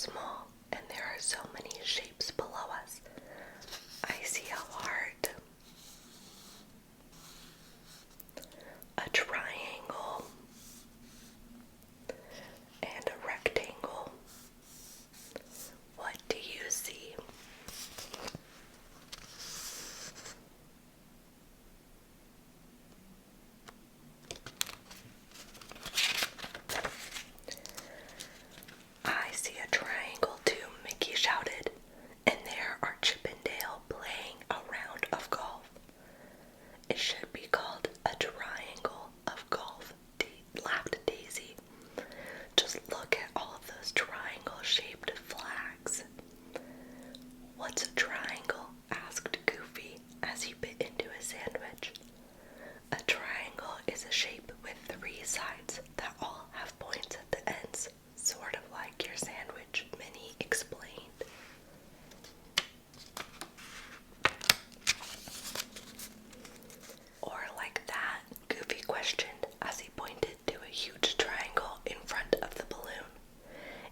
small and there are so many shapes below us. I see a heart, a triangle, and a rectangle. What do you see? I see a triangle too, Mickey shouted, and there are Chip and Dale playing a round of golf. It should be called a triangle of golf, laughed Daisy. Just look at all of those triangle-shaped flags. What's a triangle? Asked Goofy as he bit into his sandwich. A triangle is a shape with 3 sides that all have points at the ends, sort of like your sandwich, Minnie explained. Or like that? Goofy questioned as he pointed to a huge triangle in front of the balloon.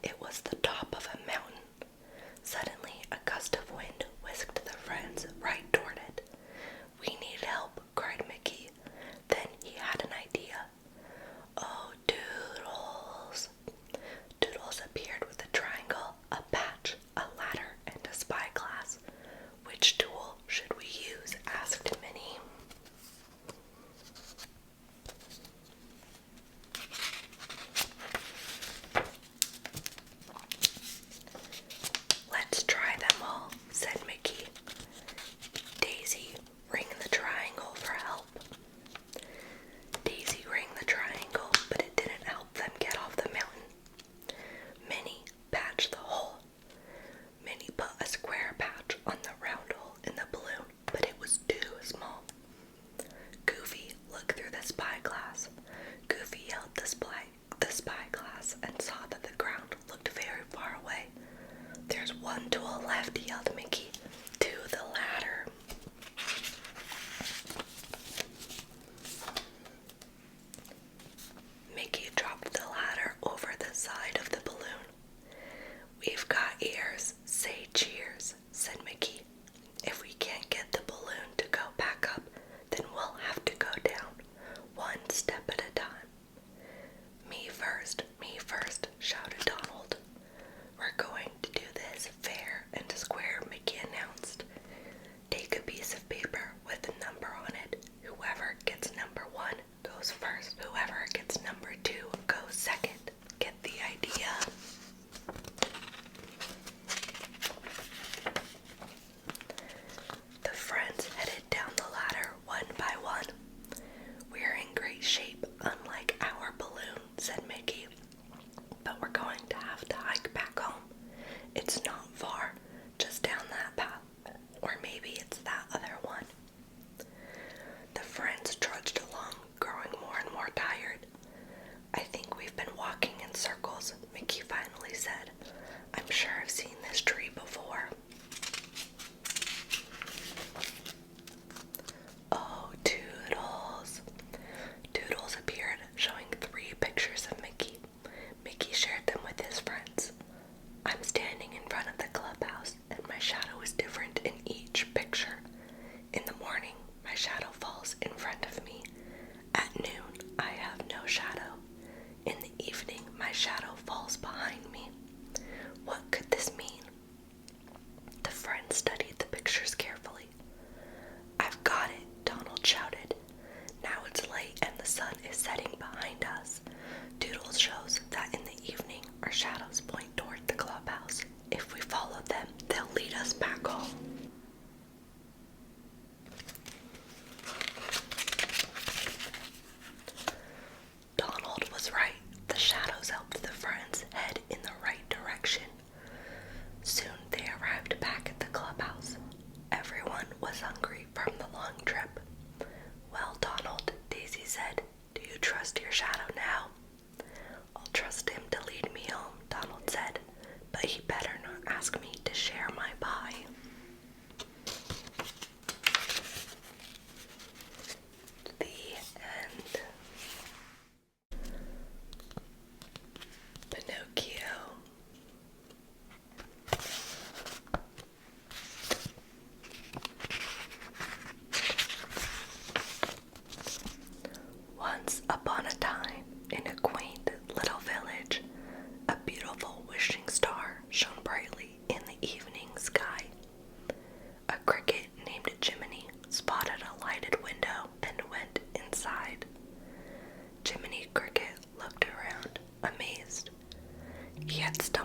It was the top of a mountain. Suddenly, a gust of wind whisked the friends right toward it. We need help, cried Mickey. Then he had an idea. Oh, Doodles. Doodles appeared with a triangle, a patch, a ladder, and a spyglass. Which tool should we use? Asked Minnie. Let's try them all, said Mickey. Daisy, ring the triangle for help. Daisy rang the triangle, but it didn't help them get off the mountain. Minnie patched the hole. Minnie put a square patch on the round hole in the balloon, but it was too small. Goofy looked through the spyglass. Goofy held the spyglass and saw that the ground looked very far away. There's one tool left, yelled Mickey. To the ladder. Mickey dropped the ladder over the side of the balloon. We've got ears, say cheers, said Mickey. If we can't get the balloon to go back up, then we'll have to go down, one step at a time. Me first, shouted Donald. We're going to do this fair and square, Mickey announced. Take a piece of paper with a number on it. Whoever gets number 1 goes first. Whoever gets number 2 goes second. Get the idea? The friends headed down the ladder one by one. We're in great shape, unlike our balloon, said Mickey. But we're going to have to hike back home. It's not far, just down that path. Or maybe it's that other one. The friends trudged along, growing more and more tired. I think we've been walking in circles, Mickey finally said. I'm sure I've seen this tree before. Oh, Toodles. Toodles appeared, showing 3 pictures of Mickey. Mickey shared them with his friends. I'm standing in front of the clubhouse, and my shadow is different in each picture. In the morning, my shadow falls in front of me. At noon, I have no shadow. In the evening, my shadow falls behind me. What could this mean? The friends studied the pictures carefully. I've got it, Donald shouted. Now it's late and the sun is setting behind us. Doodles shows that in the evening, our shadows point toward the clubhouse. If we follow them, they'll lead us back home. Donald was right. The shadows helped the friends head in the right direction. Soon they arrived back at the clubhouse. Everyone was hungry from the long trip. Well, Donald, Daisy said, do you trust your shadow now? I'll trust him to lead me home, Donald said, but he better not ask me to share my pie.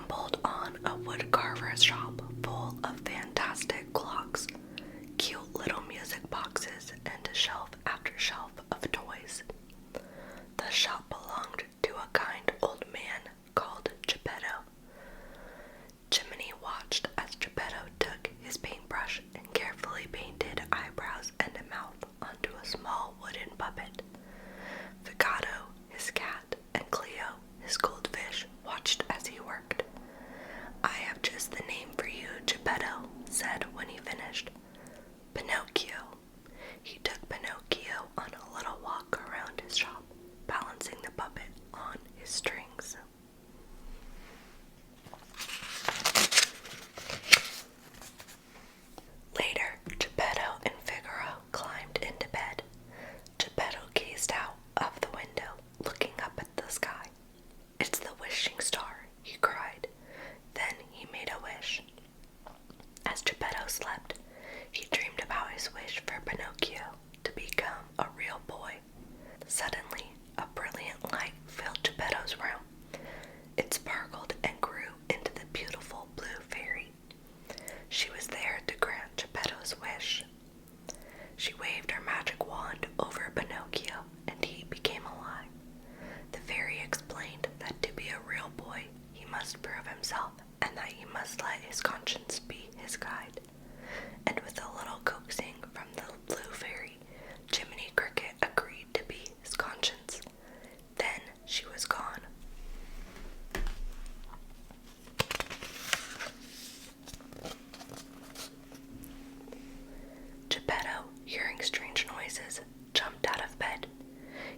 stumbled on a woodcarver's shop full of fantastic clocks, cute little music boxes, and shelf after shelf of toys. The shop belonged to a kind old man called Geppetto. Jiminy watched as Geppetto took his paintbrush and carefully painted eyebrows and a mouth onto a small wooden puppet. Figato, his cat, and Cleo, his goldfish, watched as he worked. "I have just the name for you," Geppetto said when he finished. "Pinocchio." He took Pinocchio on a little walk around his shop, balancing the puppet on his strings. Later, Geppetto and Figaro climbed into bed. Geppetto gazed out of the window, looking up at the sky. "It's the wishing star," he cried. Then he made a wish. As Geppetto slept, he dreamed about his wish for Pinocchio to become a real boy. Suddenly, a brilliant light filled Geppetto's room. It sparkled and grew into the beautiful blue fairy. She was there to grant Geppetto's wish. She waved her magic wand over Pinocchio, and he became alive. The fairy explained that to be a real boy, he must prove himself, and that he must let his conscience be his guide. And with a little coaxing from the blue fairy, Jiminy Cricket agreed to be his conscience. Then she was gone. Geppetto, hearing strange noises, jumped out of bed.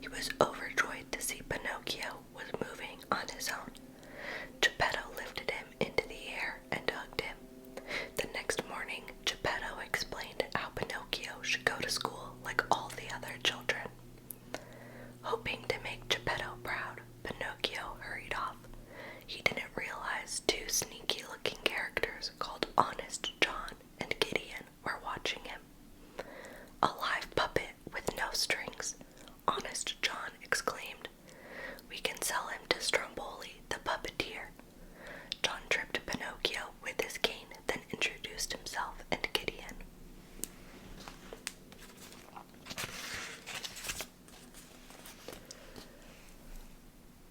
He was overjoyed to see Pinocchio was moving on his own. Geppetto lifted him into the air and hugged him. The next morning, Geppetto explained how Pinocchio should go to school like all the other children. Hoping to make Geppetto proud, Pinocchio hurried off. He didn't realize two sneaky-looking characters called Honest John and Gideon were watching him. "A live puppet with no strings," Honest John exclaimed. "We can sell him to Stromboli, the puppeteer." John tripped Pinocchio with his cane, then introduced himself and Gideon.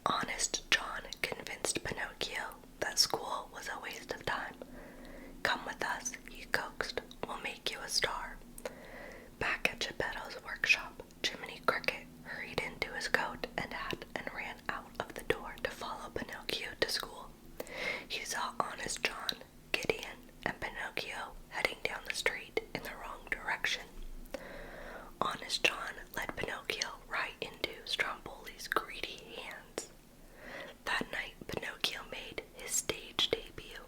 Honest John convinced Pinocchio that school was a waste of time. "Come with us," he coaxed. "We'll make you a star." Back at Geppetto's workshop, Jiminy Cricket hurried into his coat and hat and ran out of the door to follow Pinocchio to school. He saw Honest John, Gideon, and Pinocchio heading down the street in the wrong direction. Honest John led Pinocchio right into Stromboli's greedy hands. That night, Pinocchio made his stage debut.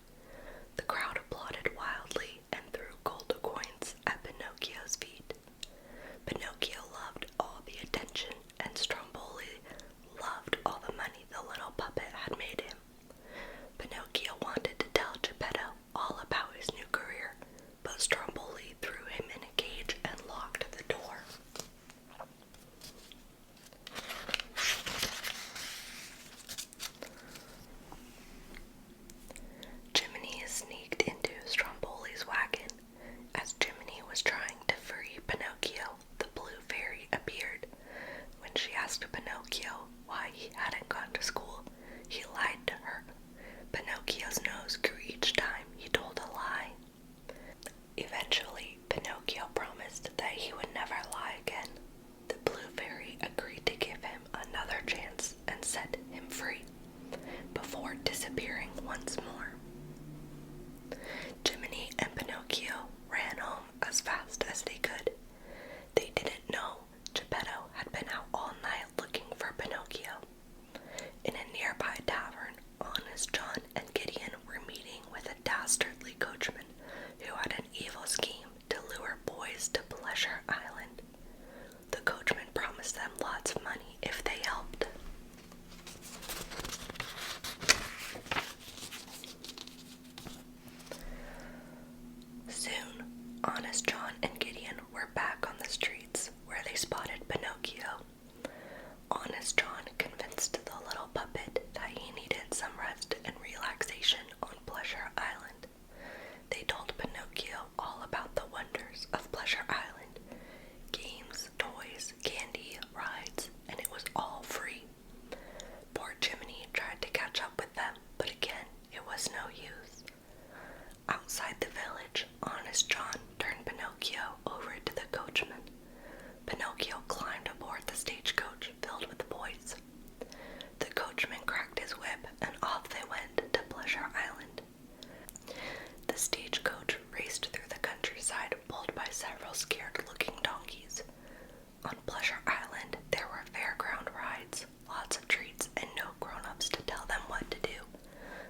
The crowd applauded wildly and threw gold coins at Pinocchio's feet. Pinocchio loved all the attention, and Stromboli loved all the money the little puppet had made him. Pinocchio wanted to tell Geppetto all about his new career, but Stromboli threw him in a cage and locked the door. Jiminy sneaked into Stromboli's wagon. As Jiminy was trying to free Pinocchio, the blue fairy appeared. When she asked Pinocchio why he hadn't gone to school, he lied to her. Pinocchio's nose grew each time he told a lie. Eventually, Pinocchio promised that he would never lie again. The blue fairy agreed to give him another chance and set him free, before disappearing once more. Jiminy and Pinocchio ran home as fast as they could. They didn't know Geppetto had been out all night looking for Pinocchio. In a nearby tavern, Honest John and Gideon were meeting with a dastardly coachman who had an evil scheme to lure boys to Pleasure Island. The coachman promised them lots of money if they helped. Soon, Honest John and Gideon were back on the streets where they spotted Pinocchio. Honest John convinced the little puppet that he needed some rest and relaxation Outside the village, Honest John turned Pinocchio over to the coachman. Pinocchio climbed aboard the stagecoach filled with boys. The coachman cracked his whip, and off they went to Pleasure Island. The stagecoach raced through the countryside, pulled by several scared-looking donkeys. On Pleasure Island, there were fairground rides, lots of treats, and no grown-ups to tell them what to do.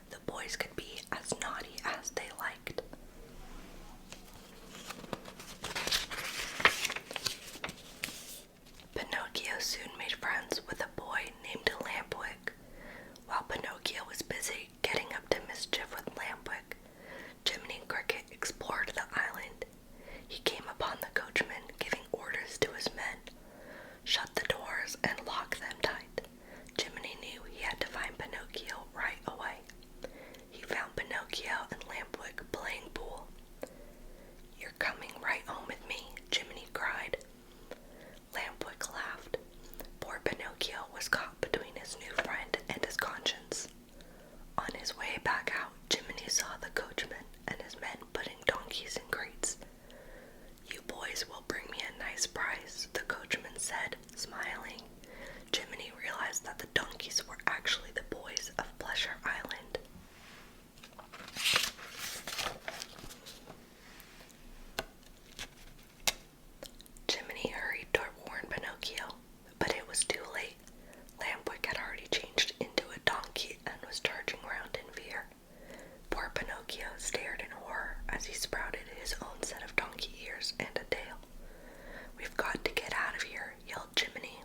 The boys could be as naughty as they liked. Pinocchio soon made friends with a boy named Lampwick. While Pinocchio was busy getting up to mischief with Lampwick, Jiminy Cricket explored the island. He came upon the coachman giving orders to his men. Shut the doors and lock them tight. Jiminy knew he had to find Pinocchio right away. He found Pinocchio and Lampwick playing pool. "You're coming right home with me," Jiminy cried. Lampwick laughed. Poor Pinocchio was caught between his new friend and his conscience. On his way back out, Jiminy saw the coachman and his men putting donkeys in crates. "You boys will bring me a nice price," the coachman said, smiling. Jiminy realized that the donkeys were actually the boys of Pleasure Island. Jiminy hurried to warn Pinocchio, but it was too late. Lampwick had already changed into a donkey and was charging around in fear. Poor Pinocchio stared in horror as he sprouted his own set of donkey ears and a tail. "We've got to get out of here," yelled Jiminy.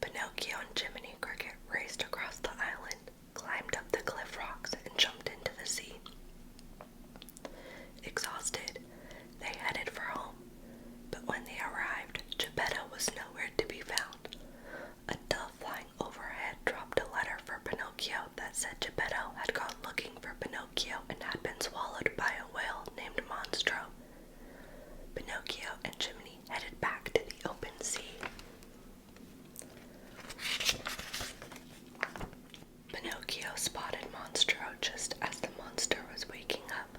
Pinocchio and Jiminy Cricket raced across the island, climbed up the cliff rocks, and jumped into the sea. Exhausted, they headed for home, but when they arrived, Geppetto was nowhere to be found. A dove flying overhead dropped a letter for Pinocchio that said Geppetto had gone looking for Pinocchio and had been swallowed by a whale named Monstro. Pinocchio and Jiminy headed back to the open sea. Pinocchio spotted Monstro just as the monster was waking up.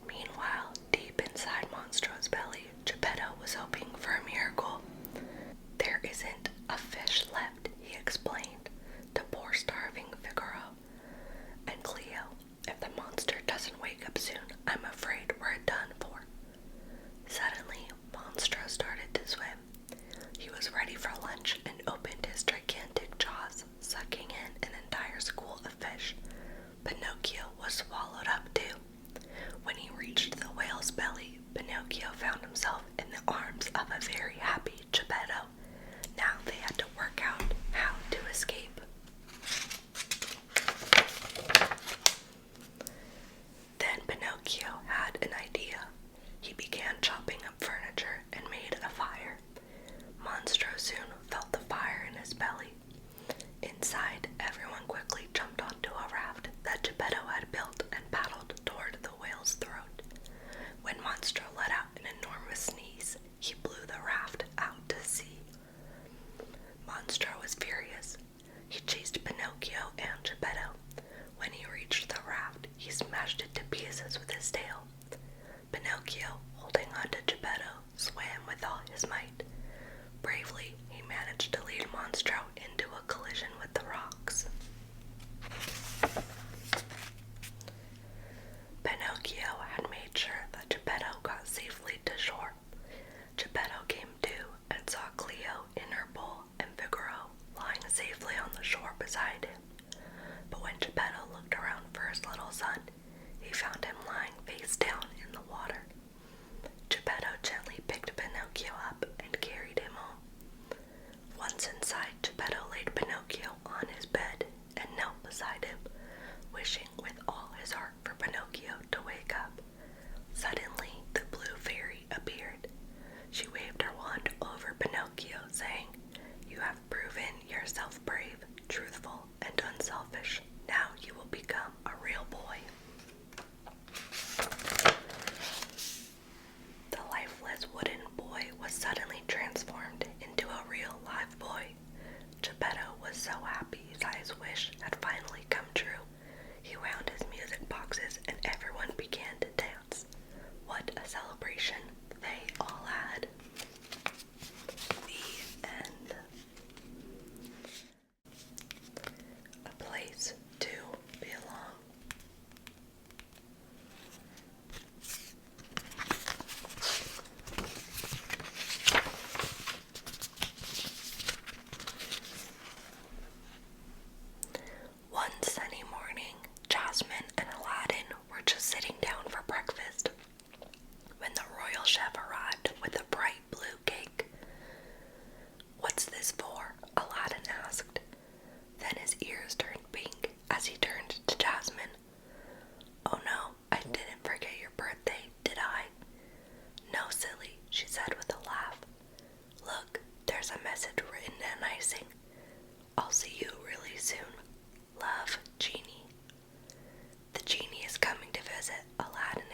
Meanwhile, deep inside Monstro's belly, Geppetto was hoping for a miracle. "There isn't a fish left," he explained to poor starving Figaro. "And Cleo, if the monster doesn't wake up soon, I'm afraid we're done for." Suddenly, Monstro started to swim. He was ready for lunch and opened his gigantic jaws, sucking in an entire school of fish. Pinocchio was swallowed up too. When he reached the whale's belly, Pinocchio found himself in the arms of a very happy Geppetto. Now they had to work out how to escape. Then Pinocchio had an idea. He began chopping up furniture and made a fire. Monstro soon felt the fire in his belly. Inside, everyone quickly jumped onto a raft that Geppetto had built and paddled toward the whale's throat. When Monstro let out an enormous sneeze, he blew the raft out to sea. Monstro was furious. He chased Pinocchio and Geppetto. When he reached the raft, he smashed it to pieces with his tail. Pinocchio, holding on to Geppetto, swam with all his might. Bravely, he managed to lead Monstro into a collision with the rocks.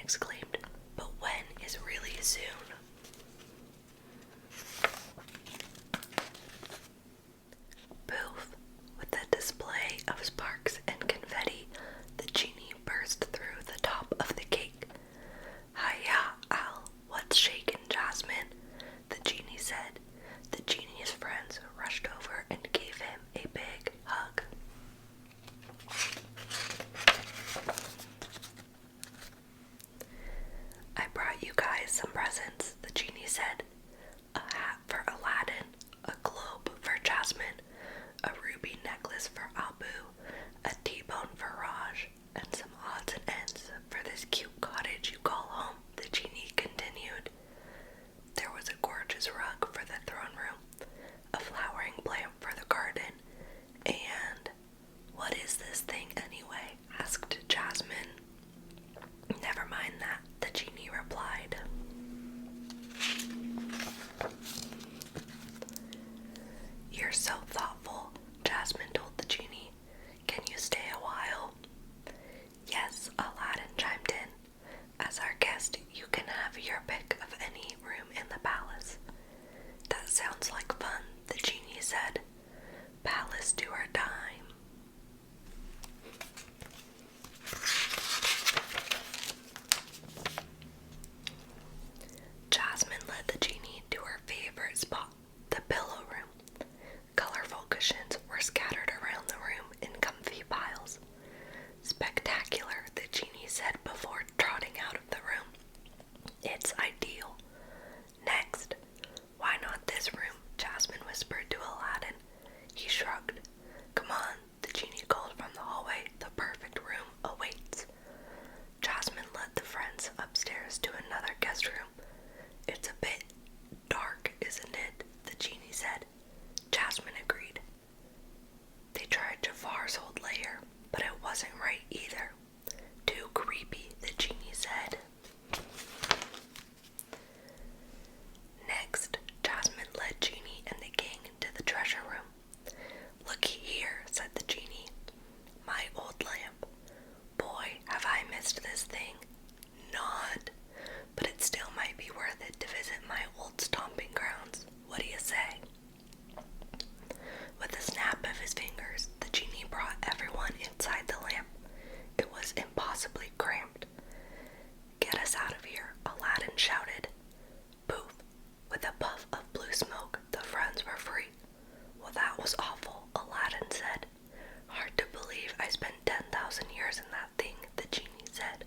exclaimed. But when is really soon? Poof! With a display of sparks and confetti, the genie burst through the top of the cake. Hiya, Al, what's shaking, Jasmine? The genie said. The genie's friends rushed over and gave him a big hug. I brought you guys some presents, the genie said. A hat for Aladdin, a globe for Jasmine, a ruby necklace for Abu, a T-bone for Raj, and some odds and ends for this cute cottage you call home, the genie continued. There was a gorgeous rug for the throne room, a flowering plant for the garden, and what is this thing anyway? Asked Jasmine. Never mind that, the genie replied. You're so thoughtful, Jasmine told the genie. Can you stay a while? Yes, Aladdin chimed in. As our guest, you can have your pick of any room in the palace. That sounds like fun, the genie said. Palace to our dime. Jasmine led the genie to her favorite spot, the pillow room. Colorful cushions were scattered around the room in comfy piles. Spectacular, the genie said before trotting out of the room. It's ideal. Next. Why not this room? Jasmine whispered to Aladdin. He shrugged. Come on, the genie called from the hallway. The perfect room awaits. Jasmine led the friends upstairs to another guest room. It's a bit dark, isn't it? The genie said. Jasmine agreed. They tried Jafar's old lair, but it wasn't right either. Too creepy, the genie said. Next, Jasmine led Genie and the gang into the treasure room. Looky here, said the genie. My old lamp. Boy, have I missed this thing. Not. But it still might be worth it to visit my old stomping grounds. What do you say? With a snap of his fingers, the genie brought everyone inside the lamp. It was impossibly cramped. Get us out of here, Aladdin shouted. Poof! With a puff of blue smoke, the friends were free. Well, that was awful, Aladdin said. Hard to believe I spent 10,000 years in that thing, the genie said.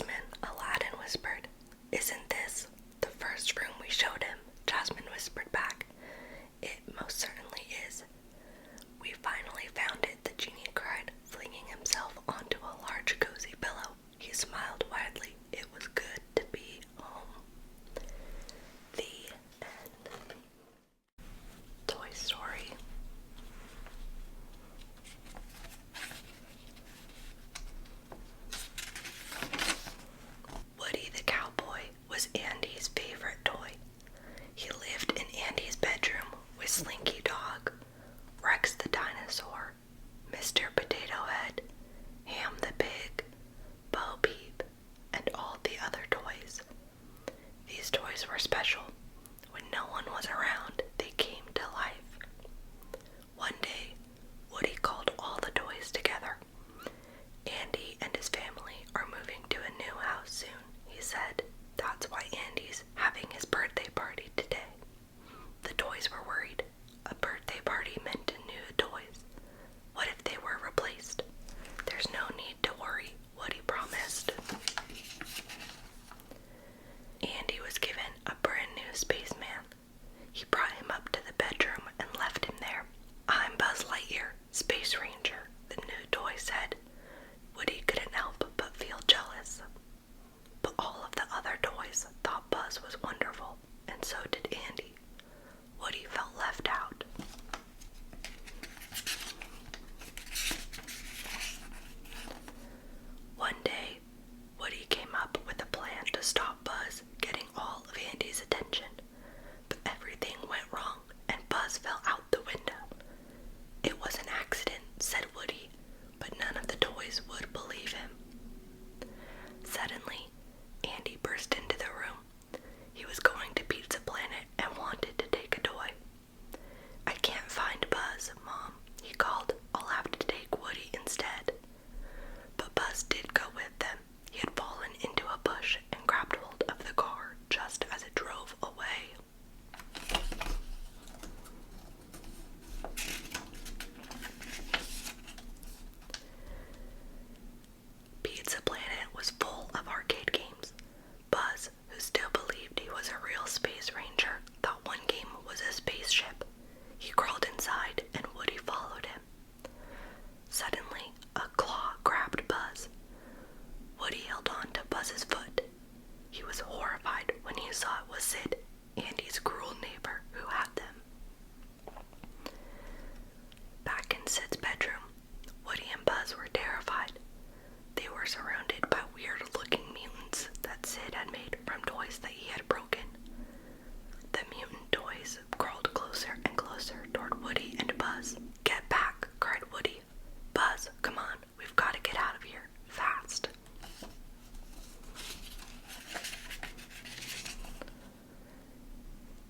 Jasmine, Aladdin whispered. Isn't this the first room we showed him? Jasmine whispered back. It most certainly is. We finally found it, the genie cried, flinging himself onto a large cozy pillow. He smiled widely. It was good to be home. The end. Toy Story. Woody the cowboy was Andy's favorite toy. He lived in Andy's bedroom with Slinky Dog, Rex the dinosaur, Mr. Potato Head, Ham the pig, Bo Peep, and all the other toys. These toys were special. When no one was around, they came to life. One day, Woody called all the toys together. Andy and his family are moving to a new house soon, he said. That's why Andy's having his birthday party today. The toys were worried. A birthday party meant new toys. What if they were replaced? There's no need to worry, Woody promised. Andy was given a brand new spaceman. He brought him up to the bedroom and left him there. I'm Buzz Lightyear, Space Ranger, the new toy said. Woody couldn't help but feel jealous. But all of the other toys thought Buzz was wonderful, and so did Andy. Woody felt left out. One day, Woody came up with a plan to stop Buzz getting all of Andy's attention, but everything went wrong and Buzz fell out the window. It was an accident, said Woody, but none of the toys would believe him. Suddenly, Andy burst into the room. He was going to Pizza Planet and wanted to take a toy. I can't find Buzz, Mom, he called. I'll have to take Woody instead. But Buzz did go with them. He had fallen into a bush and grabbed hold of the car just as it drove away. Pizza Planet was full of arcade games. Buzz, who still believed he was a real space ranger, thought one game was a spaceship. He crawled inside and Woody followed him. Suddenly, a claw grabbed Buzz. Woody held on to Buzz's foot. He was horrified when he saw it was Sid, Andy's cruel neighbor, who had them. Back in Sid's bedroom, Woody and Buzz were terrified. They were surrounded by weird-looking mutants that Sid had made from toys that he had broken. The mutant toys crawled closer and closer toward Woody and Buzz. Get back, cried Woody. Buzz, come on, we've got to get out of here, fast.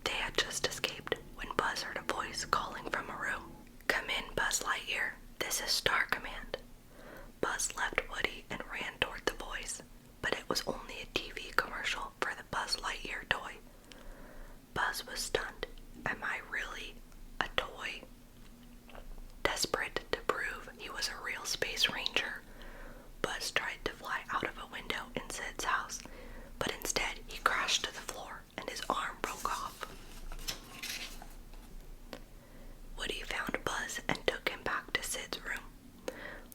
They had just escaped when Buzz heard a voice calling from a room. Come in, Buzz Lightyear. This is Star Command. Buzz left Woody and ran toward the voice, but it was only a TV commercial for the Buzz Lightyear toy. Buzz was stunned. Am I really a toy? Desperate to prove he was a real space ranger, Buzz tried to fly out of a window in Sid's house, but instead he crashed to the floor and his arm broke off. Woody found Buzz and took him back to Sid's room.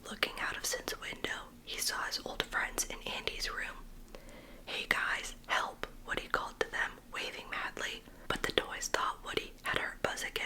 Looking out of Sid's window, he saw his old friends in Andy's room. Hey guys, help, Woody called to them, waving madly, but the toys thought Woody had hurt Buzz again.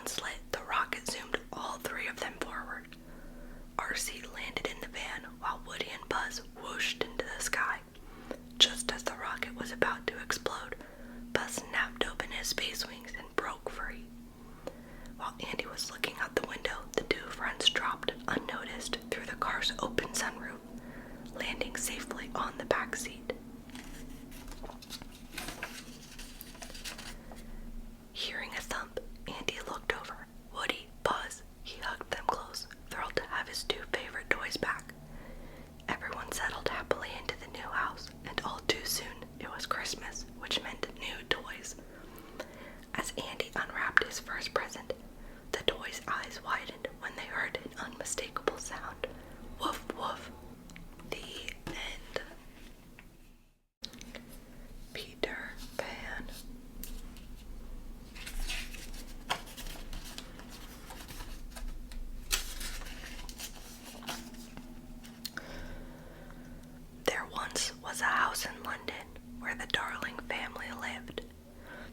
once lit, the rocket zoomed all three of them forward. RC landed in the van while Woody and Buzz whooshed into the sky. Just as the rocket was about to explode, Buzz snapped open his space wings and broke free. While Andy was looking out the window, the two friends dropped unnoticed through the car's open sunroof, landing safely on the back seat. Hearing a thump, Andy looked over. Woody, Buzz, he hugged them close, thrilled to have his two favorite toys back. Everyone settled happily into the new house, and all too soon it was Christmas, which meant new toys. As Andy unwrapped his first present, the toys' eyes widened when they heard an unmistakable sound. Woof, woof. The end. Peter Pan. There once was a house in London where the Darling family lived.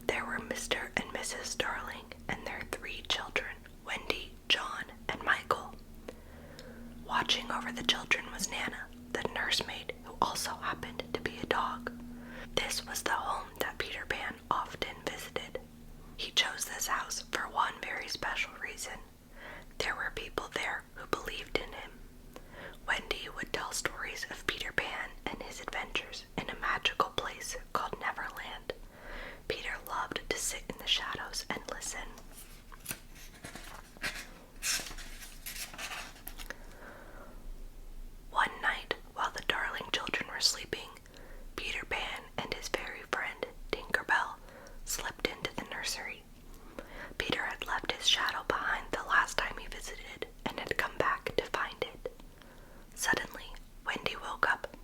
There were Mr. and Mrs. Darling and their 3 children, Wendy, John, and Michael. Watching over the children was Nana, the nursemaid who also happened to be a dog. This was the home that Peter Pan often visited. He chose this house for one very special reason. There were people there who believed in him. Wendy would tell stories of Peter Pan and his adventures in a magical place called Neverland. Peter loved to sit in the shadows and listen. One night, while the Darling children were sleeping, Peter Pan and his fairy friend, Tinkerbell, slipped into the nursery. Peter had left his shadow behind the last time he visited and had come back to find it. Suddenly, Wendy woke up.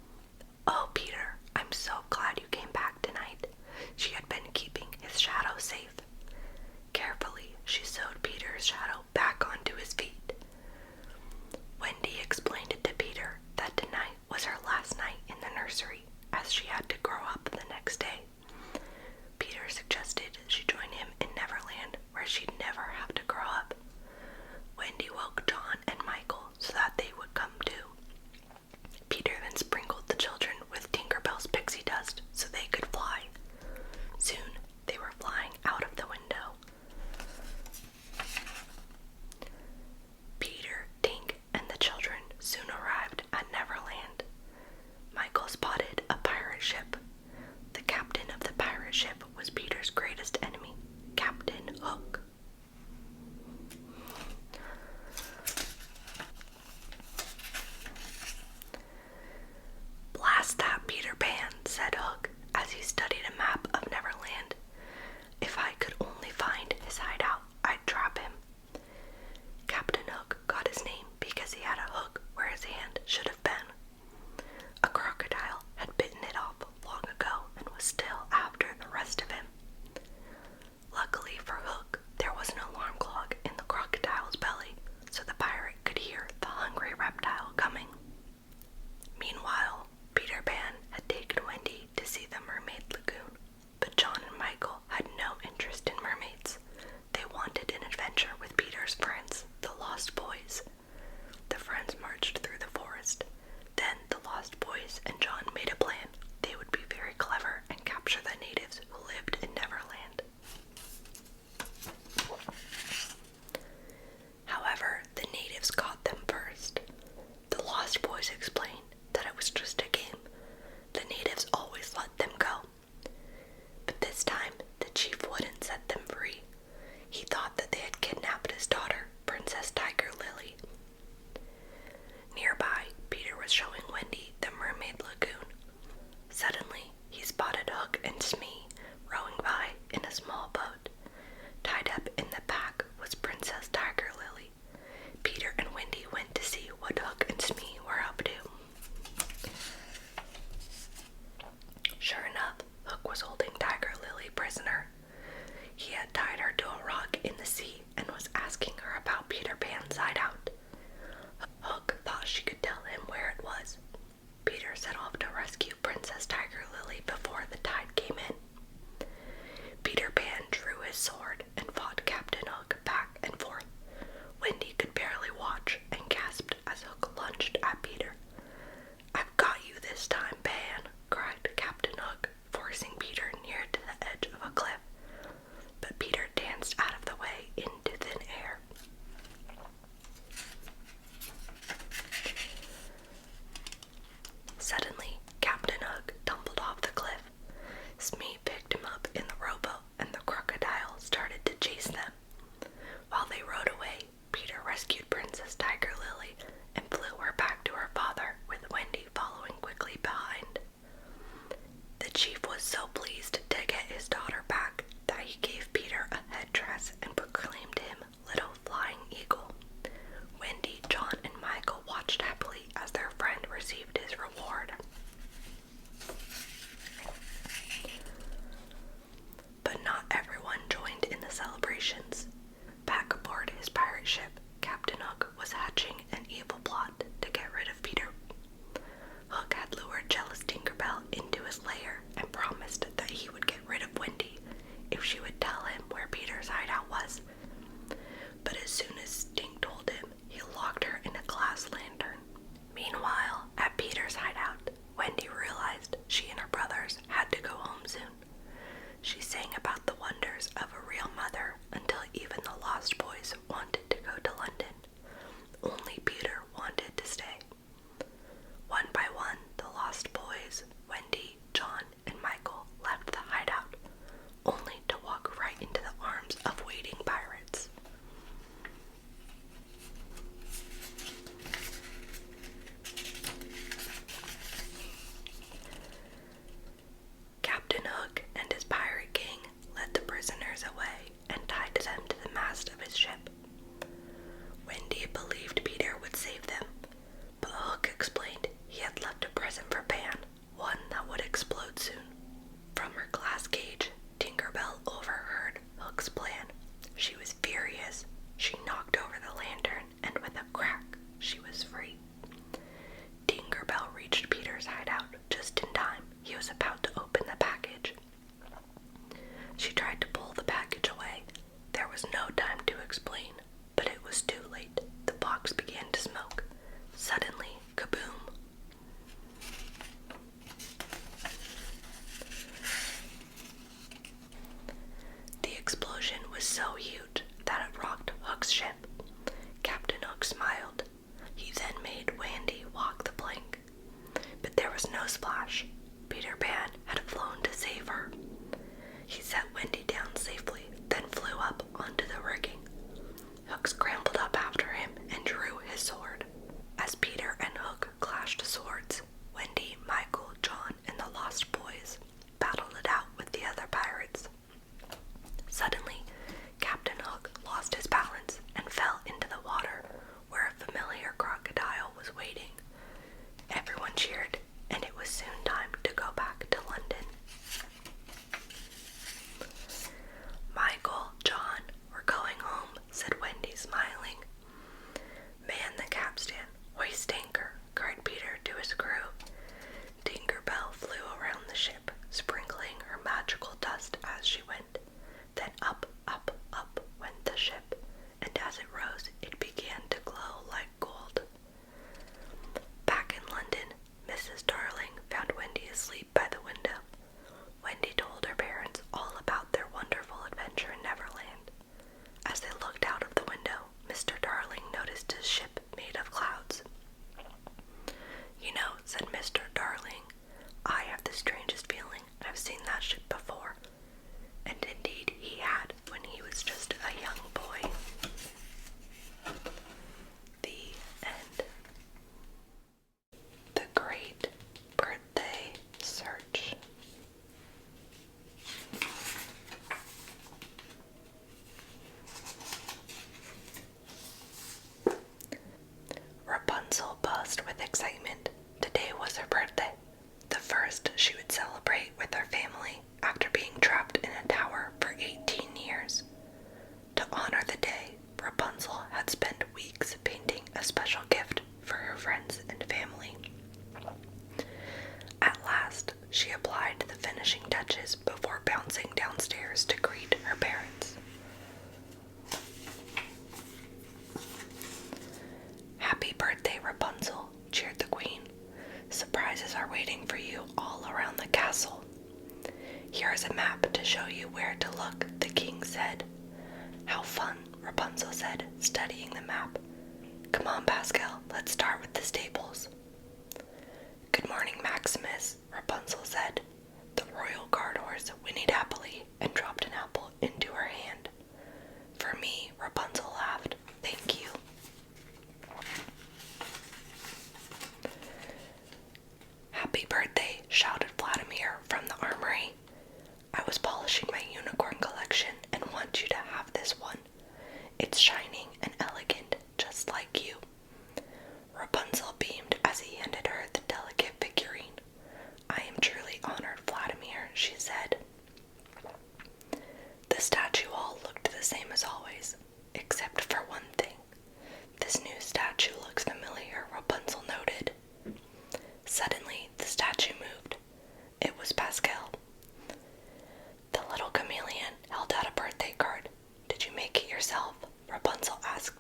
"Oh, Peter, I'm so glad you came back tonight." She had been keeping his shadow safe. Carefully, soon as Tink told him, he locked her in a glass lantern. Meanwhile, at Peter's hideout, Wendy realized she and her brothers had to go home soon. She sang about the wonders of a real mother until even the Lost Boys wanted to go to London. Only Peter wanted to stay. One by one, the Lost Boys, Wendy, John, and Michael left the hideout, only to walk right into the arms of waiting pirates. Captain Hook and his pirate gang led the prisoners away and tied them to the mast of his ship. Wendy believed Peter would save them, but Hook explained he had left a present for Pan, one that would explode soon. From her glass cage, Tinkerbell overheard Hook's plan. She was furious. She knocked over the lantern, and with a crack, she was free. Tinkerbell reached Peter's hideout just in time. He was about to open the package. She tried to pull the package away. There was no time to explain, but it was too late. The box began to smoke. Suddenly, kaboom! The explosion was so huge that it rocked Hook's ship. Captain Hook smiled. He then made Wendy walk the plank. But there was no splash. Peter Pan had flown to save her. He set Wendy down safely, then flew up onto the rigging. Hook scrambled up after him and drew his sword. As Peter and Hook clashed swords, Wendy, Michael, John, and the Lost Boys battled it out with the other pirates. Suddenly, Captain Hook lost his balance and fell into the water where a familiar crocodile was waiting. Everyone cheered, and it was soon time to go back to London. Michael, John, we're going home, said Wendy, smiling. Man the capstan, hoist anchor, cried Peter to his crew. Tinkerbell flew around the ship, sprinkling her magical dust as she went. Then up, up, up went the ship, and as it rose, it began to glow like gold. Back in London, Mrs. Darling found Wendy asleep by the window. Wendy told her parents all about their wonderful adventure in Neverland. As they looked out of the window, Mr. Darling noticed his ship made of clouds. You know, said Mr. Darling, I have the strangest feeling I've seen that ship before. And indeed he had when he was just a young boy. The end. The Great Birthday Search. Rapunzel buzzed with excitement. Today was her birthday, the first she would celebrate with her family after being trapped in a tower for 18 years. To honor the day, Rapunzel had spent weeks painting a special gift for her friends and family. At last, she applied the finishing touches before bouncing downstairs to greet her parents. Happy birthday, Rapunzel, cheered the Queen. Surprises are waiting for you all around the castle. Here is a map to show you where to look, the King said. How fun, Rapunzel said, studying the map. Come on, Pascal, let's start with the stables. Good morning, Maximus, Rapunzel said. The royal guard horse whinnied happily and dropped an apple into her hand. For me, Rapunzel laughed. Thank you. Happy birthday, shouted Vladimir from the armory. I was polishing my unicorn collection and want you to have this one. It's shining and elegant, just like you. Rapunzel beamed as he handed her the delicate figurine. I am truly honored, Vladimir, she said. The statue all looked the same as always, except for one thing. This new statue looks familiar, Rapunzel noted. Suddenly, the statue moved. It was Pascal. The little chameleon held out a birthday card. Did you make it yourself? Rapunzel asked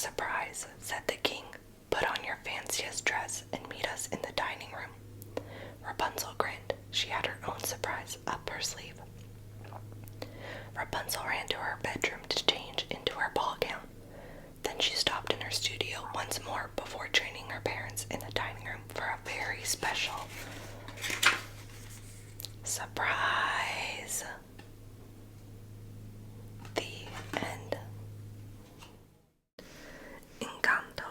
surprise," said the king. "Put on your fanciest dress and meet us in the dining room." Rapunzel grinned. She had her own surprise up her sleeve. Rapunzel ran to her bedroom to change into her ball gown. Then she stopped in her studio once more before joining her parents in the dining room for a very special surprise. The end. Encanto.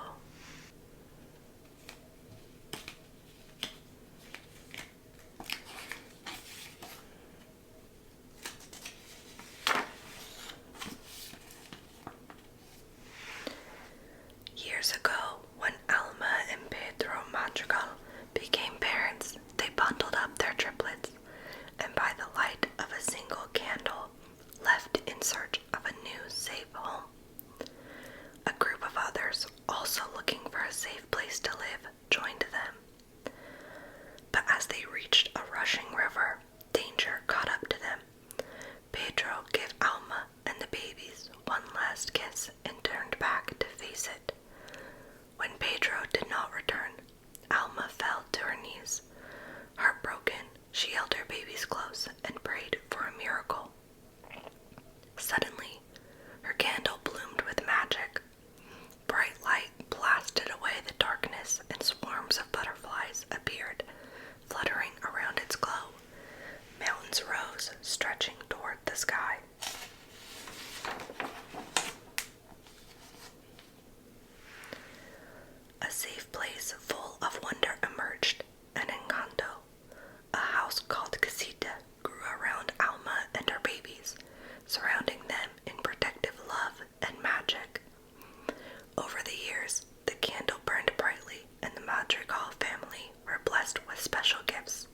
Years ago, when Alma and Pedro Madrigal became parents, they bundled up their triplets, and by the light of a single candle, left in search of a new safe home. A group of others, also looking for a safe place to live, joined them. But as they reached a rushing river, danger caught up to them. Pedro gave Alma and the babies one last kiss and turned back to face it. When Pedro did not return, Alma fell to her knees. Heartbroken, she held her babies close and prayed for a miracle. Suddenly, her candle bloomed with magic. Bright light blasted away the darkness, and swarms of butterflies appeared, fluttering around its glow. Mountains rose, stretching toward the sky. A safe place full of wonder emerged, an encanto. A house called Casita grew around Alma and her babies, surrounding them in protective love and magic. Over the years, the candle burned brightly, and the Madrigal family were blessed with special gifts.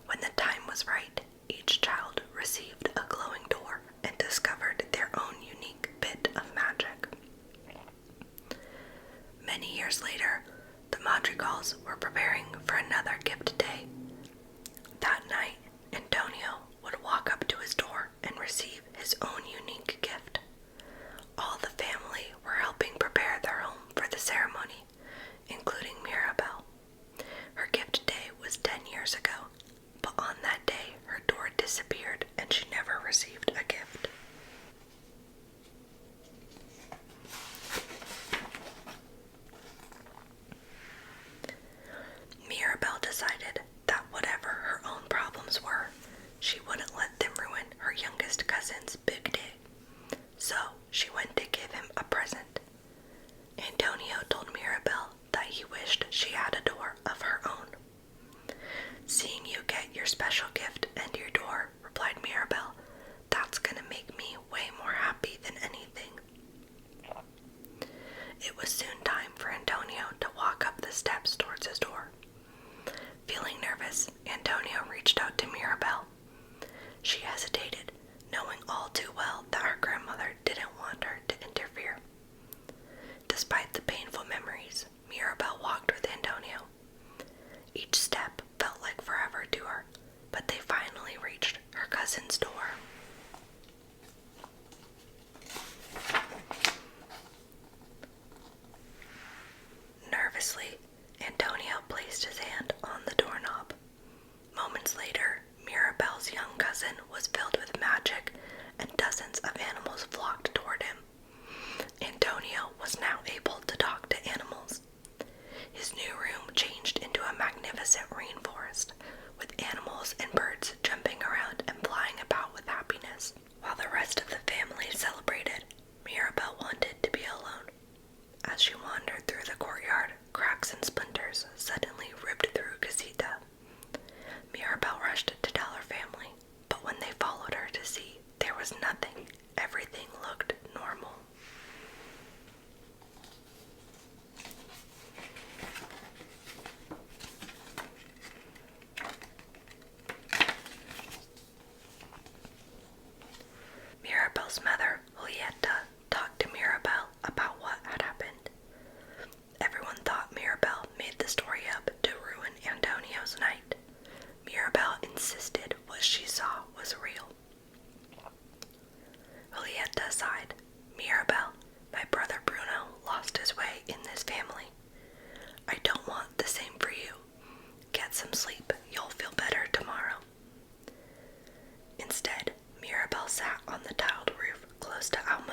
When the time was right, each child received a glowing door and discovered their own unique bit of magic. Many years later, the Madrigals were preparing for another gift day. That night, Antonio would walk up to his door and receive his own unique gift. All the family were helping prepare their home for the ceremony, including Mirabel. Her gift day was 10 years ago, but on that day her door disappeared and she never received a gift. Mirabel decided that whatever her own problems were, she wouldn't let them ruin her youngest cousin's big day. So she went to give him a present. Antonio told Mirabel that he wished she had a door of her own. "Seeing you get your special gift and your door," replied Mirabel, "that's gonna make me way more happy than anything." It was soon time for Antonio to walk up the steps towards his door. Feeling nervous, Antonio reached out to Mirabel. She hesitated, knowing all too well that her grandmother didn't want her to interfere. Despite the painful memories, Mirabel walked with Antonio. Each step felt like forever to her, but they finally reached her cousin's door. Nervously, Antonio placed his hand on the doorknob. Moments later, Mirabel's young cousin was filled with magic, and dozens of animals flocked toward him. Antonio was now able to talk to animals. His new room changed into a magnificent rainforest, with animals and birds jumping around and flying about with happiness. While the rest of the family celebrated, Mirabel wanted to be alone. As she wandered through the courtyard, cracks and splinters suddenly ripped through Casita. Mirabel rushed to tell her family, but when they followed her to see, there was nothing. Everything looked normal. Mirabel's mother, Julieta, talked to Mirabel about what had happened. Everyone thought Mirabel made the story up to ruin Antonio's night. Mirabel insisted what she saw was real. Julieta sighed.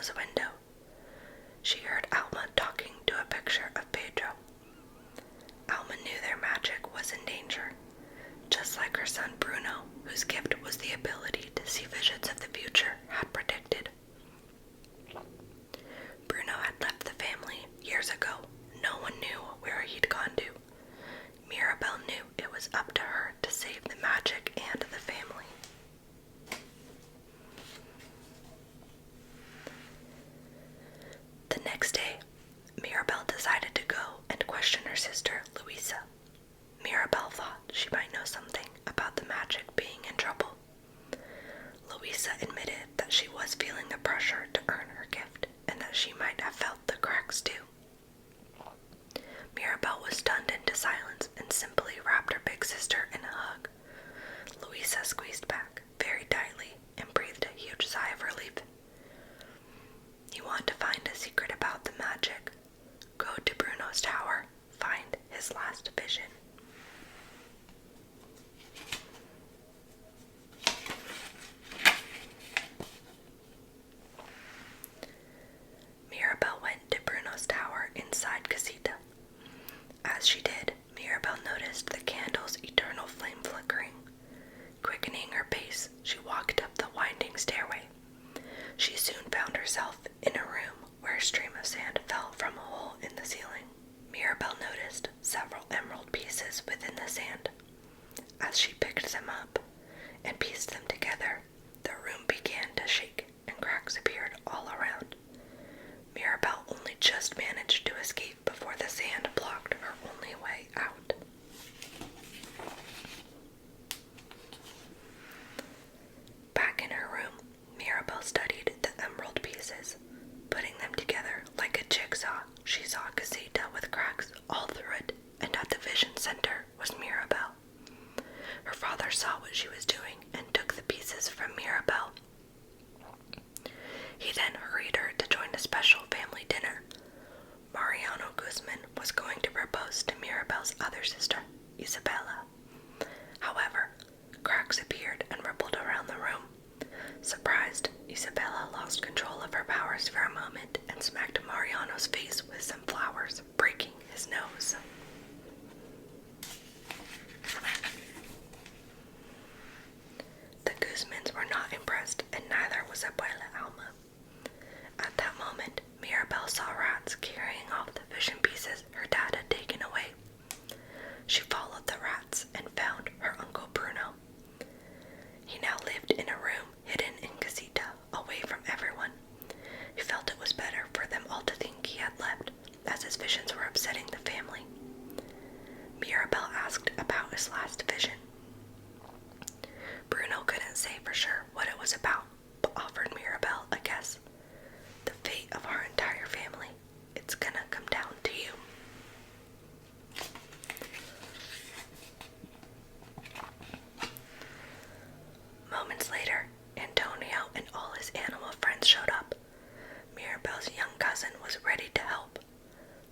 Alma's window. She heard Alma talking to a picture of Pedro. Alma knew their magic was in danger, just like her son Bruno, whose gift was the ability to see visions of the future, had predicted. Bruno had left the family years ago. No one knew where he'd gone to. Mirabel knew it was up to her to save the magic and the family. The next day, Mirabel decided to go and question her sister, Louisa. Mirabel thought she might know something about the magic being in trouble. Louisa admitted that she was feeling the pressure to earn her gift and that she might have felt the cracks too. Mirabel was stunned into silence and simply wrapped her big sister in a hug. Louisa squeezed back very tightly and breathed a huge sigh of relief. You want to find a secret about the magic? Go to Bruno's tower, find his last vision. Mirabel went to Bruno's tower inside Casita. As she did, Mirabel noticed the candle's eternal flame flickering. Quickening her pace, she walked up the winding stairway. She soon found herself in a room where a stream of sand fell from a hole in the ceiling. Mirabel noticed several emerald pieces within the sand. As she picked them up and pieced them together, the room began to shake and cracks appeared all around. Mirabel only just managed to escape before the sand blocked her only way out. Back in her room, Mirabel studied the emerald pieces. Putting them together like a jigsaw, she saw Casita with cracks all through it, and at the vision center was Mirabel. Her father saw what she was doing and took the pieces from Mirabel. He then hurried her to join a special family dinner. Mariano Guzman was going to propose to Mirabel's other sister, Isabella. However, cracks appeared and rippled around the room. Surprised, Isabella lost control of her powers for a moment and smacked Mariano's face with some flowers, breaking his nose. The Guzmans were not impressed, and neither was Abuela Alma. At that moment, Mirabel saw rats carrying off the vision pieces her dad had taken away. She followed the rats and found her Uncle Bruno. He now lived in a room hidden in Casita, away from everyone. He felt it was better for them all to think he had left, as his visions were upsetting the family. Mirabel asked about his last vision. Bruno couldn't say for sure what it was about, but offered Mirabel a guess. The fate of our entire family. It's gonna come down to you. Moments later, Antonio and all his animal friends showed up. Mirabel's young cousin was ready to help.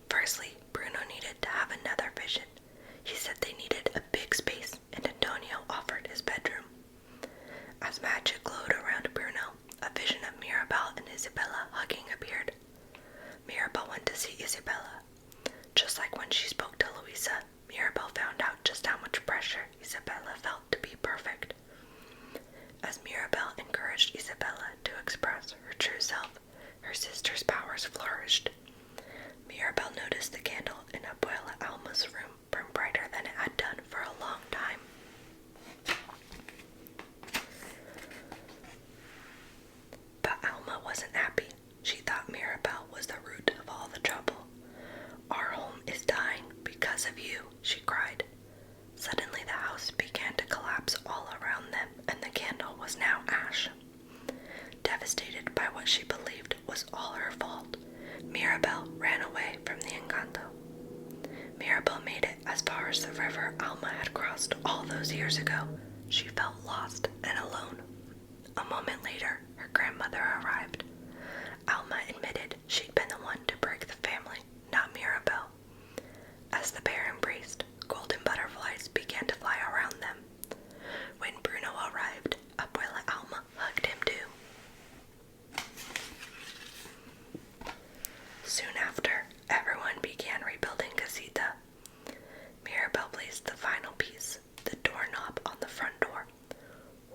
Firstly, Bruno needed to have another vision. He said they needed a big space, and Antonio offered his bedroom. As magic glowed around Bruno, a vision of Mirabel and Isabella hugging appeared. Mirabel went to see Isabella. Just like when she spoke to Louisa, Mirabel found out just how much pressure Isabella felt to be perfect. As Mirabel encouraged Isabella to express her true self, her sister's powers flourished. Mirabel noticed the candle in Abuela Alma's room burned brighter than it had done for a long time. But Alma wasn't happy. She thought Mirabel was the root of all the trouble. Our home is dying because of you, she cried. Suddenly the house began to collapse all around them, and the candle was now ash. Devastated by what she believed was all her fault, Mirabel ran away from the Encanto. Mirabel made it as far as the river Alma had crossed all those years ago. She felt lost and alone. A moment later, her grandmother arrived. Alma admitted she'd been the one to break the family, not Mirabel. As the pair embraced, golden butterflies began to fly around them. When Bruno arrived, Abuela Alma hugged him too. Soon after, everyone began rebuilding Casita. Mirabel placed the final piece, the doorknob, on the front door.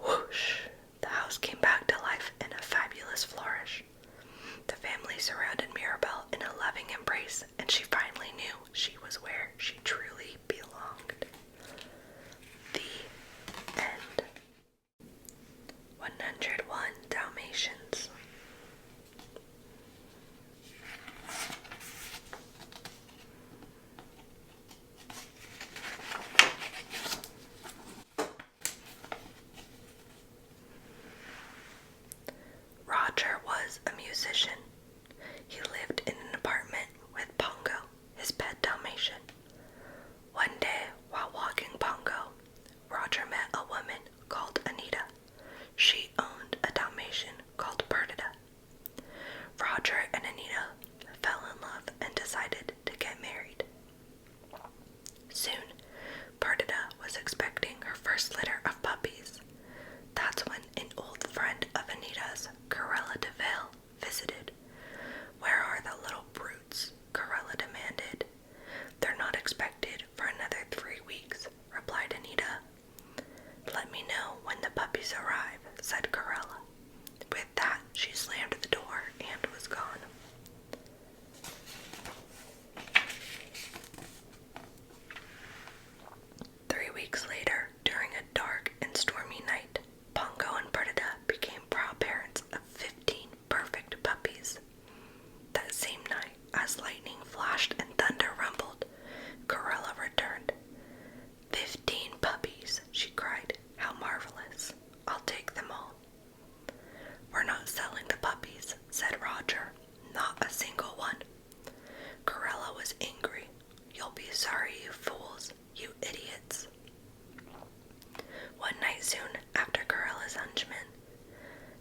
Whoosh! The house came back to life in a fabulous flourish. The family surrounded Mirabel in a loving embrace, and she finally knew she was where she truly belonged. The end. 101 Dalmatians. Roger was a musician. He lived in an apartment with Pongo, his pet Dalmatian. One day, while walking Pongo, Roger met a woman called Anita. She owned a Dalmatian called Perdita. Roger and Anita fell in love and decided to get married. Soon, Perdita was expecting her first litter of puppies. That's when an old friend of Anita's, Corella de Vale, visited. "Where are the little brutes?" Corella demanded. "They're not expected for another 3 weeks," replied Anita. "Let me know when the puppies arrive," said Corella. With that, she slammed the door and was gone. Three weeks later, during a dark and stormy night, Pongo and Perdita became proud parents of 15 perfect puppies. That same night, as lightning flashed and thunder rumbled, Corella returned. 15 puppies, she cried. "How marvelous. I'll take them all." "We're not selling the puppies," said Roger. "Not a single one." Corella was angry. "You'll be sorry, you fools, you idiots." One night soon after Corella's hunchman,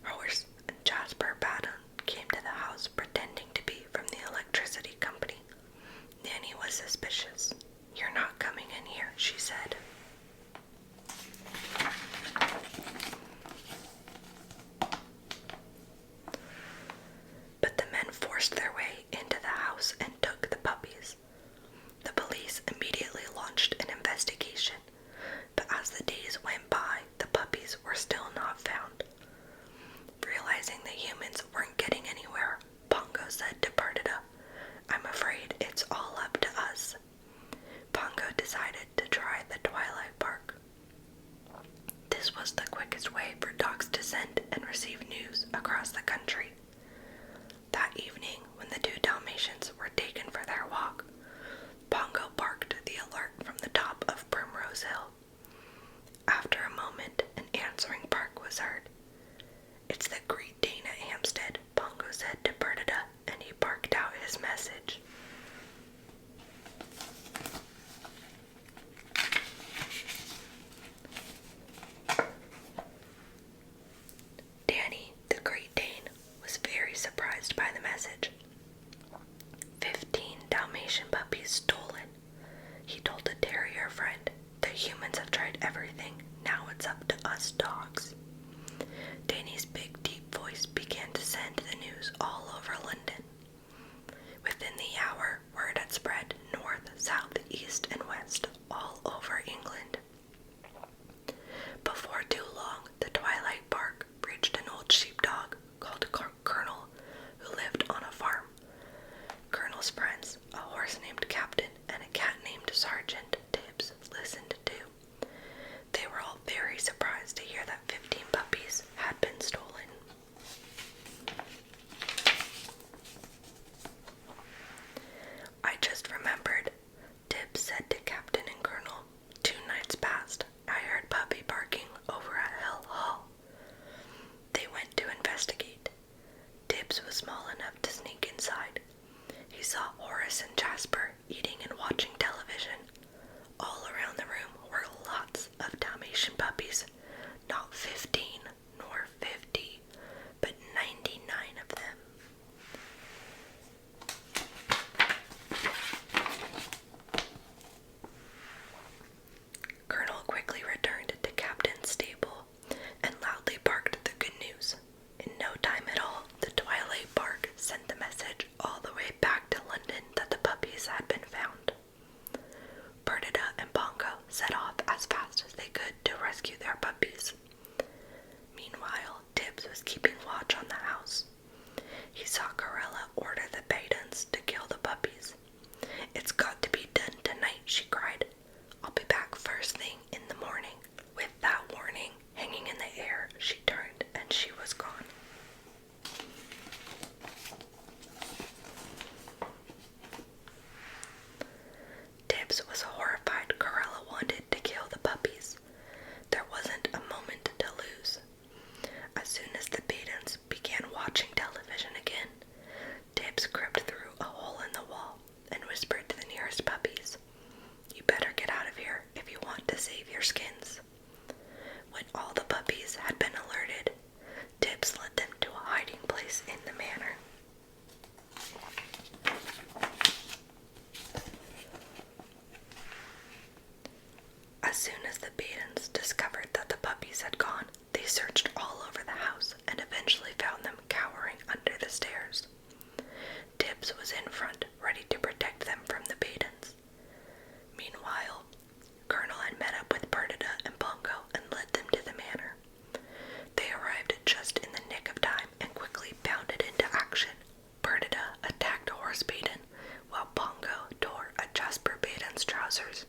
Horse and Jasper Batten came to the house pretending to be from the electricity company. Nanny was suspicious. "You're not coming in here," she said. But the men forced their way into the house and took the puppies. The police immediately launched an investigation, but as the days went by, the puppies were still not found. Realizing the humans weren't getting anywhere, Pongo said to Perdita, "I'm afraid it's all up to us." Pongo decided to try the Twilight Park. This was the quickest way for dogs to send and receive news across the country. That evening, when the 2 Dalmatians were taken for their walk, Pongo barked the alert from the top of Primrose Hill. After a moment, an answering bark was heard. "It's the Great Dane at Hampstead," Pongo said to Perdita, and he barked out his message. Danny, the Great Dane, was very surprised by the message. 15 Dalmatian puppies stolen. He told a terrier friend, "The humans have tried everything. Now it's up to us dogs." Danny's big, deep voice began to send the news all over London. Within the hour, word had spread north, south, east, and west, all over England. Before too long, the Twilight Park reached an old sheepdog called Colonel, who lived on a farm. Colonel's friends, a horse named Captain and a cat named Sergeant Tibbs, listened too. They were all very surprised to hear that 15 puppies had been stolen. "I just remembered," Tibbs said to Captain and Colonel. 2 nights past, I heard puppy barking over at Hill Hall." They went to investigate. Tibbs was small enough to sneak inside. He saw Horace and Jasper eating and watching television. All around the room were lots of Dalmatian puppies, not 15 nor 50, but 99 of them. Colonel quickly returned to Captain's stable and loudly barked the good news. In no time at all, the Twilight Park sent the message all the way back to puppies in the manor. As soon as the Badens discovered that the puppies had gone, they searched all over the house and eventually found them cowering under the stairs. Tibbs was in front, ready to protect them from the Badens. Meanwhile, Colonel had met up with Perdita and Pongo and led them to the manor. They arrived just in the nick of time and quickly bounded into action. Perdita attacked a horse Baden, while Pongo tore at Jasper Baden's trousers.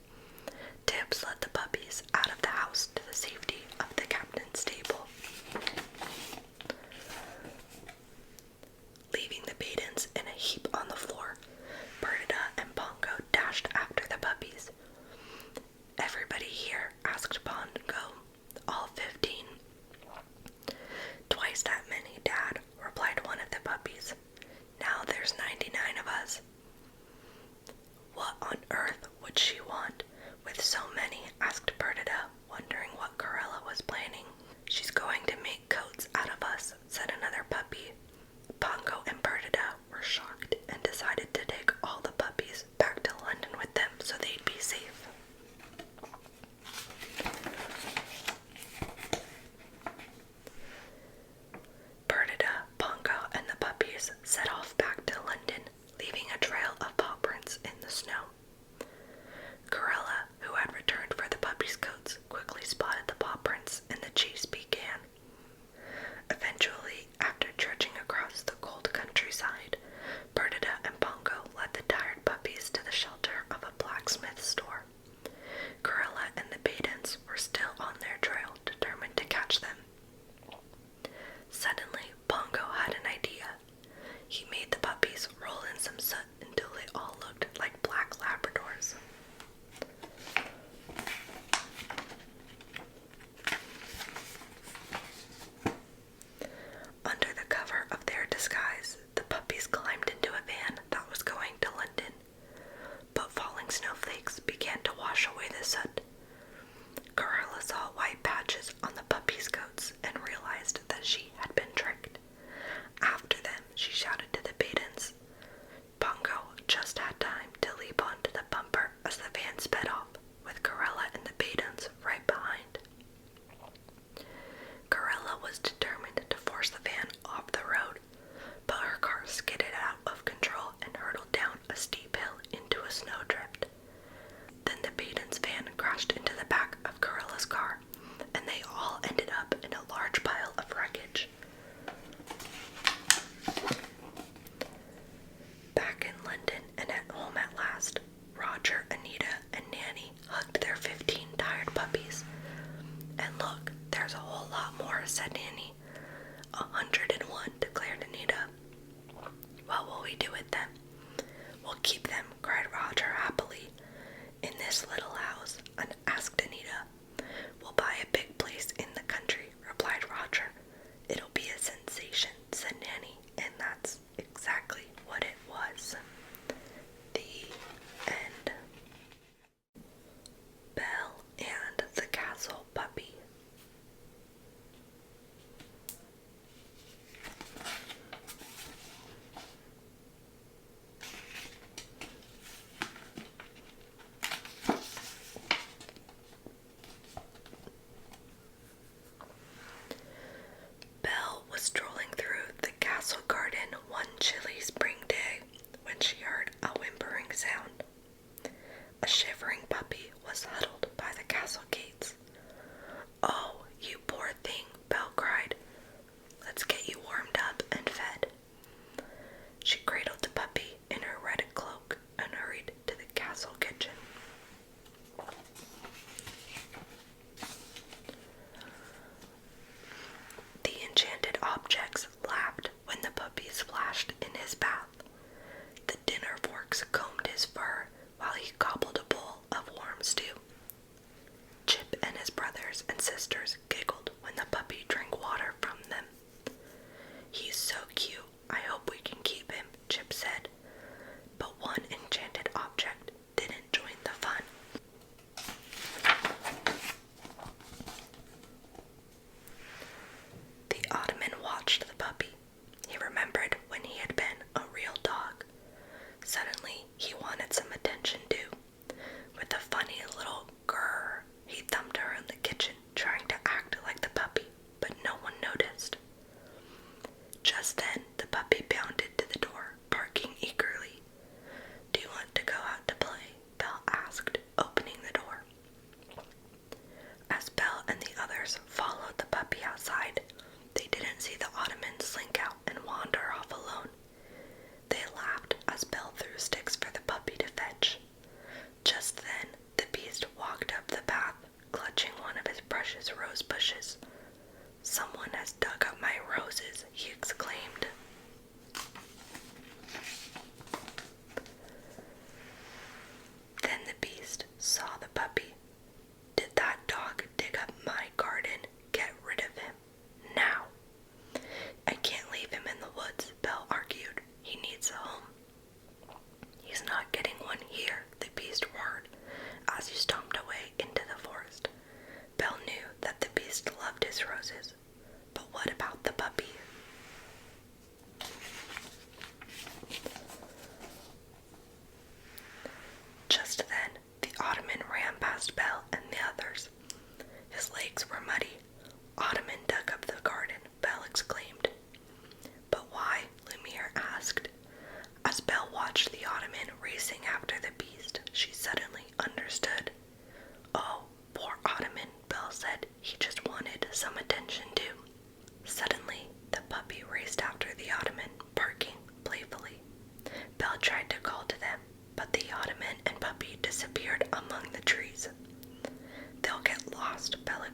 Tibbs led the puppies out of the house to the safety of the captain's stable. Leaving the Badens in a heap on the floor, Perdita and Pongo dashed after the puppies. "Everybody here?" asked Pongo. "All 15. "Twice that many, Dad," replied one of the puppies. "Now there's 99 of us." "What on earth would she want with so many?" asked Perdita, wondering what Corella was planning. "She's going to make coats out of us," said another puppy. Pongo and Perdita were shocked and decided to take all the puppies back to London with them so they'd be safe. Perdita, Pongo, and the puppies set off back to London, leaving a trail of paw prints in the snow. Corella, who had returned for the puppies' coats, quickly spotted the paw prints and the chase began. Eventually, after trudging across the cold countryside, Perdita and Pongo led the tired puppies to the shelter of a blacksmith store. Corella and the Badens were still on their trail, determined to catch them. Suddenly, Pongo had an idea. He made the puppies roll in some soot until they all looked like black Labradors. Under the cover of their disguise, the puppies climbed into a van that was going to London, but falling snowflakes began to wash away the soot. Corella saw white patches on the puppies' coats and realized that she had been tricked. After them, she shouted to the Badens. Pongo just had time to leap onto the bumper as the van sped off, with Corella and the Badens right behind. Corella was determined to force the van off the road, but her car skidded out of control and hurtled down a steep hill into a snowdrift. Then the Badens' van crashed into the back of Corella's car, and they all ended up in a large pile of wreckage. Back in London and at home at last, Roger, Anita, and Nanny hugged their 15 tired puppies. "And look, there's a whole lot more," said Nanny. 101, declared Anita. "What will we do with them?" "We'll keep them," cried Roger happily. "In this little house?" asked Anita. "We'll buy a big place in the country," replied Roger. "It'll be a sensation," said Nanny, and that's exactly what it was. The end. Belle and the Castle Puppy.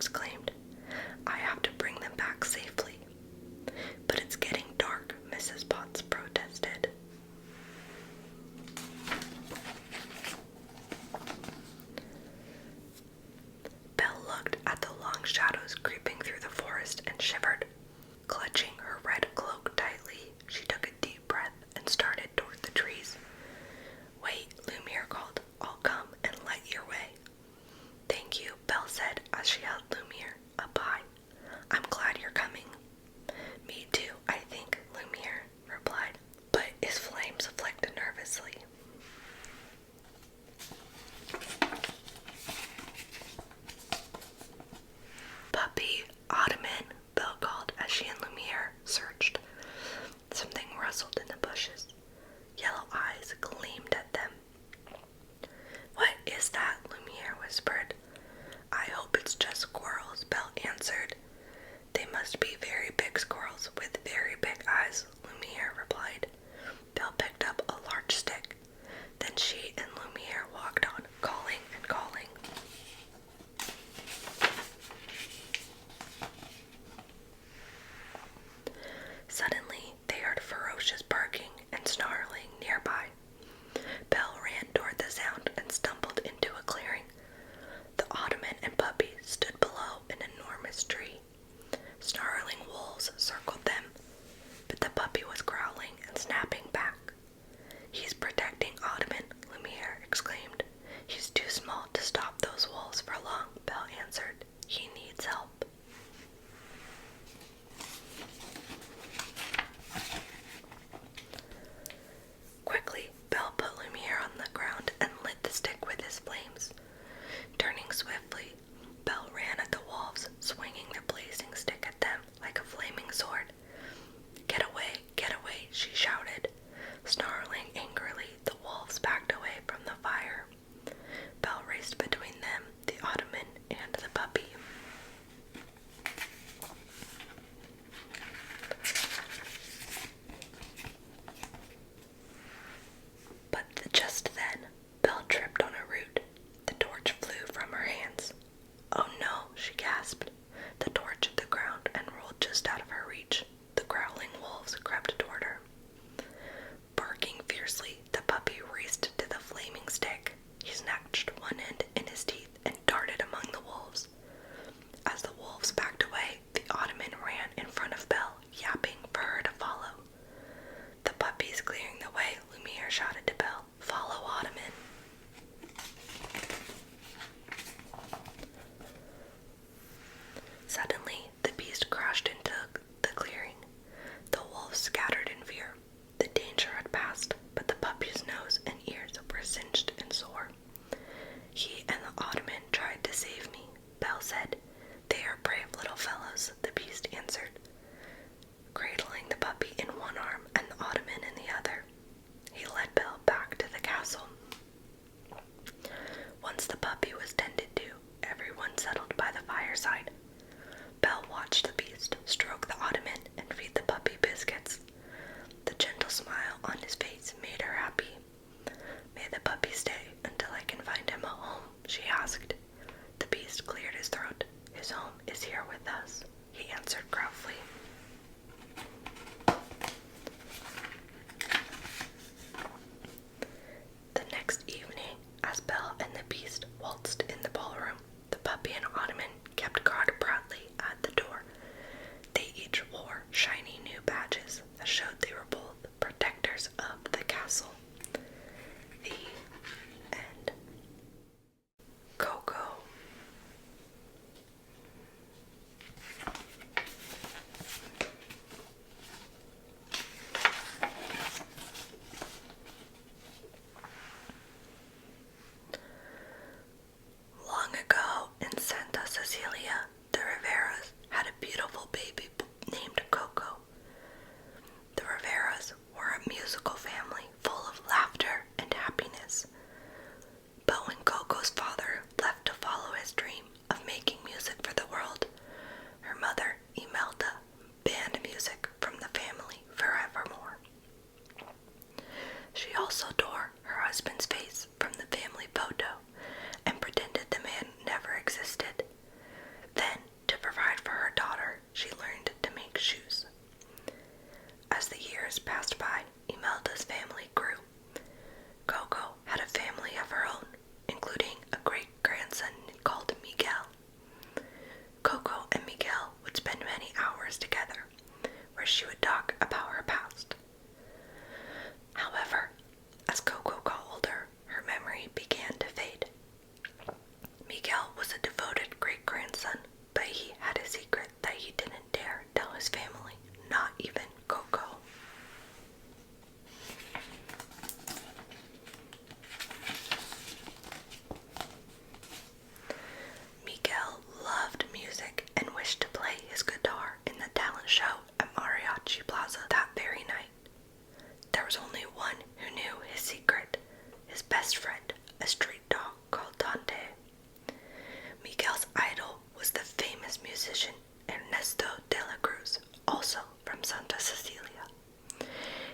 exclaimed. I have to bring them back safely. But it's getting dark, Mrs. Potts protested. Belle looked at the long shadows creeping through the forest and shivered. Clutching her red cloak tightly, she took a deep breath and started toward the trees. Wait, Lumiere called. I'll come and light your way. Thank you, Belle said as she held Lumiere up high. I'm glad you're coming. Me too, I think, Lumiere replied, but his flames flicked nervously. Puppy, Ottoman, Belle called as she and Lumiere searched. Something rustled in the bushes. Yellow eyes gleamed at them. What is that? Lumiere whispered. I hope it's just squirrels, Belle answered. They must be very big squirrels with very big eyes, Lumiere replied. Belle picked up a large stick. Then she and Lumiere walked on, calling and calling. Suddenly, they heard ferocious barking and snarling nearby. Belle ran toward the sound and stumbled into a clearing. The Ottoman and Puppy stood below an enormous tree. Snarling wolves circled them, but the Puppy was growling and snapping back. He's protecting Ottoman, Lumiere exclaimed. He's too small to stop those wolves for long, Belle answered. He needs help. Quickly, Belle put Lumiere on the ground and lit the stick with his flames. Turning swiftly, Belle ran at the wolves, swinging the blazing stick at them like a flaming sword. Get away, she shouted. Snarling angrily, the wolves backed away from the fire. Belle raced between them, the Ottoman, and the Puppy. But just then, Belle tripped on a root. The torch flew from her hands. Oh no, she gasped. The torch hit the ground and rolled just out of her reach. The growling wolves crept toward her. Barking fiercely, the Puppy raced to the flaming stick. He snatched one end in his teeth and darted among the wolves. As the wolves backed away, the Ottoman ran in front of Belle, yapping for her to follow. The Puppy's clearing the way, Lumiere shouted to Belle. Follow Ottoman. Suddenly, the beast crashed into the clearing. The wolves scattered in fear. The danger had passed, but the Puppy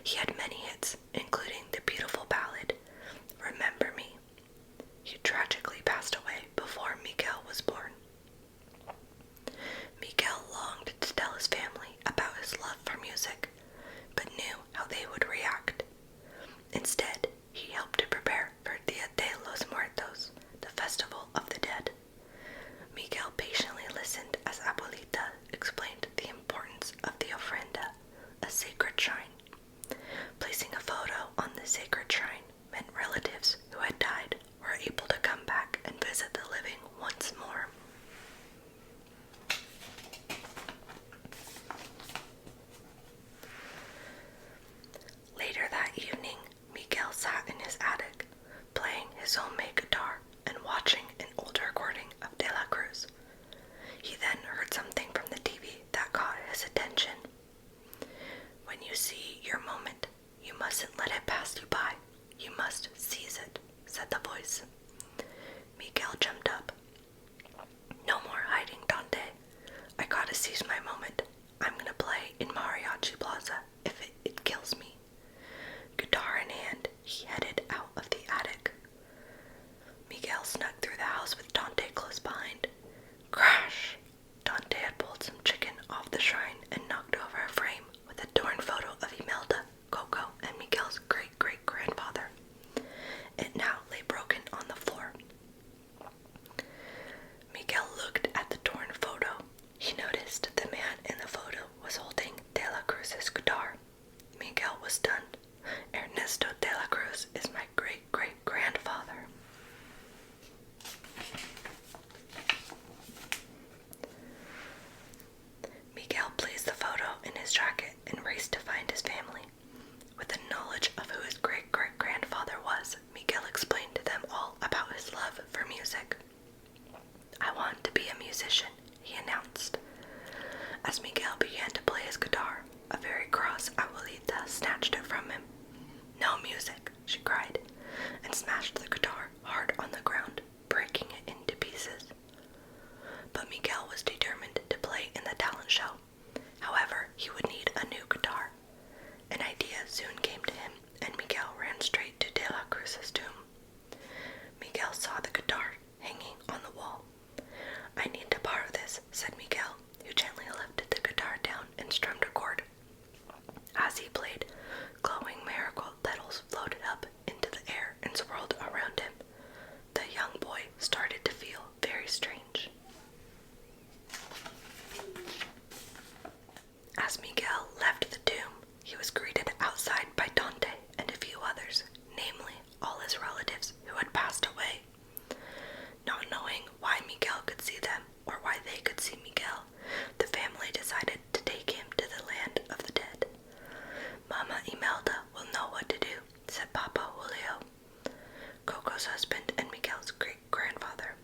He had many hits, including the beautiful ballad, Remember Me. He tragically passed away before Miguel was born. Miguel longed to tell his family about his love for music, but knew how they would react. Instead, he helped to prepare for Dia de los Muertos, the festival of the dead. Miguel patiently listened as Abuelita explained the importance of the ofrenda, a sacred shrine. Placing a photo on the sacred shrine meant relatives who had died were able to come back and visit the living once more. Later that evening, Miguel sat in his attic, playing his homemade guitar and watching an old recording of De La Cruz. He then heard something from the TV that caught his attention. When you see your moment, you mustn't let it pass you by. You must seize it, said the voice. Miguel jumped up. No more hiding, Dante. I gotta seize my moment. I'm gonna play in Mariachi Plaza if it kills me. Guitar in hand, he headed out of the attic. Miguel snuck through the house with Dante close behind. Crash! Dante had pulled some chicken off the shrine and knocked over a frame with a torn photo of Imelda, Coco, and Miguel's great-great-grandfather. It now lay broken on the floor. Miguel looked at the torn photo. He noticed the man in the photo was holding De La Cruz's guitar. Miguel was stunned. Ernesto De La Cruz is my great-great-grandfather. Miguel placed the photo in his jacket and raced to find his family. With the knowledge of who his great-great-grandfather was, Miguel explained to them all about his love for music. I want to be a musician, he announced. As Miguel began to play his guitar, a very cross Abuelita snatched it from him. No music, she cried, and smashed the guitar hard on the ground, breaking it into pieces. But Miguel was determined to play in the talent show. However, he would need a new guitar. An idea soon came to him, and Miguel ran straight to De La Cruz's tomb. Miguel saw the guitar hanging on the wall. I need to borrow this, said Miguel, who gently lifted the guitar down and strummed a chord. As he played, glowing marigold petals floated up into the air and swirled around him. The young boy started to feel very strange. As Miguel left the tomb, he was greeted outside by Dante and a few others, namely all his relatives who had passed away. Not knowing why Miguel could see them or why they could see Miguel, the family decided to take him to the land of the dead. Mama Imelda will know what to do, said Papa Julio, Coco's husband and Miguel's great-grandfather.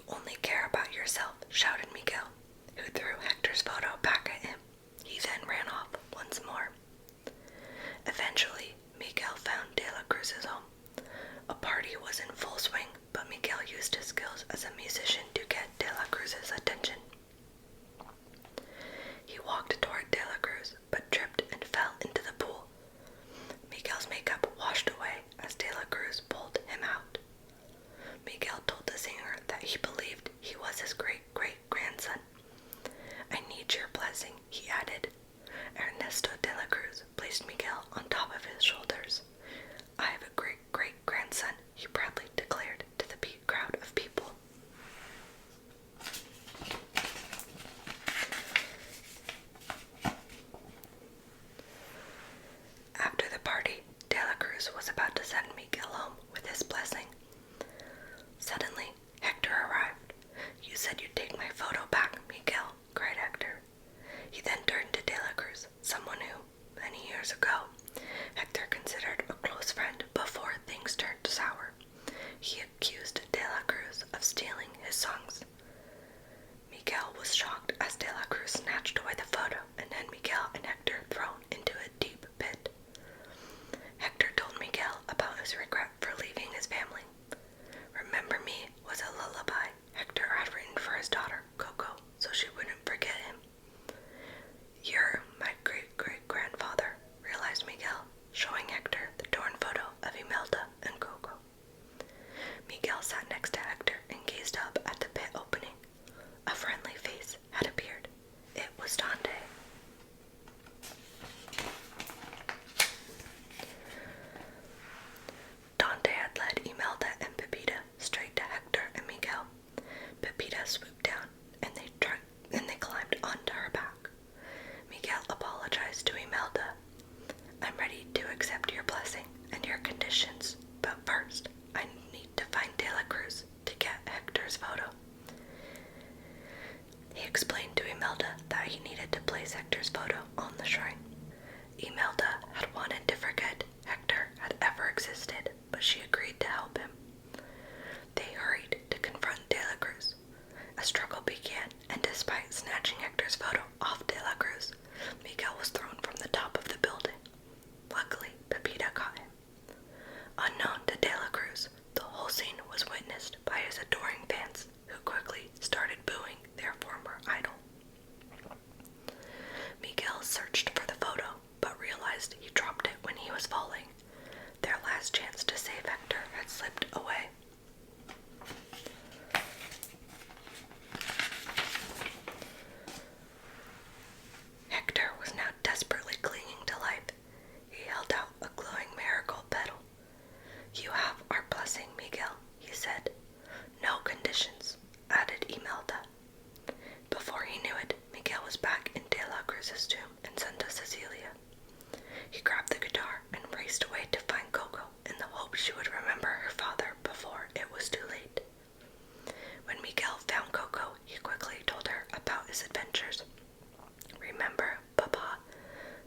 only care about yourself," shouted Miguel, who threw Hector's photo back at him. He then ran off once more. Eventually, Miguel found De La Cruz's home. A party was in full swing, but Miguel used his skills as a musician to get De La Cruz's attention. He walked toward De La Cruz, but tripped and fell into the pool. Miguel's makeup washed away as De La Cruz pulled him out. Miguel told the singer that he believed he was his great-great-grandson. "I need your blessing," he added. Ernesto de la Cruz placed Miguel on top of his shoulders. "I have a great-great-grandson," he proudly declared to the big crowd of people. After the party, De La Cruz was about to send Miguel home with his blessing. Suddenly, Hector arrived. "You said you'd take my photo back, Miguel," cried Hector. He then turned to De La Cruz, someone who, many years ago, Hector considered a close friend before things turned sour. He accused De La Cruz of stealing his songs. Miguel was shocked as De La Cruz snatched away the photo and had Miguel and Hector thrown into a deep pit. Hector told Miguel about his regret for leaving his family. "Remember Me" was a lullaby Hector had written for his daughter, Coco, so she wouldn't forget him. "You're my great-great-grandfather," realized Miguel, showing Hector the torn photo of Imelda and Coco. Miguel sat next to Hector and gazed up at the pit opening. A friendly face had appeared. It was Dante. Dante had led Imelda and Pepita straight to Hector and Miguel. Pepita swooped down, and they climbed onto her back. Miguel apologized to Imelda. "I'm ready to accept your blessing and your conditions, but first, I need to find De La Cruz to get Hector's photo." He explained to Imelda that he needed to place Hector's photo on the shrine. Imelda had wanted to forget Hector had ever existed, but she agreed to help him. They hurried to confront De La Cruz. A struggle began, and despite snatching Hector's photo off De La Cruz, Miguel was thrown from the top of the building. Luckily, Pepita caught him. Unknown to De La Cruz, the whole scene was witnessed by his adoring fans, who quickly started booing their former idol. Miguel searched for the photo, but realized he dropped it when he was falling. Their last chance to save Hector had slipped away. Hector was now desperately clinging to life. He held out a glowing marigold petal. "You have our blessing, Miguel," he said. "No conditions," added Imelda. Before he knew it, Miguel was back in De La Cruz's tomb in Santa Cecilia. He grabbed the guitar and raced away to find Coco in the hope she would remember her father before it was too late. When Miguel found Coco, he quickly told her about his adventures. "Remember, Papa,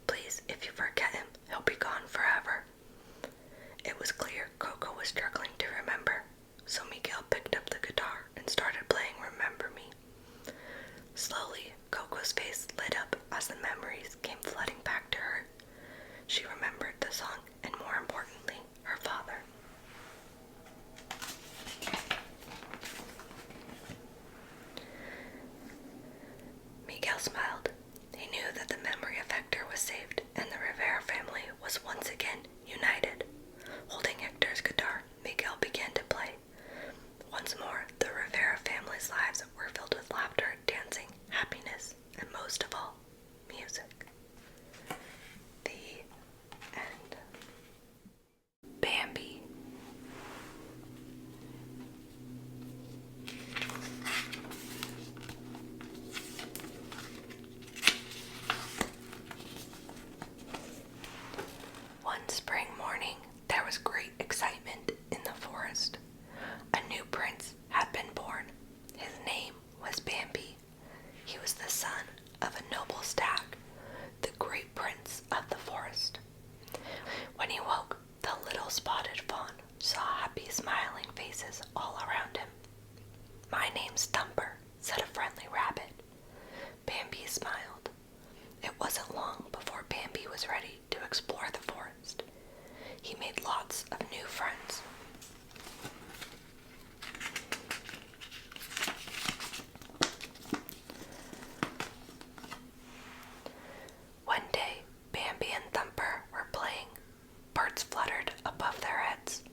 please, if you forget him, he'll be gone forever." It was clear Coco was struggling to remember, so Miguel picked up the guitar and started playing Remember Me. Slowly, Coco's face lit up as the memories came flooding back to her. She remembered the song and, more importantly, her father. Miguel smiled. He knew that the memory of Hector was saved, and the Rivera family was once again united. Holding Hector's guitar, Miguel began to play. Once more, the Rivera family's lives were filled with laughter, dancing, happiness, and most of all, music. The end. Bambi. One spring morning, there was great excitement in the forest. name's Thumper," said a friendly rabbit. Bambi smiled. It wasn't long before Bambi was ready to explore the forest. He made lots of new friends. One day, Bambi and Thumper were playing. Birds fluttered above their heads.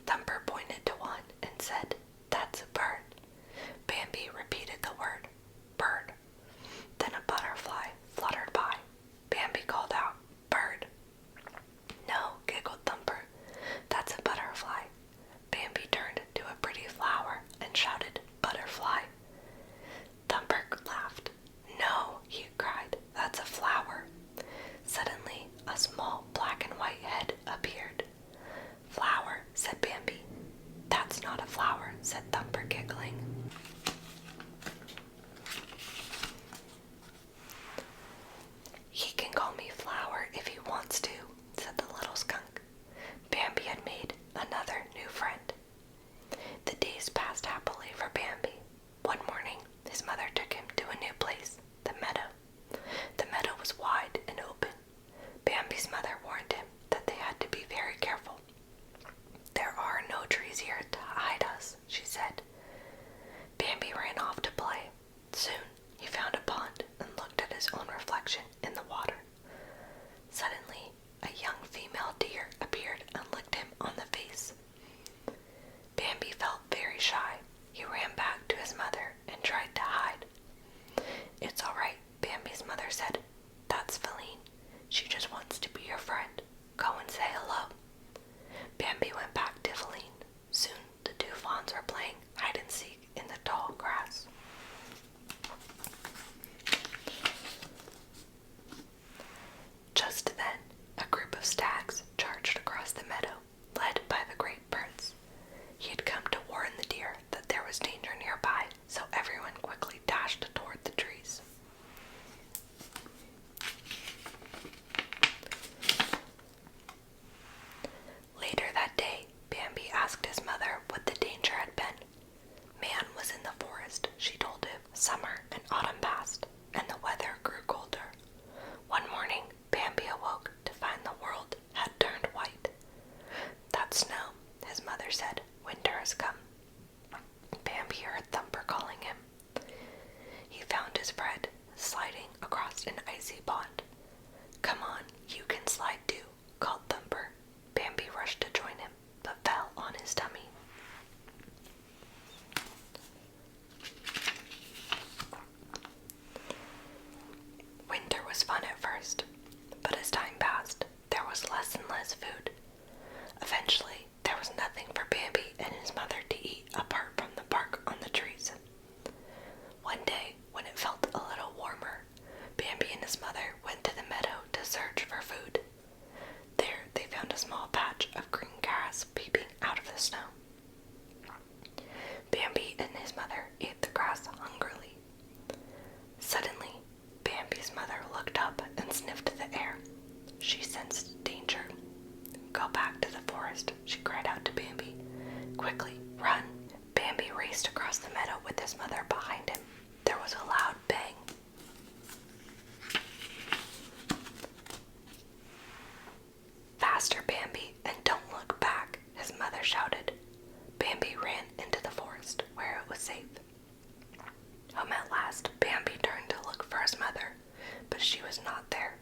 Thumper pointed to one and said, "That's a bird." Bambi repeated the word, "bird." Then a butterfly fluttered by. Bambi called out, "Bird." "No," giggled Thumper, "that's a butterfly." Bambi turned to a pretty flower and shouted, "Butterfly." Thumper laughed. "No," he cried, "that's a flower." Suddenly, a small black and white head appeared. "Flower," said Bambi. "That's not a flower," said Thumper, giggling. "He can call me Flower if he wants to," said the little skunk. Bambi had made another new friend. The days passed happily for Bambi. One morning, his mother took him to a new place, the meadow. The meadow was wide and open. Bambi's mother warned him that they had to be very careful. "There are no trees here to hide us," she said. Bambi ran off to play. Soon, he found a pond and looked at his own reflection in the water. Suddenly, a young female deer appeared and licked him on the face. Bambi felt very shy. He ran back to his mother and tried to hide. "It's all right," Bambi's mother said. "That's Feline. She just wants to be your friend. Go and say hello." Bambi went back to Feline. Soon, the two fawns were playing hide-and-seek in the tall grass. Just then, a group of stags charged across the meadow, led by the great prince. He had come to warn the deer that there was danger nearby, so everyone quickly dashed toward the trees. Later that day, Bambi asked his mother what the danger had been. Man was in the forest, she told him. Summer and autumn passed, and the weather grew colder. One morning, Bambi awoke to find the world had turned white. "That's snow," his mother said. "Winter has come." Bambi heard Thumper calling him. He found his friend sliding across an icy pond. "Come on, you can slide too," called Thumper. Bambi rushed to join him, but fell on his tummy. Winter was fun at first, but as time passed, there was less and less food. Eventually, there was nothing for Bambi and his mother to eat apart from the bark on the trees. One day, when it felt a little warmer, Bambi and his mother went to the meadow to search for food. There, they found a small patch of green grass peeping out of the snow. Bambi and his mother ate the grass hungrily. Suddenly, Bambi's mother looked up and sniffed the air. She sensed danger. "Go back to the forest," she cried out to Bambi. "Quickly, run!" Bambi raced across the meadow with his mother behind him. There was a loud bang. "Faster, Bambi, and don't look back," his mother shouted. Bambi ran into the forest, where it was safe. Home at last, Bambi turned to look for his mother, but she was not there.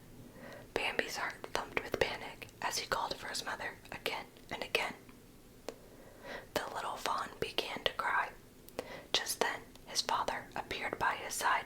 Bambi's heart thumped with panic as he called for his mother again and again. The little fawn began to cry. Just then, his father appeared by his side.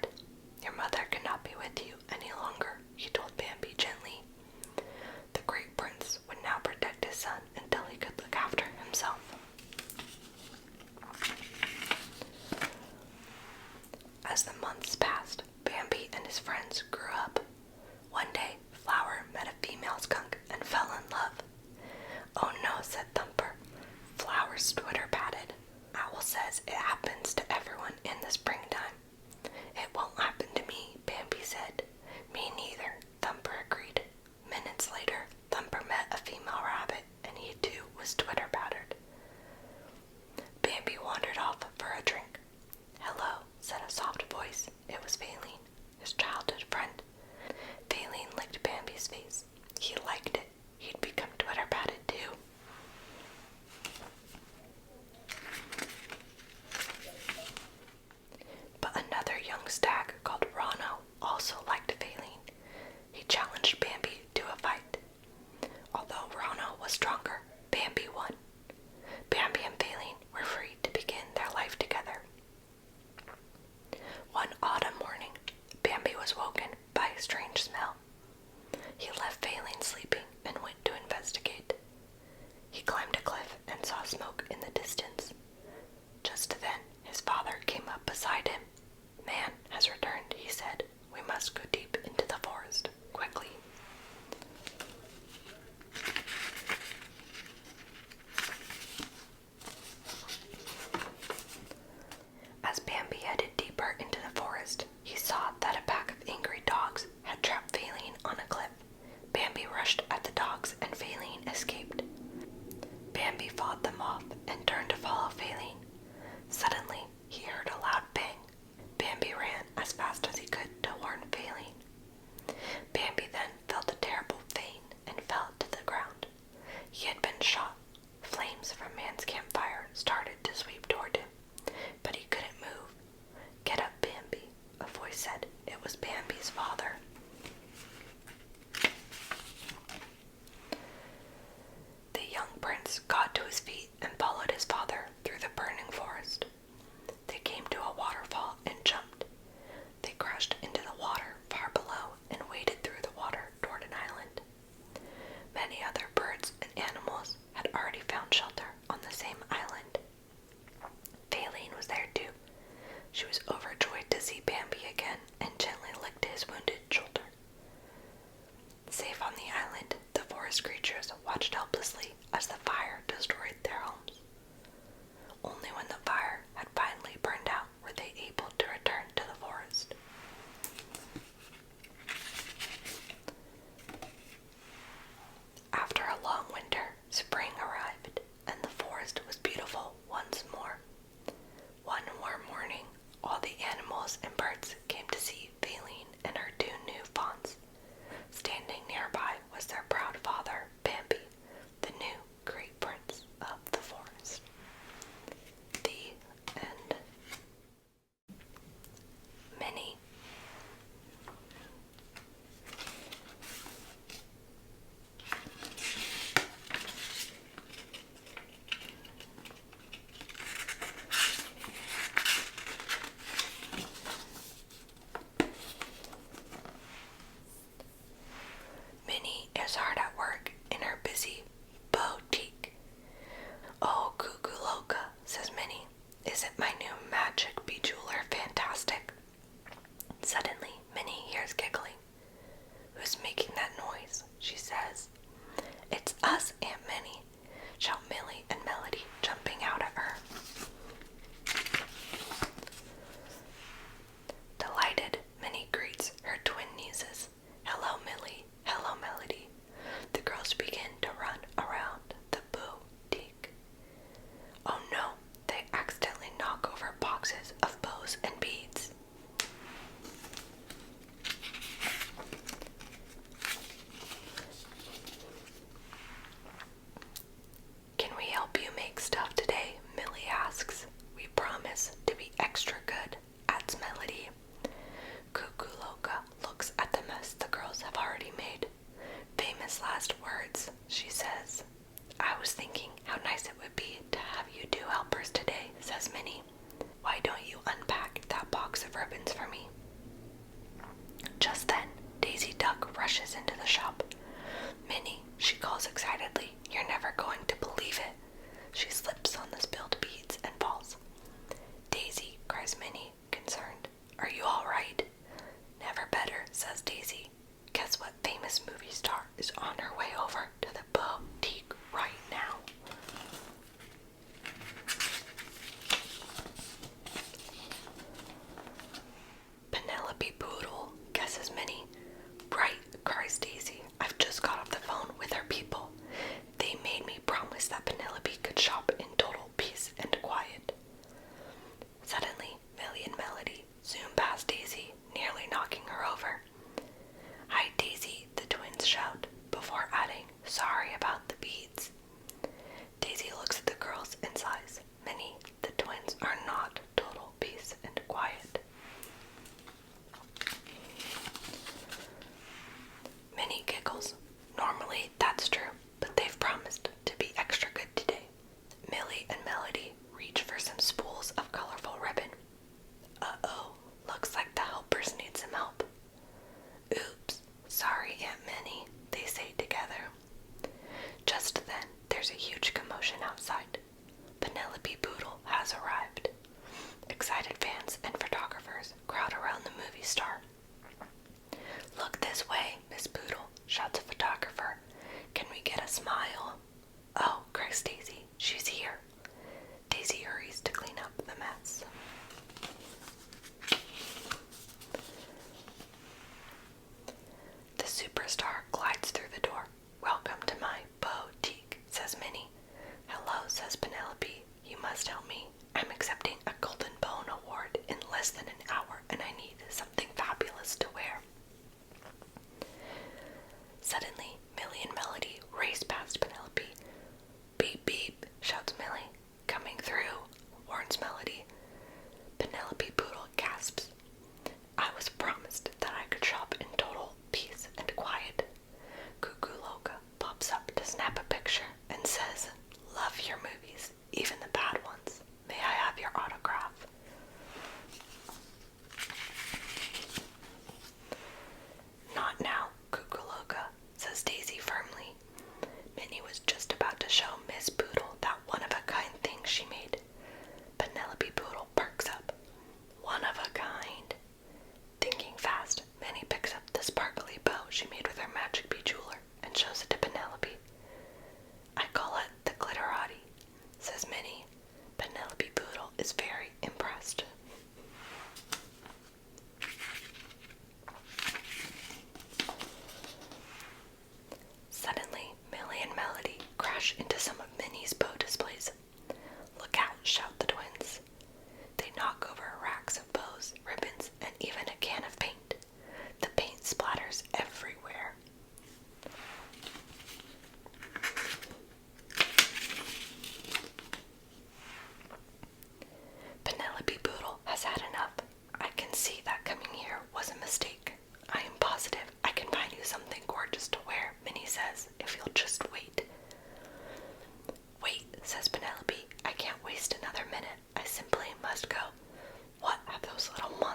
Bambi headed deeper into the forest, he saw that a pack of angry dogs had trapped Faline on a cliff. Bambi rushed at the dogs and Faline escaped. Bambi fought them off and turned to follow Faline. Suddenly, he heard a loud bang. Bambi ran as fast as he could to warn Faline. Bambi then felt a terrible pain and fell to the ground. He had been shot. Flames from Man's campfire started to sweep toward him, but he couldn't move. "Get up, Bambi," a voice said. It was Bambi's father. The young prince got to his feet and followed his father through the burning forest. They came to a waterfall and jumped. They crashed into the water far below and waded through the water toward an island. Many other birds and animals had already found shelter on the same island. Faline was there too. She was overjoyed to see Bambi again and gently licked his wounded shoulder. Safe on the island, the forest creatures watched helplessly as the fire destroyed their homes. Only when the fire had finally burned out were they able to return to the forest. After a long winter, spring arrived, and the forest was beautiful once more. One warm morning, all the animals and birds came to see Faline and her two new fawns. Standing nearby was their proud father, Bambi, the new great prince of the forest. The end. Minnie. Minnie is hard at work in her busy boutique. "Oh, Cuckoo Loca," says Minnie. "Isn't my new magic bejeweler fantastic?" Suddenly, Minnie hears giggling. "Who's making that noise?" she says. "It's us, Aunt Minnie," shout Millie and Melody, jumping out at her. Delighted, Minnie greets her twin nieces. "Hello, Millie. Hello, Melody." The girls begin to run around the boutique. Oh no, they accidentally knock over boxes of bows and beads. "Can we help you make stuff today?" Millie asks. "We promise to be extra good," adds Melody. Cuckoo Loca looks at the mess the girls have already made. "Famous last words," she says. "I was thinking how nice it would be to have you two helpers today," says Minnie. "Why don't you unpack that box of ribbons for me?" Just then, Daisy Duck rushes into the shop. "Minnie," she calls excitedly, "you're never going to believe it." She slips on the spilled beads and falls. "Daisy," cries Minnie, concerned. "Are you all right?" "Never better," says Daisy. "Guess what famous movie star is on her way over to the boutique right now?"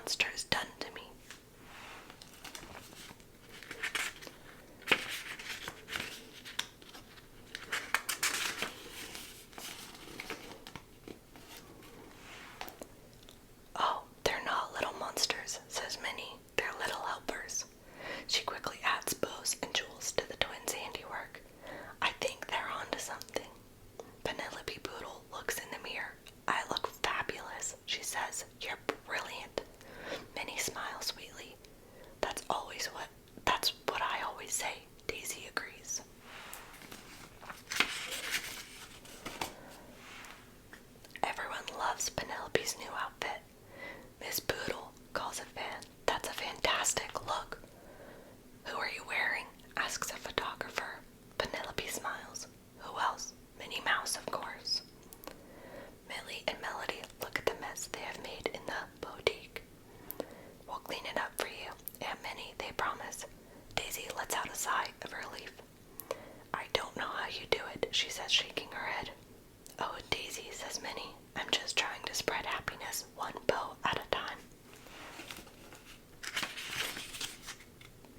monster's done to me. Oh, they're not little monsters, says Minnie. They're little helpers. She quickly adds bows and jewels to the twins' handiwork. I think they're onto something. Penelope Poodle looks in the mirror. I look fabulous, she says. You're brilliant. Minnie smiles sweetly. That's what I always say, Daisy agrees. Everyone loves Penelope's new outfit. Miss Poodle calls a fan. That's a fantastic look. Who are you wearing? Asks a photographer. Penelope smiles. Who else? Minnie Mouse, of course. Millie and Melody look at the mess they have made in the boutique. We'll clean it up for you, Aunt Minnie, they promise. Daisy lets out a sigh of relief. I don't know how you do it, she says, shaking her head. Oh, Daisy, says Minnie, I'm just trying to spread happiness one bow at a time.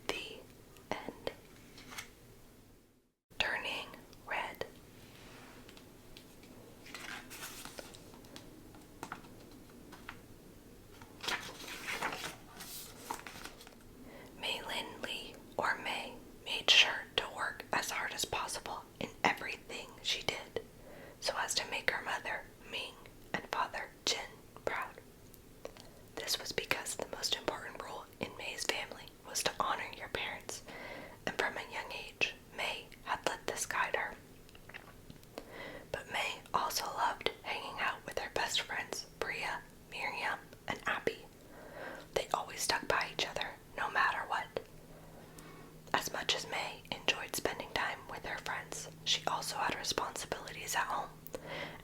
The end. Turning red. May Lindley, or May, made sure to work as hard as possible in everything she did, so as to make her mother, Ming, and father, Jin, proud. This was because the most important rule in May's family was to honor your parents, and from a young age, May had let this guide her. But May also loved hanging out with her best friends, Bria, Miriam, and Abby. They always stuck by each other, no matter what. As much as May enjoyed spending time with her friends, she also had responsibilities at home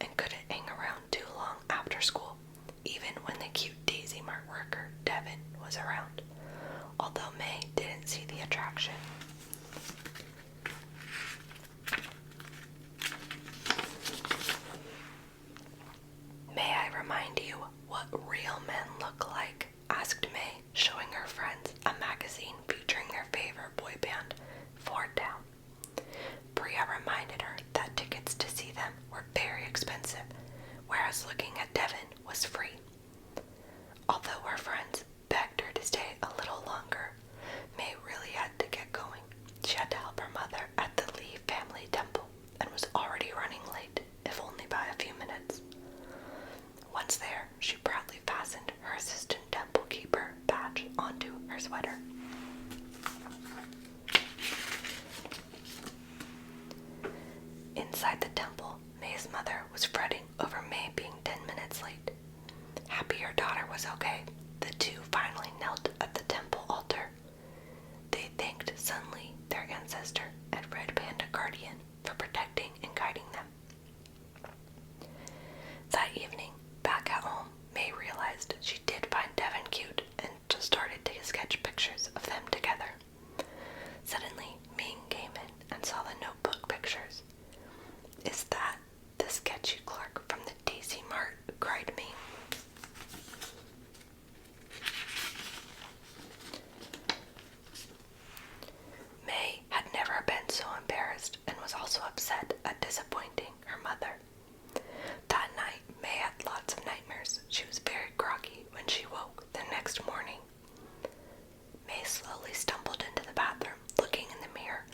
and couldn't hang around too long after school, even when the cute Daisy Mart worker, Devin, was around, although May didn't see the attraction. May I remind you what real men look like? Asked May, showing her friends a magazine featuring their favorite boy band, Four Down. Bria reminded her that tickets to see them were very expensive, whereas looking at Devin was free. Although her friends begged her to stay a little longer, May really had to get going. She had to help her mother at the Lee family temple and was already running late, if only by a few minutes. Once there, she proudly fastened her assistant temple keeper badge onto her sweater. Inside the temple, May's mother was fretting over May being 10 minutes late. Happy her daughter was okay, the two finally knelt at the temple altar. They thanked Sun Li, their ancestor and Red Panda guardian, for protecting and guiding them. That evening, back at home, May realized she did find Devin cute and just started to sketch pictures of them together. Suddenly, Ming came in and saw the notebook pictures. Is that the sketchy clerk from the Daisy Mart? Cried Ming. May had never been so embarrassed and was also upset at disappointing her mother. That night, May had lots of nightmares. She was very groggy when she woke the next morning. May slowly stumbled into the bathroom, looking in the mirror,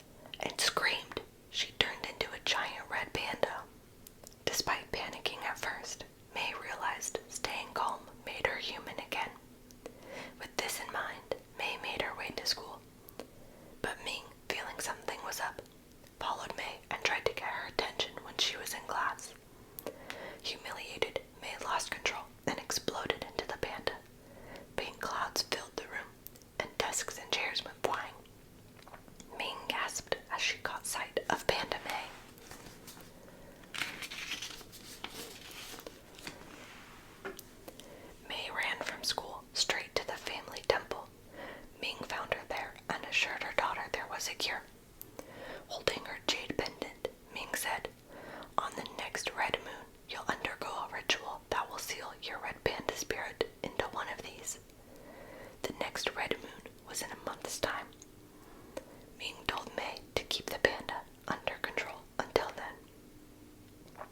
and screamed. She turned into a giant red panda. Despite panicking at first, May realized staying calm made her human again. With this in mind, May made her way to school. But Ming, feeling something was up, followed May and tried to get her attention when she was in class. Humiliated, May lost control and exploded into the panda. Pink clouds filled the room, and desks and chairs went flying. Ming gasped as she caught sight of Panda May. May ran from school straight to the family temple. Ming found her there and assured her daughter there was a cure. Holding her jade pendant, Ming said, "On the next red moon, you'll undergo a ritual that will seal your red panda spirit into one of these. The next red moon was in a month's time. Ming told May to keep the panda under control until then.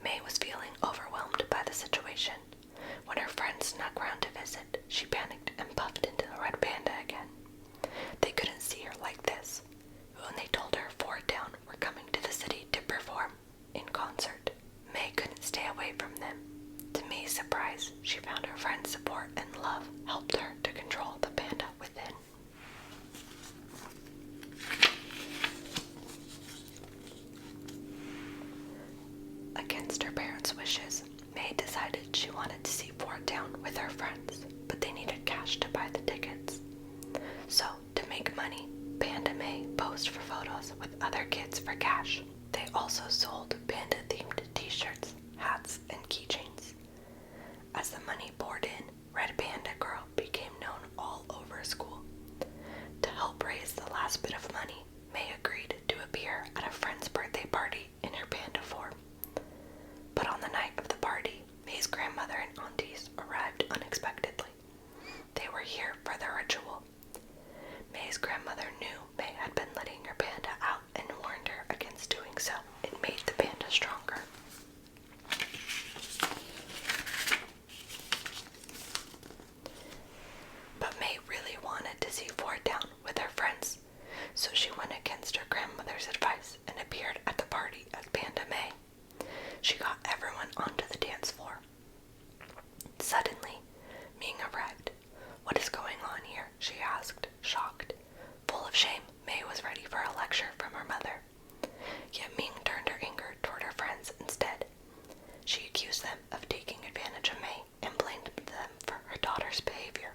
May was feeling overwhelmed by the situation. When her friends snuck round to visit, she panicked and puffed into the red panda again. They couldn't see her like this. When they told her Four Town were coming to the city to perform in concert, May couldn't stay away from them. To May's surprise, she found her friends' support and love helped her to control the panda within. Against her parents' wishes, May decided she wanted to see Four Town with her friends, but they needed cash to buy the tickets. So, to make money, Panda May posed for photos with other kids for cash. They also sold panda-themed t-shirts, hats, and keychains. As the money poured in, Red Panda Girl became known all over school. To help raise the last bit of money, May agreed to appear at a friend's birthday party in her panda form. But on the night of the party, May's grandmother and aunties arrived unexpectedly. They were here for the ritual. May's grandmother knew May had been letting her panda out and warned her against doing so. It made the panda stronger. But May really wanted to see Four Town with her friends, so she went against her grandmother's advice and appeared at the party as Panda May. She got everyone onto the dance floor. Suddenly, Ming arrived. "What is going on here?" she asked, shocked. Full of shame, May was ready for a lecture from her mother. Yet Ming turned her anger toward her friends instead. She accused them of taking advantage of May and blamed them for her daughter's behavior.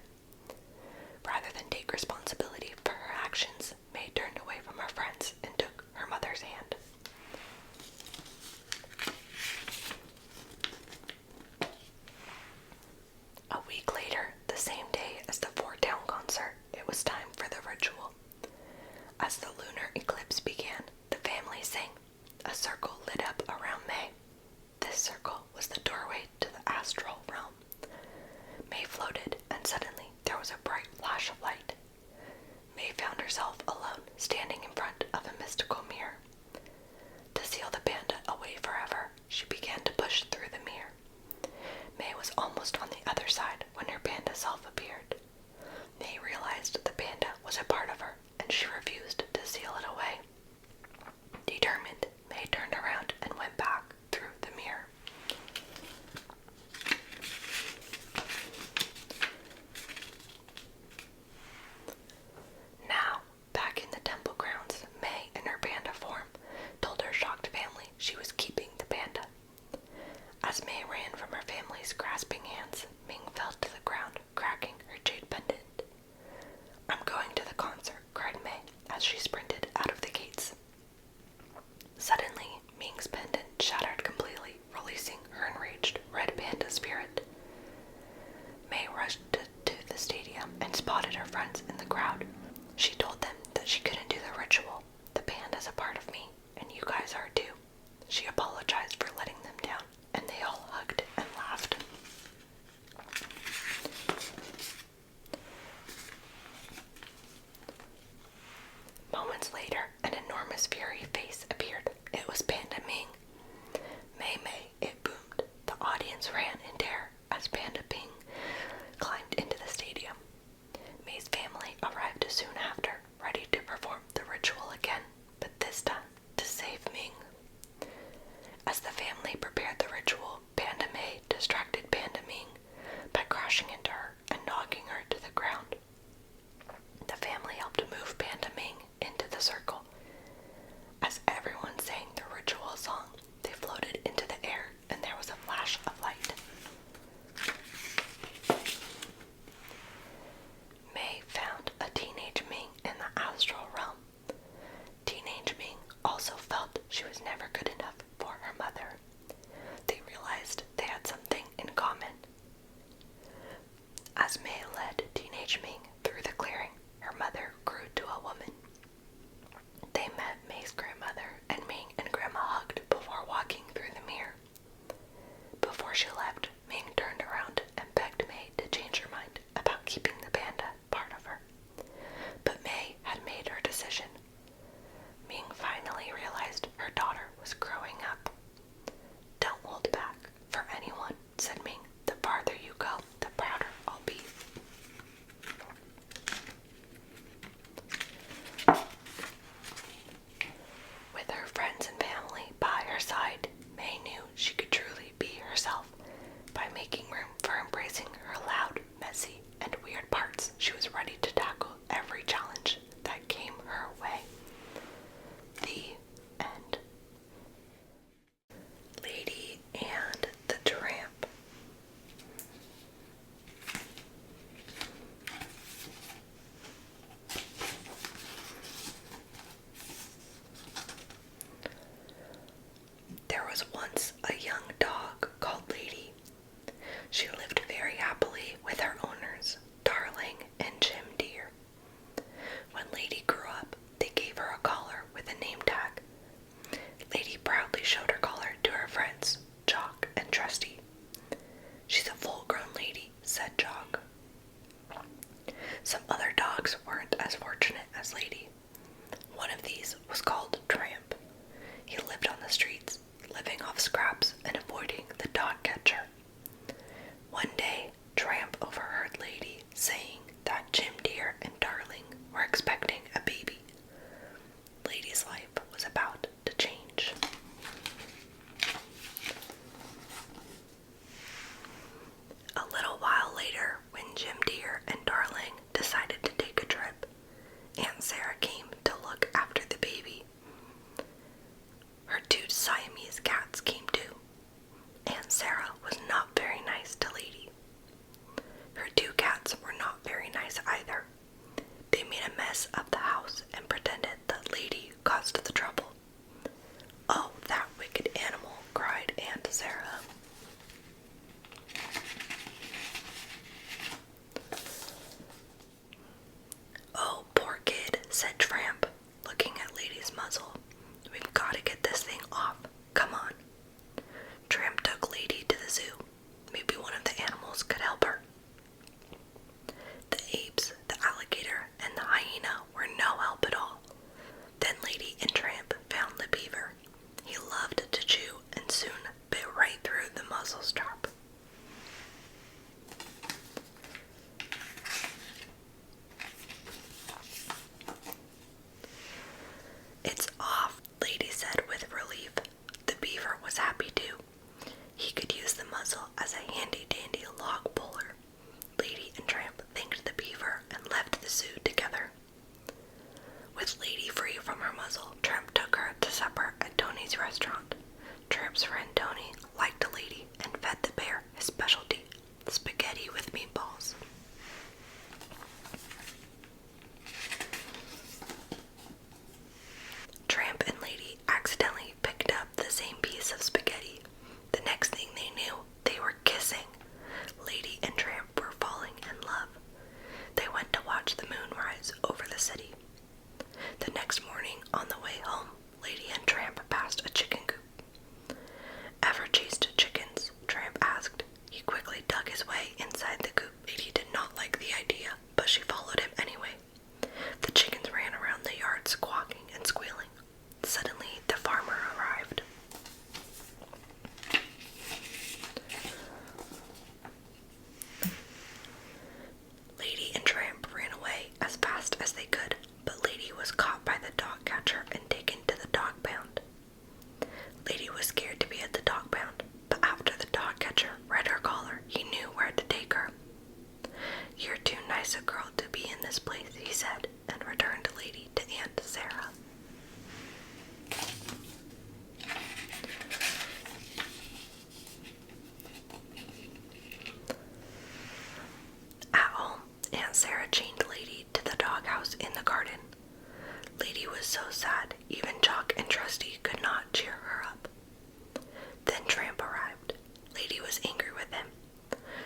Rather than take responsibility for her actions, May turned away from her friends and took her mother's hand. A week later, the same day as the Four Town concert, it was time for the ritual. As the lunar eclipse began, the family sang. A circle lit up around May. This circle was the doorway to the astral realm. May floated, and suddenly there was a bright flash of light. May found herself alone, standing in front of a mystical mirror. To seal the panda away forever, she began to push through the mirror. May was almost on the other side when her panda self appeared. May realized the panda was a part of her, and she refused to seal it away. Determined, May turned around and went back through the mirror. Now, back in the temple grounds, May, in her panda form, told her shocked family she was keeping the panda. As May ran from her family's grasping hands, Ming fell to the ground, cracking her jade pendant. "I'm going to the concert," cried May as she sprinted out of the gates. Suddenly, Ming's pendant shattered completely, releasing her enraged red panda spirit. May rushed to the stadium and spotted her friends in the crowd. She told them that she couldn't do the ritual. "The panda's a part of me, and you guys are too." She apologized for letting them down, and they all hugged and laughed. Moments later, an enormous furry face appeared. It was Panda Ming. "May May," it boomed. The audience ran in terror as Panda Ming climbed into the stadium. May's family arrived soon after, ready to perform the ritual again, but this time to save Ming. As the family prepared the ritual, Panda May distracted Panda Ming by crashing into her and knocking her to the ground. The family helped move Panda Ming into the circle. As everyone sang the ritual song, they floated into the air and there was a flash of light. a young dog called Lady. She lived very happily with her owners, Darling and Jim Deer. When Lady grew up, they gave her a collar with a name tag. Lady proudly showed her collar to her friends, Jock and Trusty. "She's a full-grown lady," said Jock. Some other dogs weren't as fortunate as Lady. One of these was called Tramp. He lived on the streets, living off scraps and avoiding the dog catcher. One day, Tramp overheard Lady saying that Jim Deer and Darling were expecting a baby. Lady's life was about to change. A little while later, when Jim Deer and Darling decided to take a trip, Aunt Sarah came to look after the baby. Her two Siamese cats came too. Aunt Sarah was not very nice to Lady. Her two cats were not very nice either. They made a mess of the house and pretended that Lady caused the trouble. "Oh, that wicked animal," cried Aunt Sarah. "Oh, poor kid," said Tramp, looking at Lady's muzzle. "We've got to get this thing off. Come on." Tramp took Lady to the zoo. Maybe one of the animals could help her. The apes, the alligator, and the hyena were no help at all. Then Lady and Tramp found the beaver. He loved to chew and soon bit right through the muzzle strap. "It's off," Lady said with relief. The beaver was happy too. He could use the muzzle as a handy-dandy log puller. Lady and Tramp thanked the beaver and left the zoo together. With Lady free from her muzzle, Tramp took her to supper at Tony's restaurant. Tramp's friend Tony liked Lady and fed the bear his specialty, spaghetti with meatballs. Tramp and Lady accidentally picked up the same piece of spaghetti. The next thing they knew, they were kissing. Lady and Tramp were falling in love. They went to watch the moon rise over the city. The next morning, on the way home, Lady and Tramp passed a chicken coop. "Ever chased chickens?" Tramp asked. He quickly dug his way inside the coop. Lady did not like the idea, but she followed him anyway. The chickens ran around the yard squawking and squealing. Suddenly, the farmer arrived. Lady and Tramp ran away as fast as they could, but Lady was caught by the dog catcher and taken to the dog pound. Lady was scared to be at the dog pound, but after the dog catcher read her collar, he knew where to take her. "You're too nice a girl to be in this place," he said, and returned Lady to Aunt Sarah. At home, Aunt Sarah chained Lady to the doghouse in the garden. Lady was so sad, even Jock and Trusty could not cheer her up. Then Tramp arrived. Lady was angry with him.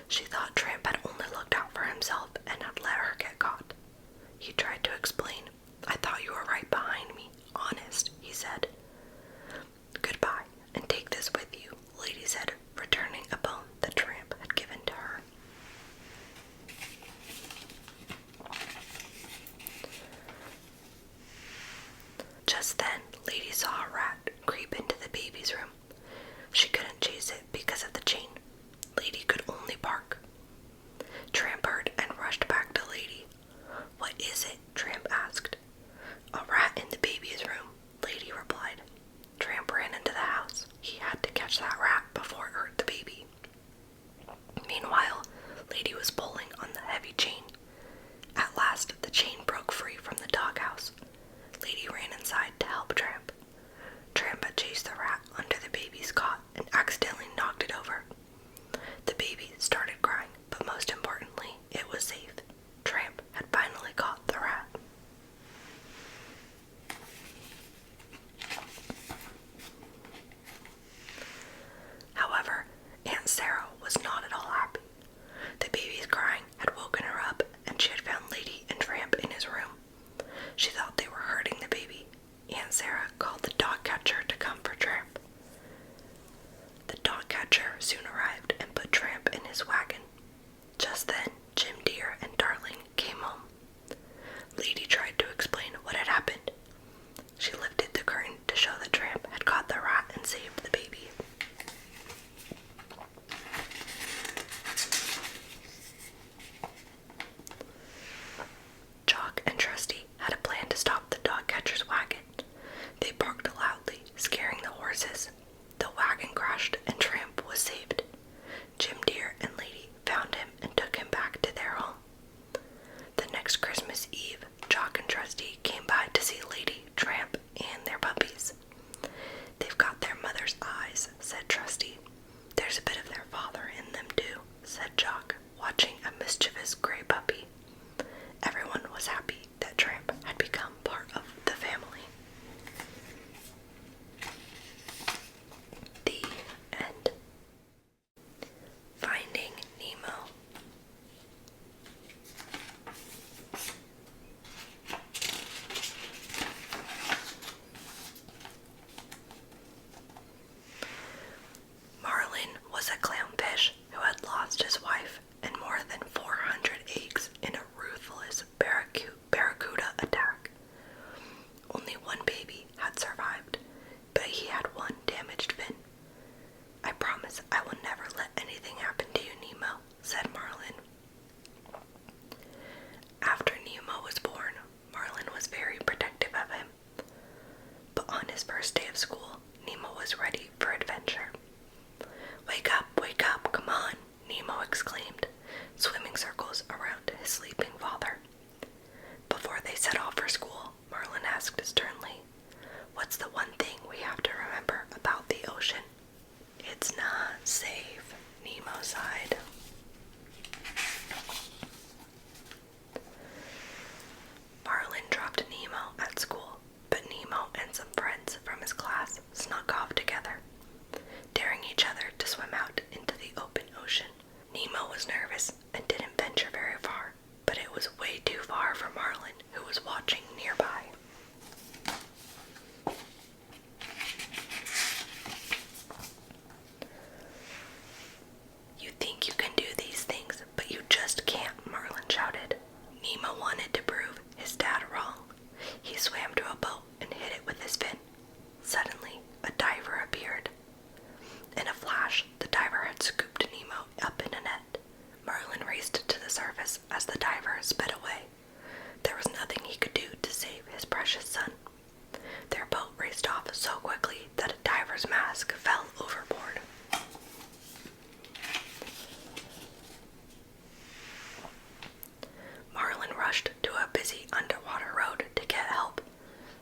She thought Tramp had only looked out for himself and had let her get caught. He tried to explain. "I thought you were right behind me. Honest," he said. "Goodbye, and take this with you," Lady said, returning a bone that Tramp had given to her. Just then, Lady saw a rat creep into the baby's room. She couldn't chase it because of the chain. Lady could only bark. Tramp heard and rushed back to Lady. "What is it?" Tramp asked. "A rat in the baby's room," Lady replied. Tramp ran into the house. He had to catch that rat before it hurt the baby. Meanwhile, Lady was pulling on the heavy chain. At last, the chain broke free from the doghouse. Lady ran inside to help Tramp. Tramp had chased the rat under the baby's cot and accidentally knocked it over. The baby started crying, but most importantly, it was safe. Tramp had finally caught the rat. mischievous gray puppy. Everyone was happy that Tramp had become part of the family. The end. Finding Nemo. Marlin was a clownfish who had lost his wife and more than 400 eggs in a ruthless barracuda attack. Only one baby had survived, but he had one damaged fin. "I promise I will never let anything happen to you, Nemo," said Marlin. After Nemo was born, Marlin was very protective of him. But on his first day of school, Nemo was ready for adventure. Wake up, come on," Nemo exclaimed, swimming circles around his sleeping father. Before they set off for school, Marlin asked sternly, "What's the one thing we have to remember about the ocean?" "It's not safe," Nemo sighed. Marlin dropped Nemo at school, but Nemo and some friends from his class snuck off together, daring each other to swim out into the open ocean. Nemo was nervous and didn't venture very far, but it was way too far for Marlin, who was watching nearby. "You think you can do these things, but you just can't," Marlin shouted. Nemo wanted to prove his dad wrong. He swam to a boat and hit it with his fin. Suddenly, a diver appeared. In a flash, the diver had scooped Nemo up in a net. Marlin raced to the surface as the diver sped away. There was nothing he could do to save his precious son. Their boat raced off so quickly that a diver's mask fell overboard. Marlin rushed to a busy underwater road to get help.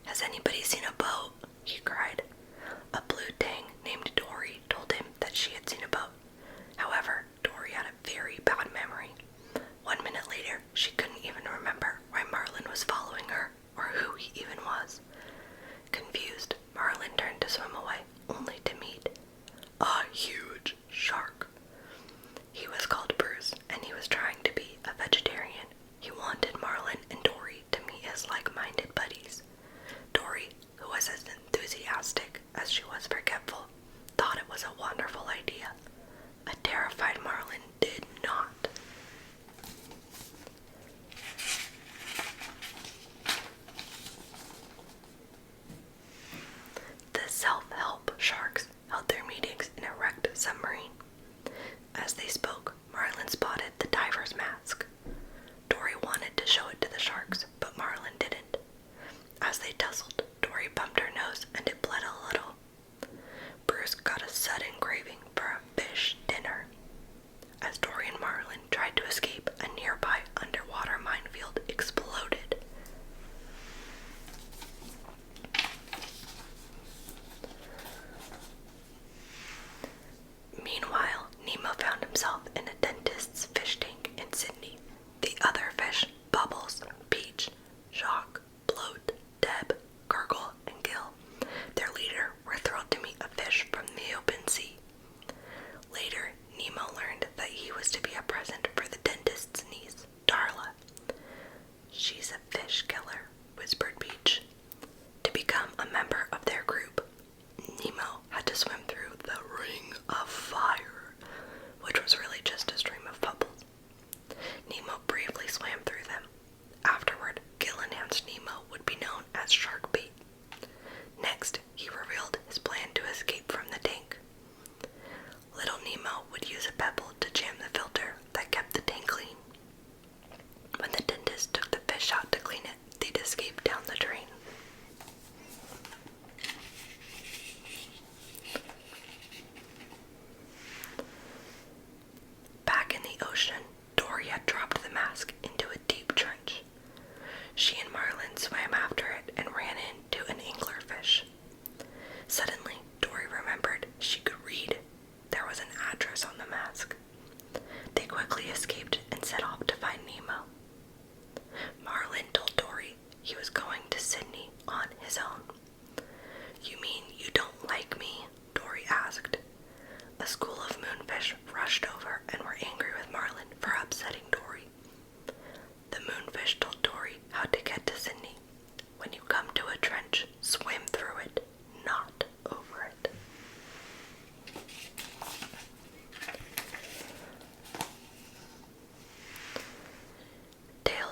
"Has anybody seen a boat?" he cried. A blue tang named Dory told him that she had seen a boat. However, Dory had a very bad memory. 1 minute later, she couldn't even remember why Marlin was following her or who he even was. Confused, Marlin turned to swim away, only to meet a huge shark. He was called Bruce, and he was trying to be a vegetarian. He wanted Marlin and Dory to meet his like-minded buddies. Dory, who was as enthusiastic as she was forgetful, thought it was a wonderful idea. A terrified Marlin did not. The self-help sharks held their meetings in a wrecked submarine. As they spoke, Marlin spotted the diver's mask. Dory wanted to show it to the sharks, but Marlin didn't. As they tussled, Dory bumped her nose and it bled a little. Bruce got a sudden craving for a fish dinner. As Dory and Marlin tried to escape, a nearby underwater minefield exploded. Meanwhile, Nemo found himself in a dentist's fish tank in Sydney. The other fish, Bubbles, Peach, Jacques, Bloat, Deb, Gurgle, and Gil, their leader, were thrilled to meet a fish from the open sea. Later, Nemo learned that he was to be a present for the dentist's niece, Darla. "She's a fish killer," whispered Peach. To become a member of their group, Nemo had to swim through the ring of fire, which was really just a stream of bubbles. Nemo bravely swam through them. Afterward, Gil announced Nemo would be known as shark bait. Next, he revealed his plan to escape from the tank. Little Nemo would use a pebble to jam the filter that kept the tank clean. When the dentist took the fish out to clean it, they'd escape down the drain. Back in the ocean, Dory had dropped the mask into a deep trench. She and Marlin swam after it and ran into an anglerfish. Suddenly, Dory remembered she could read. There was an address on the mask. They quickly escaped and set off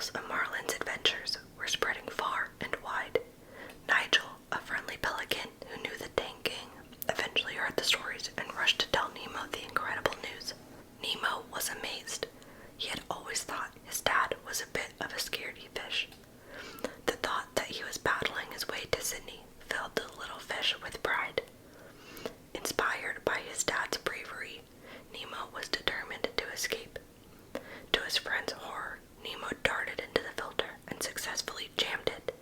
tales of Marlin's adventures were spreading far and wide. Nigel, a friendly pelican who knew the tank gang, eventually heard the stories and rushed to tell Nemo the incredible news. Nemo was amazed. He had always thought his dad was a bit of a scaredy fish. The thought that he was battling his way to Sydney filled the little fish with pride. Inspired by his dad's bravery, Nemo was determined to escape. To his friend's horror, Nemo darted into the filter and successfully jammed it.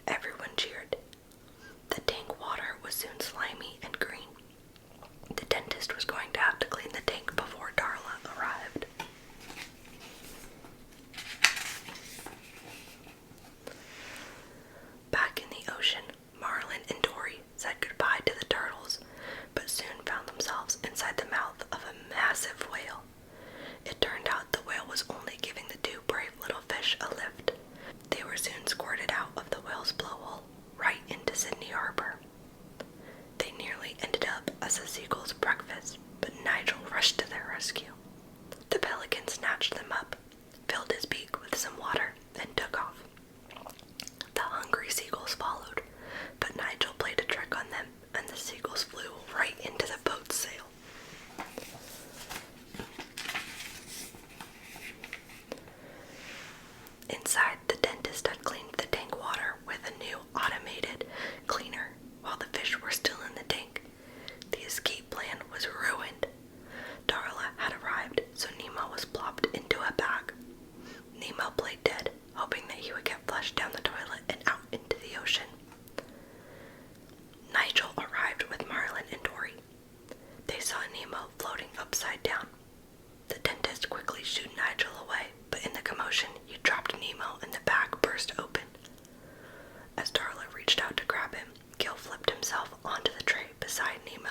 Everyone cheered. The tank water was soon slimy and green. The dentist was going to have to clean the tank before Darla arrived. Back in the ocean, Marlin and Dory said goodbye to the turtles, but soon found themselves inside the mouth of a massive whale. It turned out the whale was only giving the two brave little fish a lift. They were soon squirted out of the whale's blowhole, right into Sydney Harbor. They nearly ended up as a seagull's breakfast, but Nigel rushed to their rescue. The pelican snatched them up, filled his beak with some water, and took off. The hungry seagulls followed, but Nigel played a trick on them, and the seagulls flew right into the boat's sail. Inside, the dentist had cleaned the tank water with a new automated cleaner while the fish were still in the tank. The escape plan was ruined. Darla had arrived, so Nemo was plopped into a bag. Nemo played dead, hoping that he would get flushed down the toilet and out into the ocean. Nigel arrived with Marlin and Dory. They saw Nemo floating upside down. The dentist quickly shooed Nigel away, but in the commotion, he dropped Nemo and the bag burst open. As Darla reached out to grab him, Gil flipped himself onto the tray beside Nemo.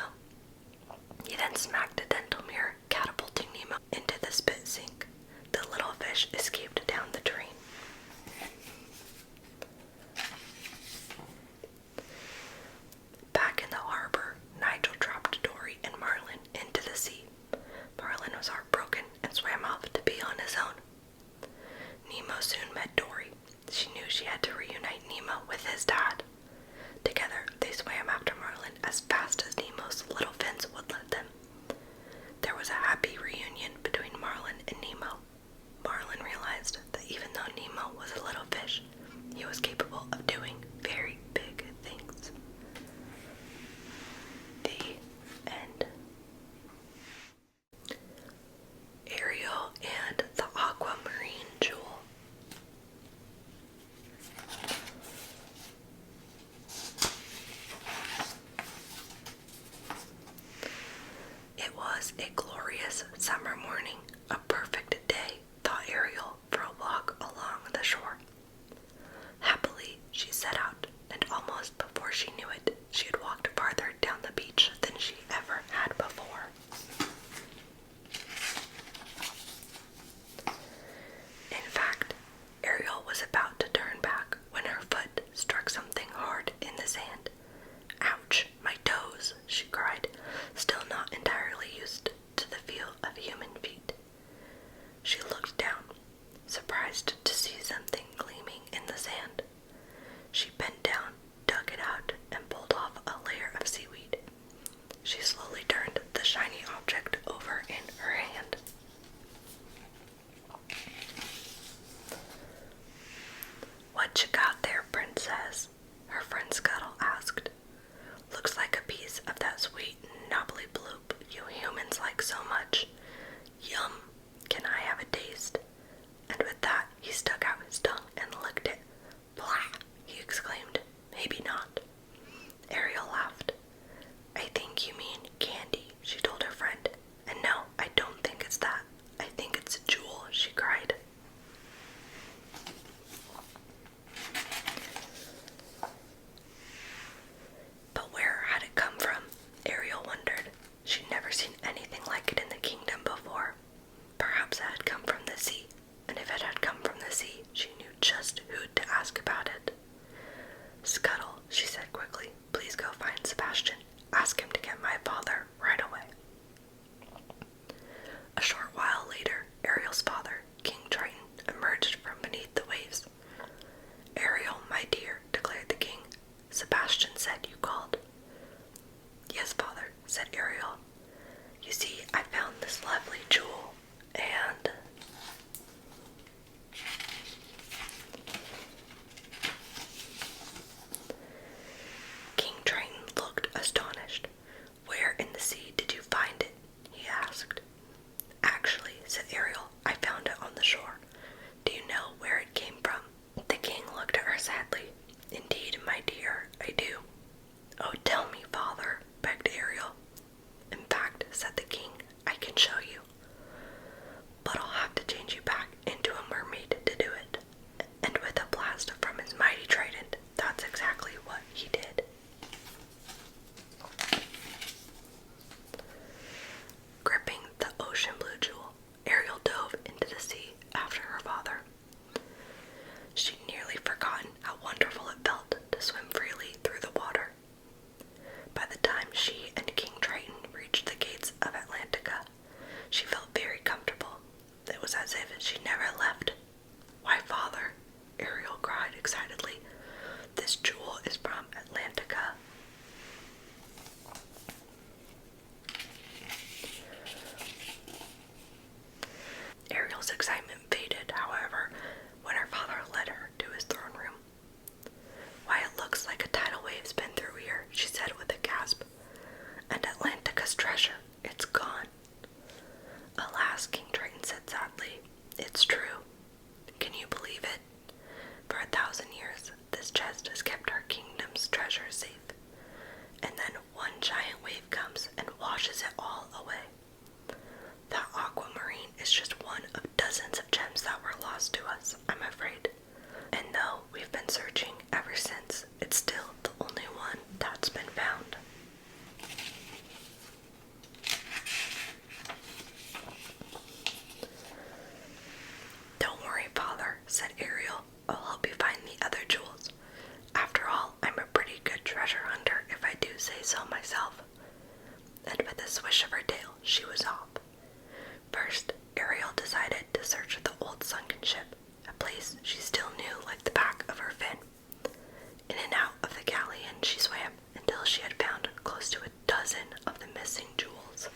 He then smacked a dental mirror, catapulting Nemo into the spit sink. The little fish escaped down the drain. Back in the harbor, Nigel dropped Dory and Marlin into the sea. Marlin was heartbroken and swam off to be on his own. Nemo soon met Dory. She knew she had to reunite Nemo with his dad. Together, they swam after Marlin as fast as Nemo's little fins would let them. There was a happy reunion between Marlin and Nemo. Marlin realized that even though Nemo was a little fish, he was capable of doing very big things. The end. Ariel and the Aquamarine Jewel. It was a glorious summer morning, a perfect day, thought Ariel, for a walk along the shore. Happily, she set out, and almost before she knew it, she had walked farther down the beach than she ever had before. In fact, Ariel was about to turn back when her foot struck something hard in the sand. "Ouch, my toes," she cried, still not entirely used to the feel of human feet. She looked down, surprised to see something gleaming in the sand. She bent down, dug it out, and pulled off a layer of seaweed. She slowly turned the shiny object over in her hand. "What you got there, princess?" her friend Scuttle asked. "Looks like a piece of that sweet knobbly bloop you humans like so much. Yum! Can I have a taste?" And with that, he stuck out his tongue and licked it. "Blah!" he exclaimed. "Maybe not." Ariel laughed. "I think you mean candy," she told her friend. "And no, I don't think it's that. I think it's a jewel," she cried. said Ariel. I'll help you find the other jewels. After all, I'm a pretty good treasure hunter if I do say so myself. And with a swish of her tail, she was off. First, Ariel decided to search the old sunken ship, a place she still knew like the back of her fin. In and out of the galleon she swam until she had found close to a dozen of the missing jewels.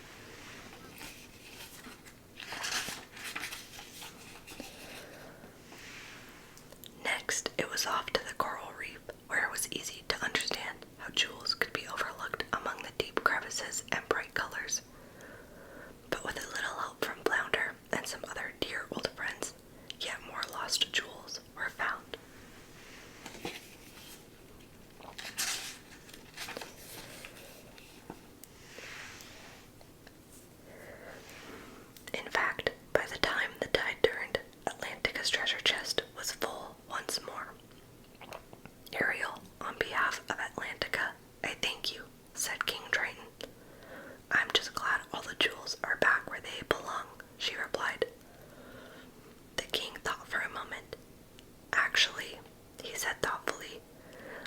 Next, it was off to the coral reef, where it was easy to understand how jewels could be overlooked among the deep crevices and bright colors. But with a little help from Flounder and some other dear old friends, yet more lost jewels were found. In fact, by the time the tide turned, Atlantica's treasure chest was full once more. Ariel, on behalf of Atlantica, I thank you, said King Triton. I'm just glad all the jewels are back where they belong, she replied. The king thought for a moment. Actually, he said thoughtfully,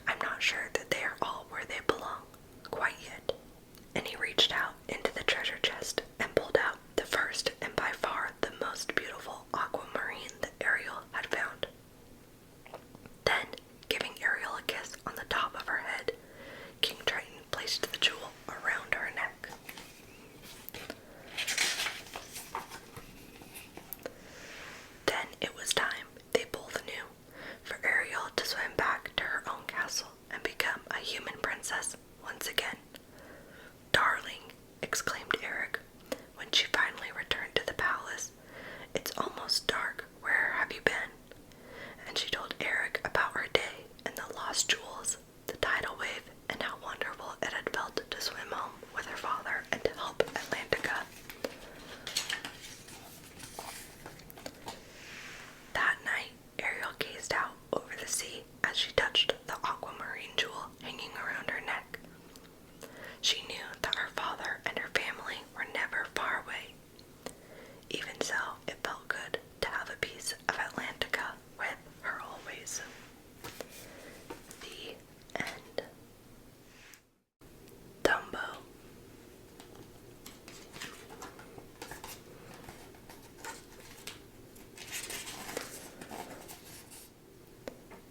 I'm not sure that they are all where they belong, quite yet. And he reached out into the treasure chest and pulled out the first and by far the most beautiful aquamarine that Ariel had found. Then, giving Ariel a kiss on the top of her head, King Triton placed the jewel around her neck. Then it was time, they both knew, for Ariel to swim back to her own castle and become a human princess once again. Darling, exclaimed Eric, when she finally returned to the palace, it's almost dark. Where have you been? And she told Eric about her day and the lost jewels, the tidal wave, and how wonderful it had felt to swim home with her father and to help Atlantica. That night, Ariel gazed out over the sea as she touched the aquamarine jewel hanging around her neck. She knew that her father and her family were never far away. Even so, it felt good to have a piece of Atlantica with her always. The end. Dumbo.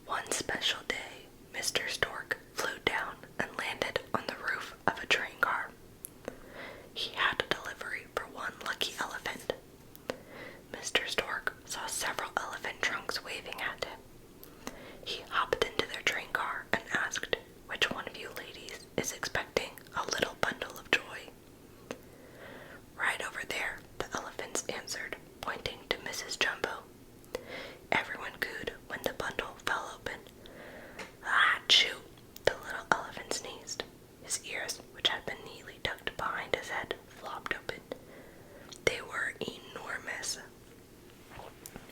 One special day, Mr. Stork flew down and landed on the roof of a train car. He had a delivery for one lucky elephant. Mr. Stork saw several elephant trunks waving at him. He hopped into their train car and asked, which one of you ladies is expecting a little bundle of joy? Right over there, the elephants answered, pointing to Mrs. Jumbo. Everyone cooed when the bundle fell open. Achoo! The little elephant sneezed. His ears, which had been neatly tucked behind his head, flopped open. They were enormous.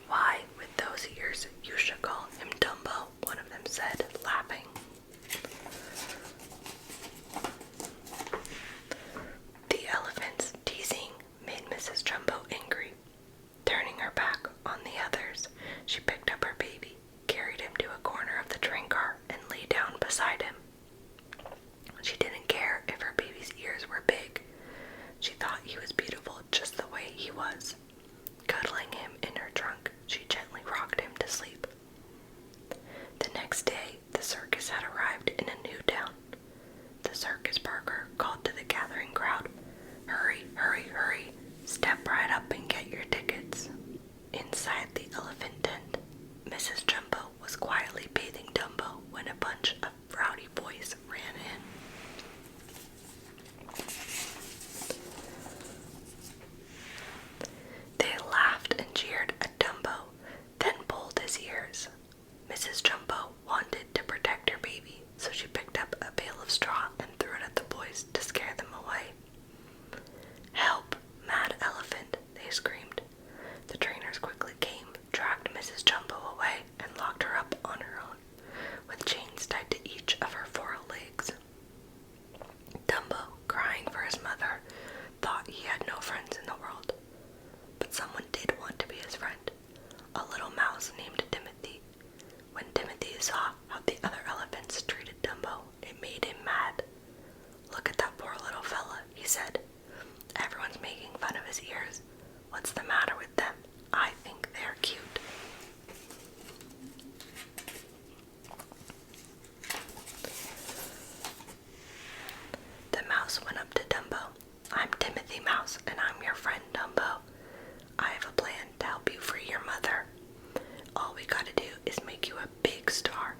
Why, with those ears, you should call him Dumbo, one of them said, laughing. The elephant's teasing made Mrs. Jumbo angry. Turning her back on the others, she picked up her baby, carried him to a corner of the train car, and lay down beside him. She didn't care if her baby's ears were big. She thought he was beautiful just the way he was. Cuddling him in her trunk, she gently rocked him to sleep. The next day, the circus had arrived in a new town. The circus barker called to the gathering crowd, "Hurry, hurry, hurry, step right up and get your tickets." Inside the elephant tent, Mrs. Jumbo was quietly bathing Dumbo when a bunch of rowdy boys ran in. They laughed and jeered at Dumbo, then pulled his ears. Mrs. Jumbo wanted to protect her baby, so she picked up a bale of straw and threw it at the boys to scare them away. "Help, mad elephant," they screamed. The trainers quickly came, dragged Mrs. Jumbo away, and locked her up on her own, with chains tied to each of her 4 legs. Dumbo, crying for his mother, thought he had no friends in the world. But someone did want to be his friend, a little mouse named all we gotta do is make you a big star.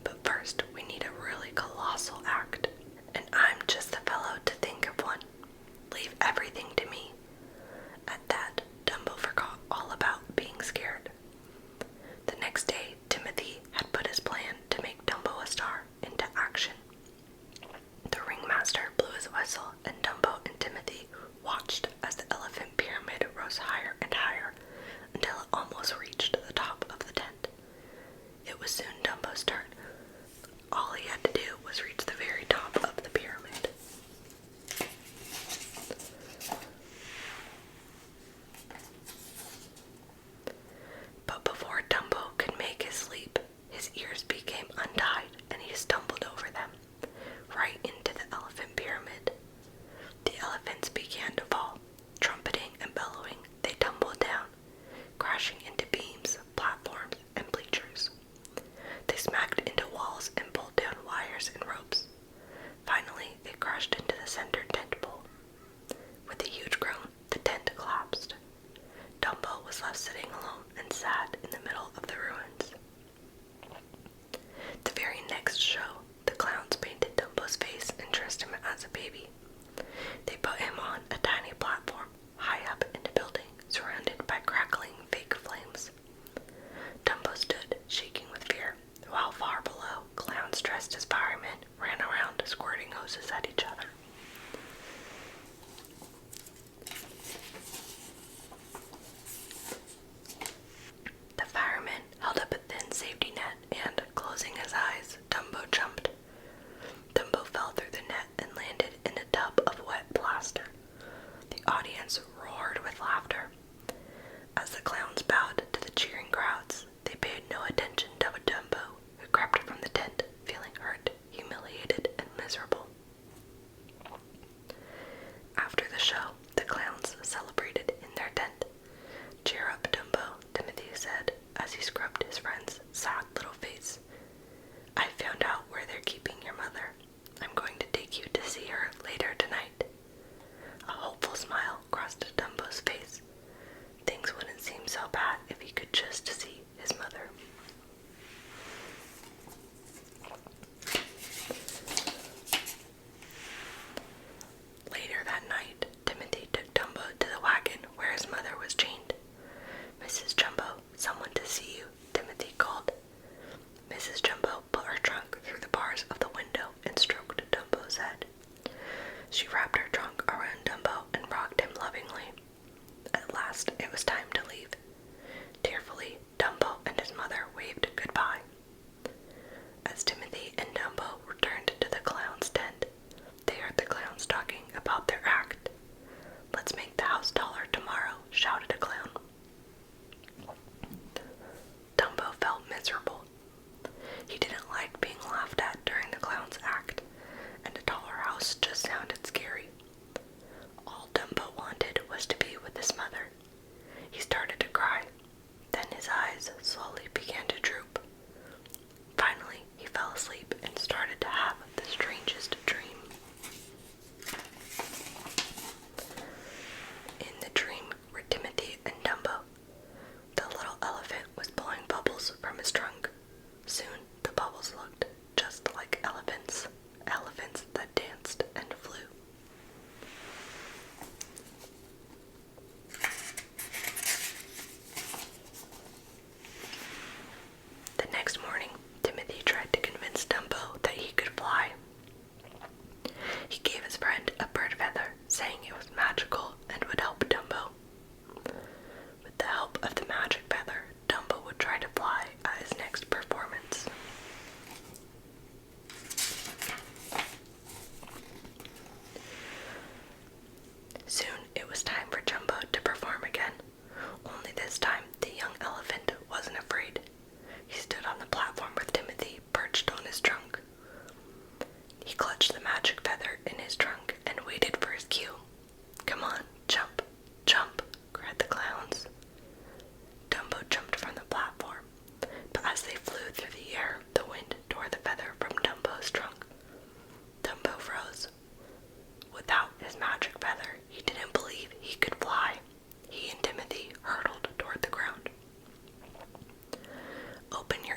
But first, we need a really colossal act. And I'm just the fellow to think of one. Leave everything to me." At that, Dumbo forgot all about being scared. The next day, Timothy had put his plan to make Dumbo a star into action. The ringmaster blew his whistle, and Dumbo and Timothy watched as the elephant pyramid rose higher and higher until it almost reached the top of the tent. It was soon Dumbo's turn. All he had to do was reach the very top of the pyramid. But before Dumbo could make his leap, his ears became untied and he stumbled over them, right into the elephant pyramid. The elephants began to fall. Trumpeting and bellowing, they tumbled down, crashing into beams, platforms, and bleachers. They smacked into walls and pulled down wires and ropes. Finally, they crashed into the center tent pole. With a huge groan, the tent collapsed. Dumbo was left sitting alone and sad in the middle of the ruins. The very next show, the clowns painted Dumbo's face and dressed him as a baby. They put him on a tiny platform high up in a building, surrounded by crackling fake flames. Dumbo stood, shaking with fear, while far below, clowns dressed as firemen ran around squirting hoses at each other. The fireman held up a thin safety net and, closing his eyes, Dumbo jumped. Dumbo fell through the net and landed in a tub of wet plaster. The audience roared with laughter. As the clowns bowed to the cheering crowds, they paid no attention to Dumbo, who crept from the tent, feeling hurt, humiliated, and miserable. After the show, the clowns celebrated in their tent. "Cheer up, Dumbo," Timothy said, as he scrubbed his friend's sad little face. "I found out where they're keeping your mother. I'm going to take you to see her later tonight." A hopeful smile crossed Dumbo's face. Things wouldn't seem so bad if he could just see his mother. Later that night, Timothy took Dumbo to the wagon where his mother was chained. "Mrs. Jumbo, someone to see you," Timothy called. Mrs. Jumbo put her trunk through the bars of the window and stroked Dumbo's head. She wrapped her trunk around Dumbo and rocked him lovingly. At last, it was time to leave. Tearfully, Dumbo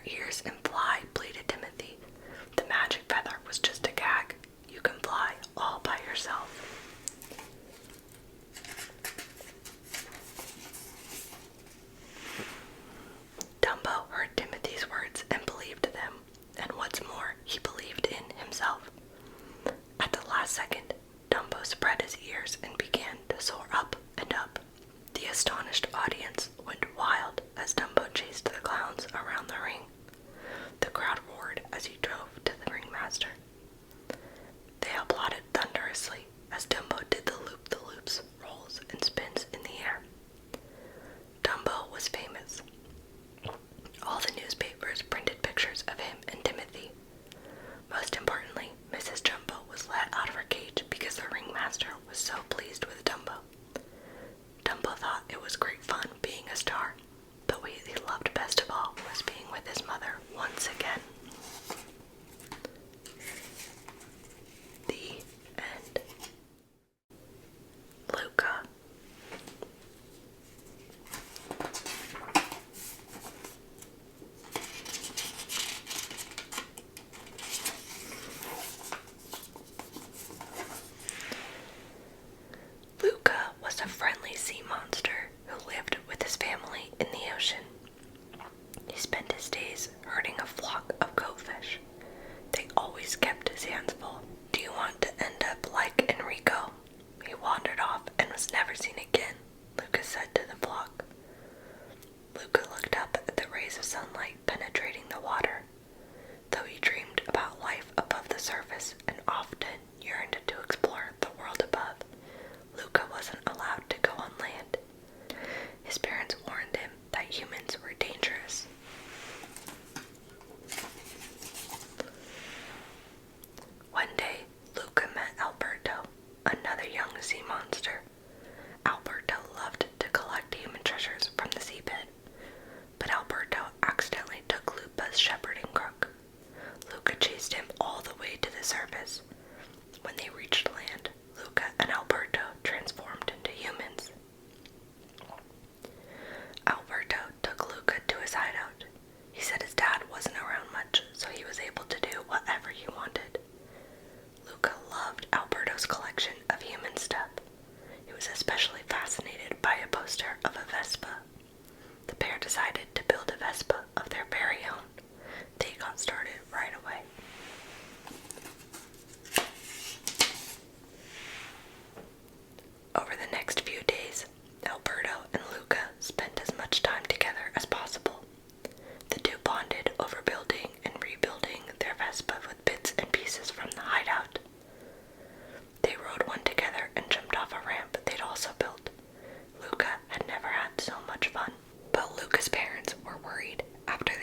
ears and fly, pleaded Timothy. The magic feather was just a gag. You can fly all by yourself. Dumbo heard Timothy's words and believed them, and what's more, he believed in himself. At the last second, Dumbo spread his ears and began to soar up and up. The astonished audience went wild as Dumbo chased the clowns around the ring. The crowd roared as he drove to the ringmaster. They applauded thunderously as Dumbo did the loop-the-loops, rolls, and spins in the air. Dumbo was famous. All the newspapers printed pictures of him and Timothy. Most importantly, Mrs. Jumbo was let out of her cage because the ringmaster was so pleased with Dumbo. Dumbo thought it was great fun being a star, but what he loved best of all was being with his mother once again. The end. Luca. Luca was a friendly sea monster who lived with his family in the ocean. He spent his days herding a flock of goldfish. They always kept his hands full. Do you want to end up like Enrico? He wandered off and was never seen again, Luca said to the flock. Luca looked up at the rays of sunlight penetrating the water. Though he dreamed about life above the surface and often yearned to explore the world above, Luca wasn't allowed to go on land. His parents warned him that humans were dangerous. One day, Luca met Alberto, another young sea monster. Alberto loved to collect human treasures from the seabed, but Alberto accidentally took Luca's shepherding crook. Luca chased him all the way to the surface. When they reached land, Luca and Alberto transformed into humans. Alberto took Luca to his hideout. He said his dad wasn't around much, so he was able to do whatever he wanted. Luca loved Alberto's collection of human stuff. He was especially fascinated by a poster of a Vespa. The pair decided to build a Vespa of their very own. They got started right away. Over the next few days, Alberto and Luca spent as much time together as possible. The two bonded over building and rebuilding their Vespa with bits and pieces from the hideout. They rode one together and jumped off a ramp they'd also built. Luca had never had so much fun, but Luca's parents were worried after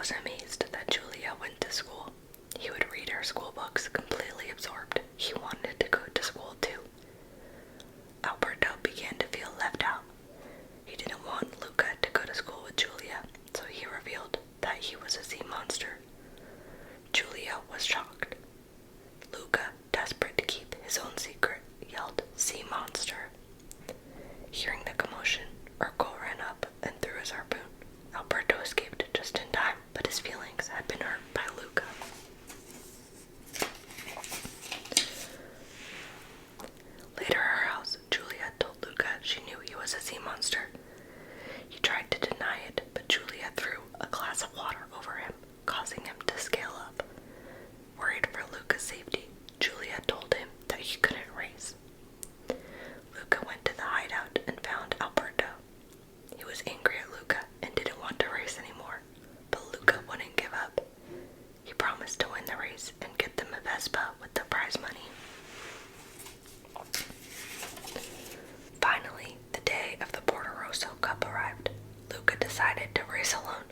was amazed that Julia went to school. He would read her school books completely absorbed. He wanted to go to school too. Alberto began to feel left out. He didn't want Luca to go to school with Julia, so he revealed that he was a sea monster. Julia was shocked. Luca, desperate to keep his own secret, yelled, "Sea monster!" Hearing the commotion, Urkel ran up and threw his harpoon. Alberto escaped just in time, but his feelings had been hurt by Luca. Later at her house, Julia told Luca she knew he was a sea monster. He tried to deny it, but Julia threw a glass of water over him, causing him to scale up. Worried for Luca's safety, Julia told him that he couldn't race. Luca went to the hideout and found Alberto. He was angry at Luca and didn't want to race anymore, but Luca wouldn't give up. He promised to win the race and get them a Vespa with the prize money. Finally, the day of the Porto Rosso Cup arrived. Luca decided to race alone.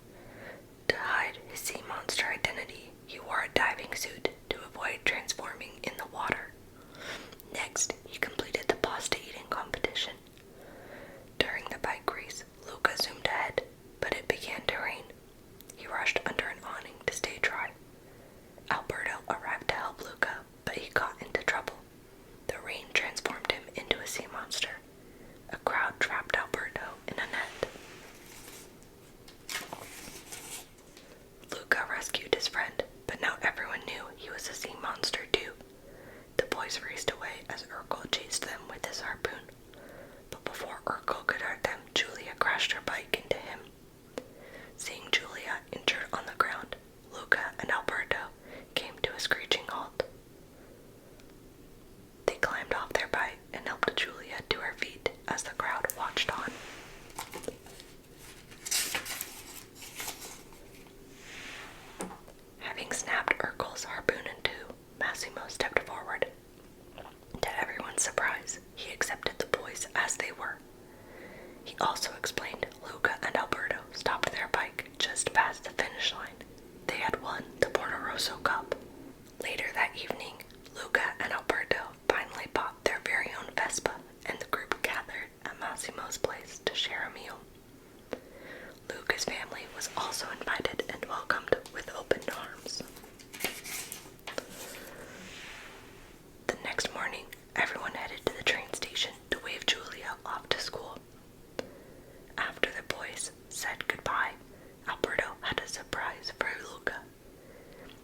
To hide his sea monster identity, he wore a diving suit to avoid transforming in the water. Next, he completed the pasta eating competition. During the bike race, Luca zoomed ahead, but it began to rain. He rushed under an awning to stay dry. Alberto arrived to help Luca, but he got into trouble. The rain transformed him into a sea monster. A crowd trapped Alberto in a net. Luca rescued his friend, but now everyone knew he was a sea monster too. The boys raced away as Urkel chased them with his harpoon. But before Urkel could hurt them, Julia crashed her bike into him. Seeing Julia injured on the ground, Luca and Alberto came to a screeching halt. They climbed off their bike and helped Julia to her feet as the crowd watched on. Having snapped Urkel's harpoon in two, Massimo stepped forward. To everyone's surprise, he accepted the boys as they were. He also explained Luca and Alberto stopped their bike just past the finish line. They had won the Porto Rosso Cup. Later that evening, Luca and Alberto finally bought their very own Vespa, and the group gathered at Massimo's place to share a meal. Luca's family was also invited and welcomed with open arms. The next morning, everyone headed to the train station to wave Julia off to school. After the boys said goodbye, Alberto had a surprise for Luca.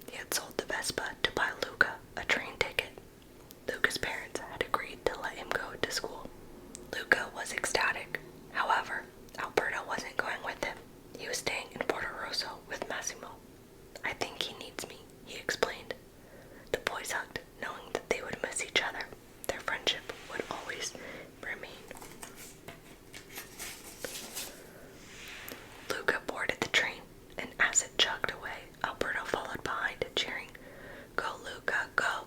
He had sold the Vespa to buy Luca a train ticket. Luca's parents had agreed to let him go to school. Luca was ecstatic. However, Alberto wasn't going with him. He was staying in Porto Rosso with Massimo. "I think he needs me," he explained. The boys hugged, knowing that they would miss each other. Their friendship would always remain. Luca boarded the train, and as it chugged away, Alberto followed behind, cheering, "Go, Luca, go!"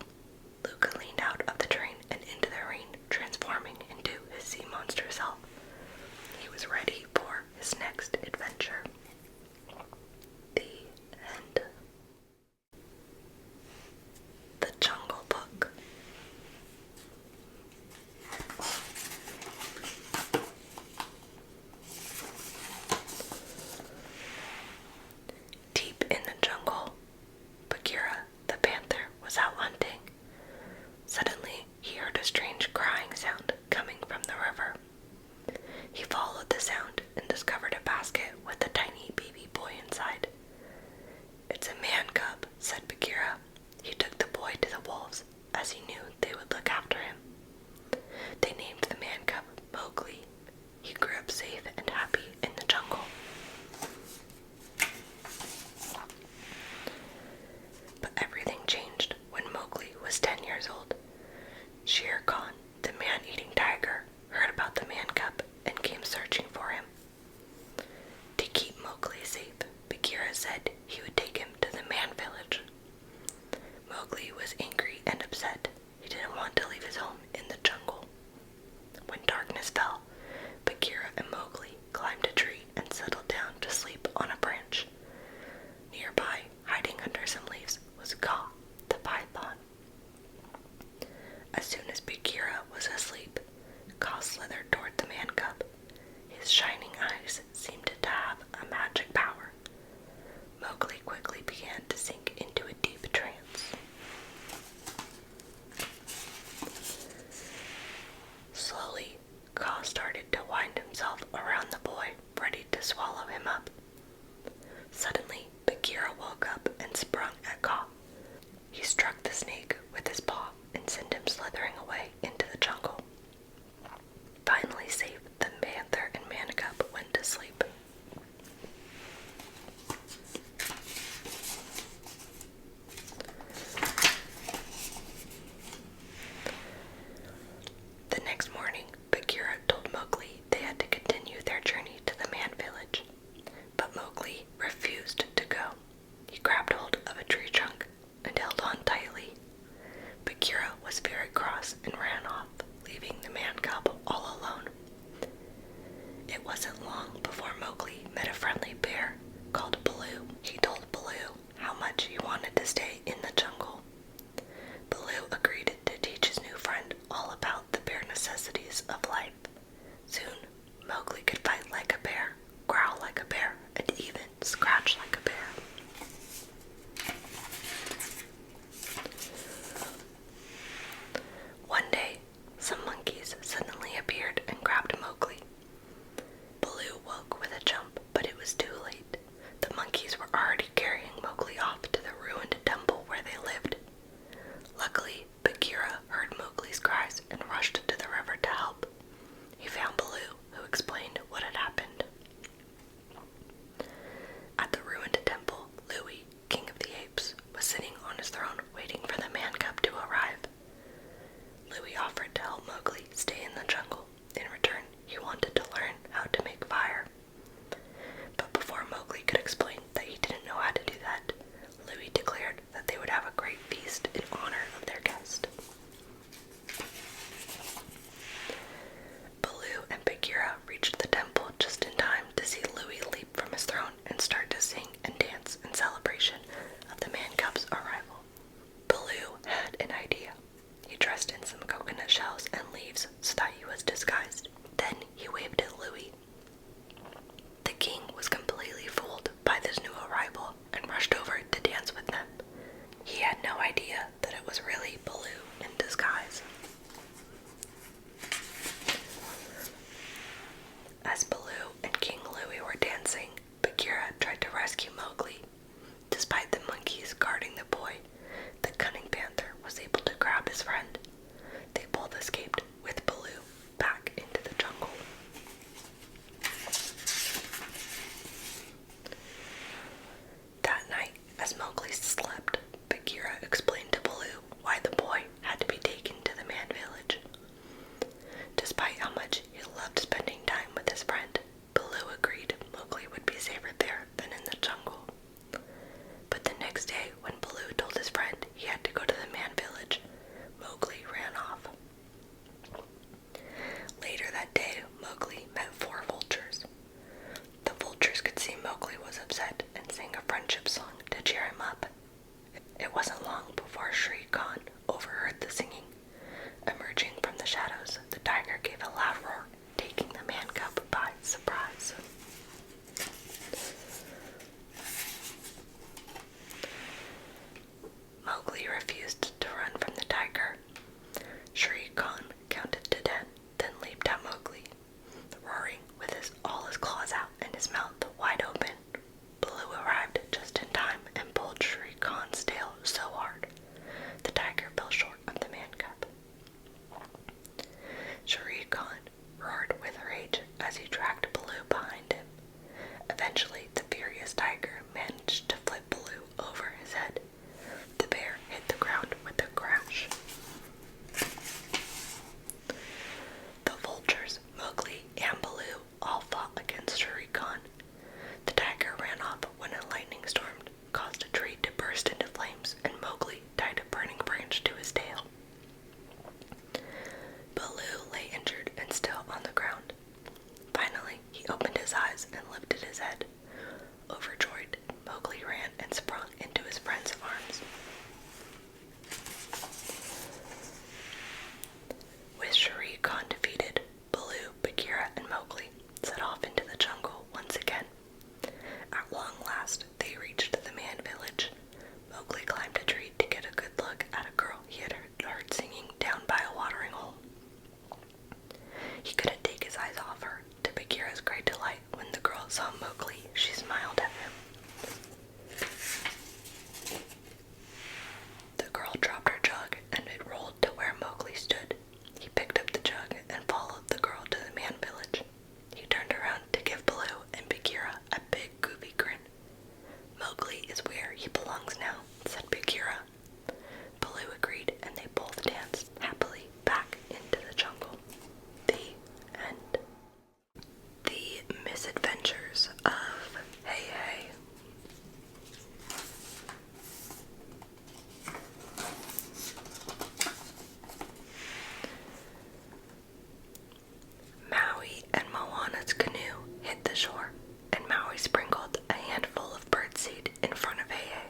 Luca leaned out of the train and into the rain, transforming into his sea monster self. He was ready for his next adventure. The end. The Jungle Book. Deep in the jungle, Bagheera, the panther, was out hunting. Suddenly, he heard a strange crying sound coming from the river. He followed the sound and discovered a basket with a tiny baby boy inside. "It's a man cub," said Bagheera. He took the boy to the wolves, as he knew they would look after him. They named the man cub Mowgli. He grew up safe and happy in the jungle. But everything changed when Mowgli was 10 years old. Shere Khan, the man-eating tiger, heard about the man cub and came searching for him. To keep Mowgli safe, Bagheera said he would take him to the man village. Mowgli was angry and upset. He didn't want to leave his home in the jungle. When darkness fell, Bagheera and Mowgli climbed a tree and settled down to sleep on a branch. wanted to stay in the jungle. Baloo agreed to teach his new friend all about the bare necessities of life. Soon, Mowgli could fight like a bear, growl like a bear, and even scratch like a bear. One day, some monkeys suddenly appeared and grabbed Mowgli. Baloo woke with a jump, but it was too late. The monkeys were already carrying Mowgli off to the ruined temple where they lived. Luckily, Bagheera heard Mowgli's cries and rushed to the river to help. He found Baloo, who explained what had happened. At the ruined temple, Louie, king of the apes, was sitting on his throne waiting for the man cub to arrive. Louie offered to help Mowgli stay in the jungle. In return, he wanted to learn how to make fire. But before Mowgli could explain that he didn't know how to do that, Louie declared that they would have a great feast in honor of their guest. Baloo and Bagheera reached the temple just in time to see Louie leap from his throne and start to sing and dance in celebration of the man cub's arrival. Baloo had an idea. He dressed in some coconut shells and leaves so that he was disguised. Then he waved at Louie. The king was completely fooled by this new arrival and rushed over to dance with them. He had no idea that it was really Baloo in disguise. As Baloo and King Louie were dancing, Bagheera tried to rescue Mowgli. Despite the monkeys guarding the boy, the cunning panther was able to grab his friend. They both escaped with Baloo back into the jungle. That night, as Mowgli slept, Bagheera explained to Baloo why the boy had to be taken to the man village. Despite how much he loved spending time with his friend, Baloo agreed Mowgli would be safer there than in the jungle. But the next day, when Baloo told his friend he had to go to the man village, Mowgli ran off. Later that day, Mowgli met 4 vultures. The vultures could see Mowgli was upset and sang a friendship song to cheer him up. It wasn't long before Shere Khan overheard the singing. Emerging from the shadows, the tiger gave a loud roar, taking the man cub by surprise. Mowgli refused to run from the tiger. Shere Khan counted to 10, then leaped at Mowgli. Roaring with all his claws out and his mouth wide open, Baloo arrived just in time and pulled Shere Khan's tail so hard, the tiger fell short of the man cub. Shere Khan roared with rage as he dragged Baloo behind him. Eventually, the furious tiger managed to flip Baloo over his head. The bear hit the ground with a crash. The vultures, Mowgli, and Baloo all fought against Shere Khan. The tiger ran off when a lightning storm caused a tree to burst into flames, and Mowgli tied a burning branch to his tail. Baloo lay injured and still on the ground. Finally, he opened his eyes and lifted his head. Overjoyed, Mowgli ran and sprung into his friend's arms. With Shere Khan defeated, Baloo, Bagheera, and Mowgli set off into the jungle once again. At long last, they reached the man village. Mowgli climbed a tree to get a good look at a girl he had heard singing down by a watering hole. He couldn't take his eyes off her. To Bagheera's great delight, when the girl saw Mowgli, she smiled at him. The girl dropped her jug and it rolled to where Mowgli stood. He picked up the jug and followed the girl to the man village. He turned around to give Baloo and Bagheera a big goofy grin. Mowgli is where he belongs now, said Bagheera. Baloo agreed and they both danced happily back into the jungle. The end. The Misadventures of Heihei. Maui and Moana's canoe hit the shore, and Maui sprinkled a handful of birdseed in front of Heihei.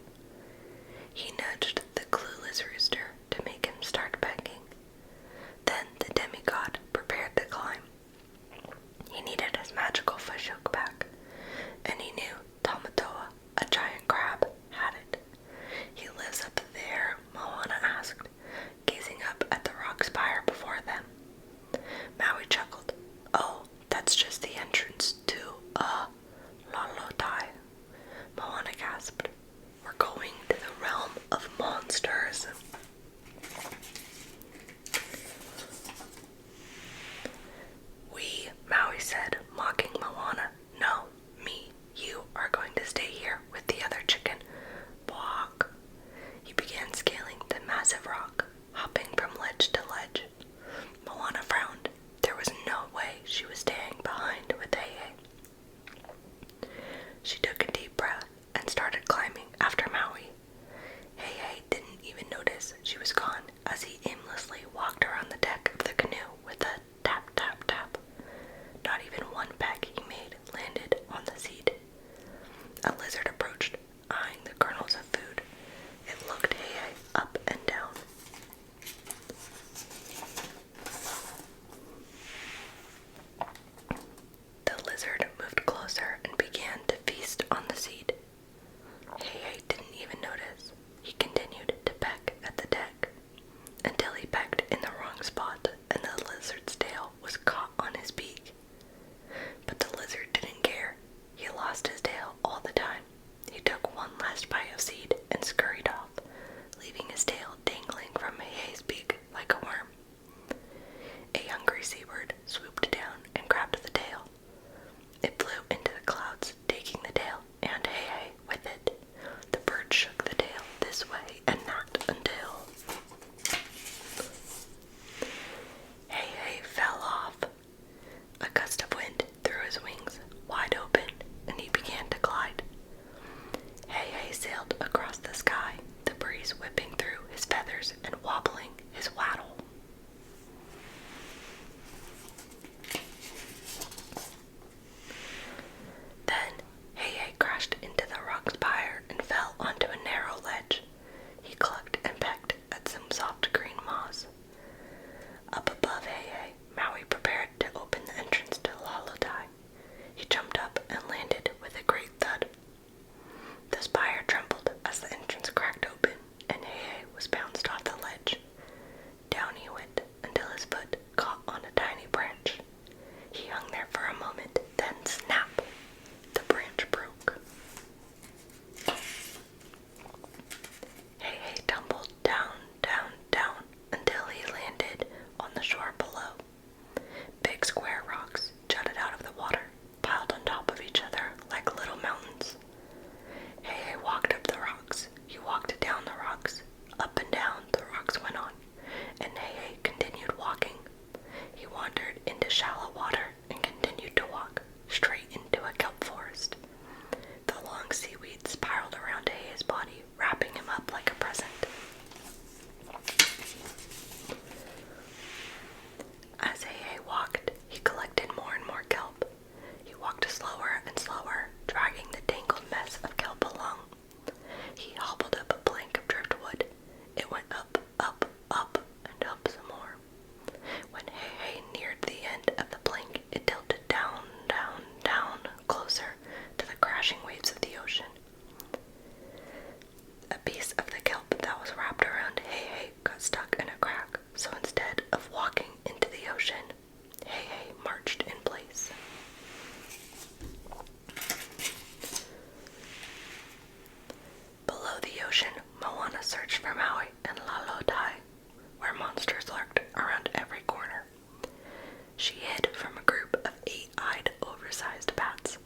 of seed and scurried off, leaving his tail dangling from Heihei's beak like a worm. A hungry seabird swooped down and grabbed the tail. It flew into the clouds, taking the tail and Heihei with it. The bird shook the tail this way and that until Heihei fell off. A gust of wind threw his wings wide open, and he began to glide. Heihei sailed across the sky, the breeze whipping through his feathers and wobbling his waddle. Then Heihei crashed into the rock spire and fell onto a narrow ledge. He clucked and pecked at some soft green moss. Up above Heihei, Maui prepared to open the entrance to Lalotai. He jumped up and landed with a great thud. The spire trembled as the entrance cracked open, and Heihei was bounced off the ledge. Down he went until his foot caught on a tiny branch. He hung there for a moment, then snap! The branch broke. Heihei tumbled down, down, down, until he landed on the shore below. Big square rocks jutted out of the water, piled on top of each other like little mountains. Heihei walked up the rocks. He walked down the rocks. Up and down the rocks went on, and Heihei continued walking. He wandered into shallow water and continued to walk straight into a kelp forest. The long seaweed spiraled around Heihei's body, wrapping him up like a present. As Heihei walked, he collected more and more kelp. He walked slower and slower, dragging the tangled mess of kelp along. He hobbled up a plank of driftwood. It went up, up, up, and up some more. When Heihei neared the end of the plank, it tilted down, down, down, closer to the crashing waves of the ocean. A piece of the kelp that was wrapped around Heihei got stuck in a crack, so instead of walking into the ocean, Heihei marched in place. Below the ocean, Moana searched for Maui and Lalotai, where monsters lurked around every corner. She hid from a group of 8-eyed, oversized bats,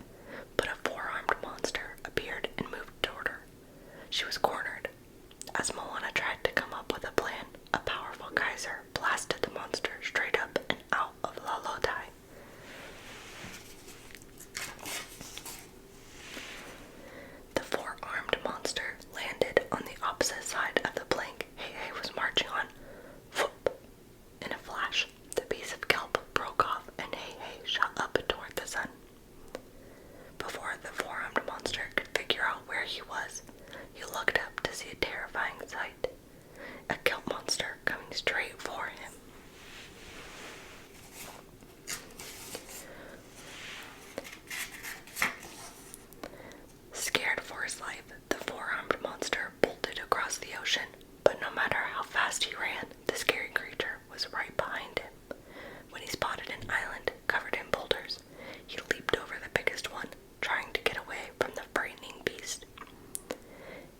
but a 4-armed monster appeared and moved toward her. She was cornered. As Moana tried to come up with a plan, a powerful geyser blasted the monster straight up and out of Lalotai. The 4-armed monster landed on the opposite side of the plank Heihei was marching on. Whoop! In a flash, the piece of kelp broke off and Heihei shot up toward the sun. Before the 4-armed monster could figure out where he was, he looked up to see a terrifying sight. A kelp monster coming straight for him. Scared for his life, the 4-armed monster bolted across the ocean, but no matter how fast he ran, the scary creature was right behind him. When he spotted an island covered in boulders, he leaped over the biggest one, trying to get away from the frightening beast.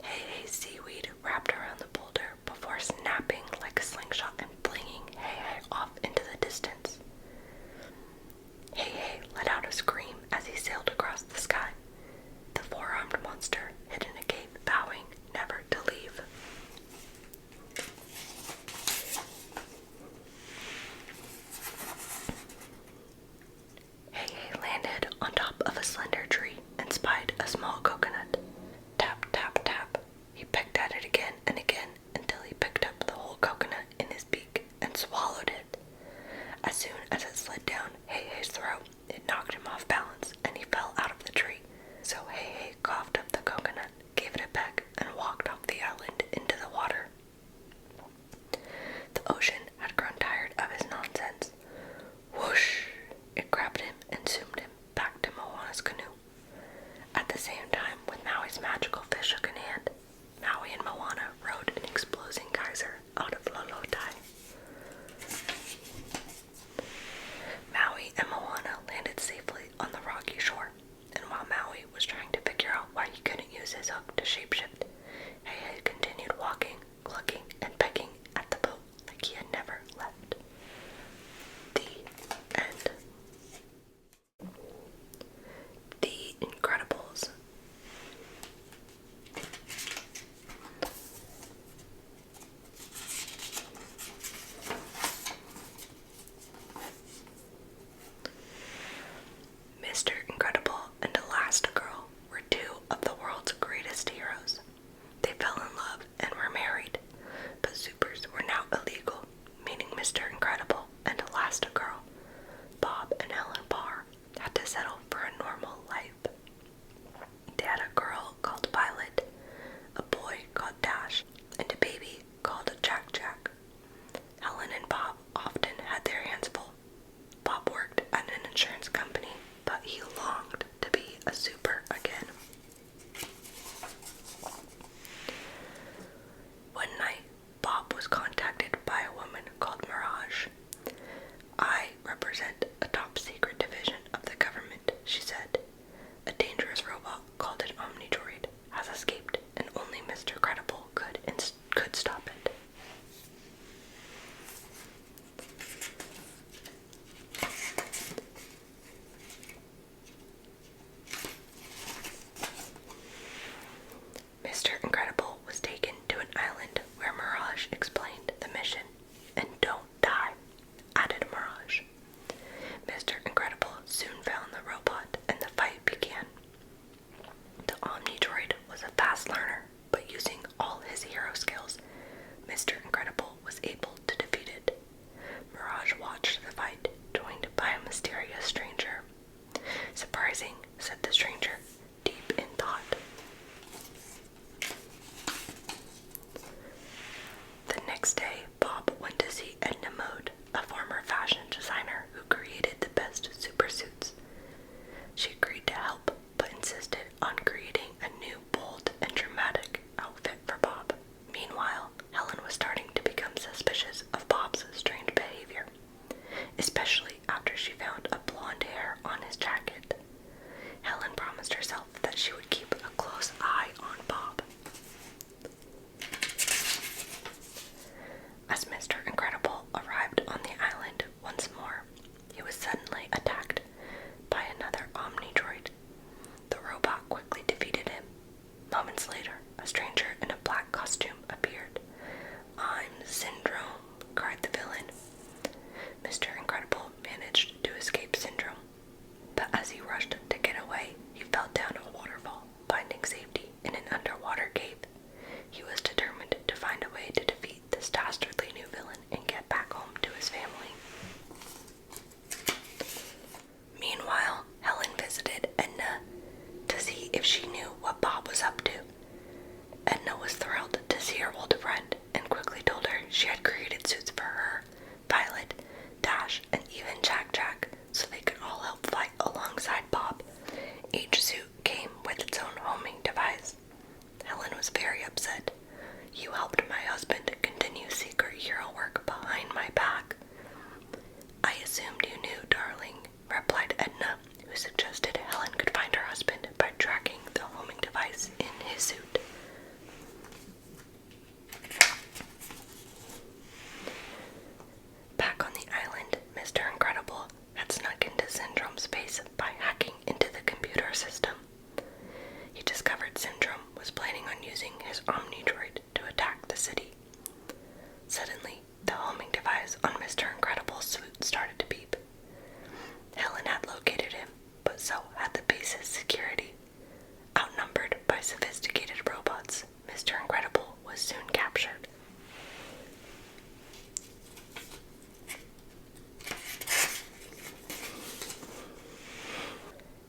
Heihei's seaweed wrapped around the boulder before snapping like a slingshot and flinging Heihei off into the distance. Heihei let out a scream as he sailed across the sky. The 4-armed monster hid in a cave, vowing never to leave. Heihei landed on top of a slender tree and spied a small coconut. Tap, tap, tap. He pecked at it again and again until he picked up the whole coconut in his beak and swallowed it. As soon as it slid down Heihei's throat, it knocked him off balance and he fell out of the tree. So Heihei coughed up the coconut, gave it a peck, and walked off the island into the water. The ocean had grown tired of his nonsense. Whoosh! It grabbed him and zoomed him back to Moana's canoe. At the same time, with Maui's magical fish hook in hand, Maui and Moana rode an exploding geyser out of Lalotai. Maui and Moana landed safely on the rocky shore, and while Maui was trying to figure out why he couldn't use his hook to shapeshift, Heihei continued walking, clucking, and pecking at the boat like he had never left. The end. The Incredibles. Mr. Incredible and Elastigirl were two of the world's greatest heroes. They fell in love and were married, but supers were now illegal, meaning Mr. Incredible and Elastigirl, Bob and Helen Parr, had to settle for a normal life. They had a girl called Violet, a boy called Dash, and a baby called Jack Jack. Helen and Bob often had their hands full. Bob worked at an insurance company, but he longed to be a super again. One night, Bob was contacted by a woman called Mirage. "I represent a top-secret division of the government," she said. "A dangerous robot called an Omnidroid has escaped, and only Mr. Credible could stop it." Mr. Incredible was taken to an island where Mirage explained the mission. "And don't die," added Mirage. Mr. Incredible soon found the robot and the fight began. The Omnidroid was a fast learner, but using all his hero skills, Mr. Incredible was able to defeat it. Mirage watched the fight, joined by a mysterious stranger. "Surprising," said the stranger, deep in thought. The next day, Bob went to see Edna Mode, a former fashion designer who created the best super suits. She agreed to help, but insisted on creating a new, bold, and dramatic outfit for Bob. Meanwhile, Helen was starting to become suspicious of Bob's strange behavior, especially after she found a blonde hair on his jacket. Helen promised herself that she would keep a close eye on Bob. As Mr. Incredible arrived on the island once more, he was suddenly attacked by another Omnidroid. The robot quickly defeated him. Moments later, a stranger in a black costume appeared. "I'm Syndrome," cried the villain. Mr. Incredible managed to escape Syndrome, but as he rushed to get away, he fell down a waterfall, finding safety in an underwater cave. He was determined to find a way to defeat this dastardly new villain and get back home to his family. Meanwhile, Helen visited Edna to see if she knew what Bob was up to. Edna was thrilled to see her old friend and quickly told her she had created suits for her, Violet, Dash, and even Jack Jack, so they could all help fight alongside Bob. Each suit came with its own homing device. Helen was very upset. "You helped my husband continue secret hero work behind my back." "I assumed you knew, darling," replied Edna, who suggested Helen could find her husband by tracking the homing device in his suit. Back on the island, Mr. Incredible had snuck into Syndrome's space by hacking into the computer system. He discovered Syndrome was planning on using his Omnidroid to attack the city. Suddenly, the homing device on Mr. Incredible's suit started to beep. Helen had located him, but so had the base's security. Outnumbered by sophisticated robots, Mr. Incredible was soon captured.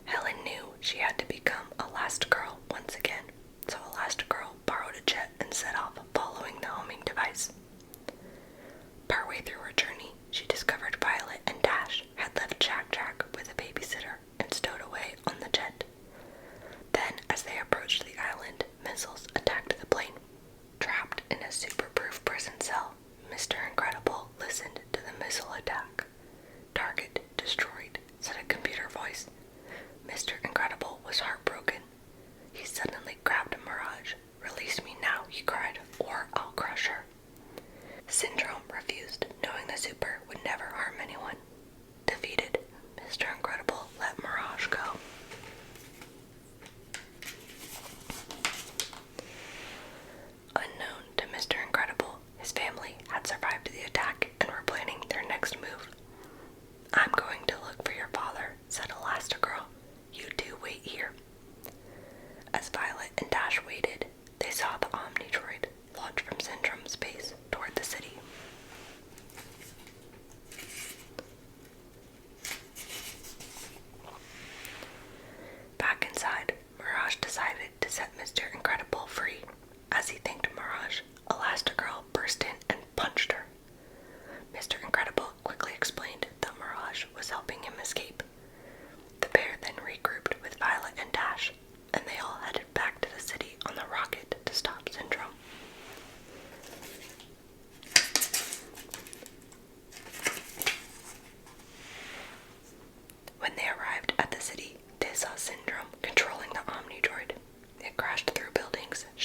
Helen knew she had to become Elastigirl once again, so Elastigirl borrowed a jet and set off following the homing device. Partway through her journey, she discovered Violet and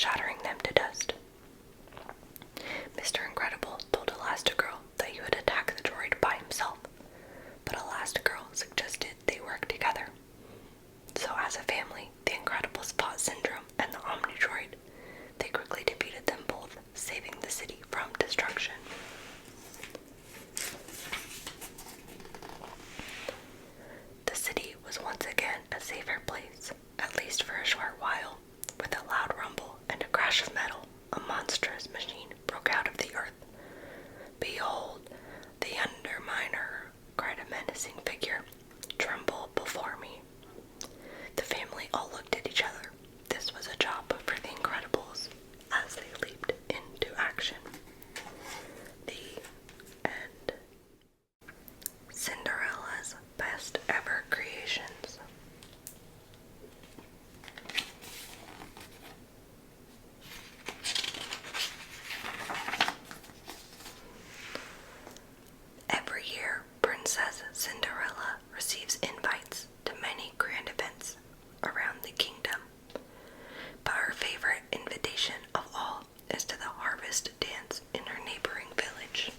shattering them to dust. Mr. Incredible told Elastigirl that he would attack the droid by himself, but Elastigirl suggested they work together. So as a family, the Incredibles fought Syndrome and the Omnidroid. They quickly defeated them both, saving the city from destruction. The city was once again a safer place, at least for a short while. With a loud rumble and a crash of metal, a monstrous machine broke out of the earth. "Behold, the Underminer," cried a menacing figure. "Tremble before me." The family all looked at each other. This was a job for the Incredibles as they leaped into action. The end. Cinderella's best ever creations. Every year, Princess Cinderella receives invites to many grand events around the kingdom. But her favorite invitation of all is to the harvest dance in her neighboring village.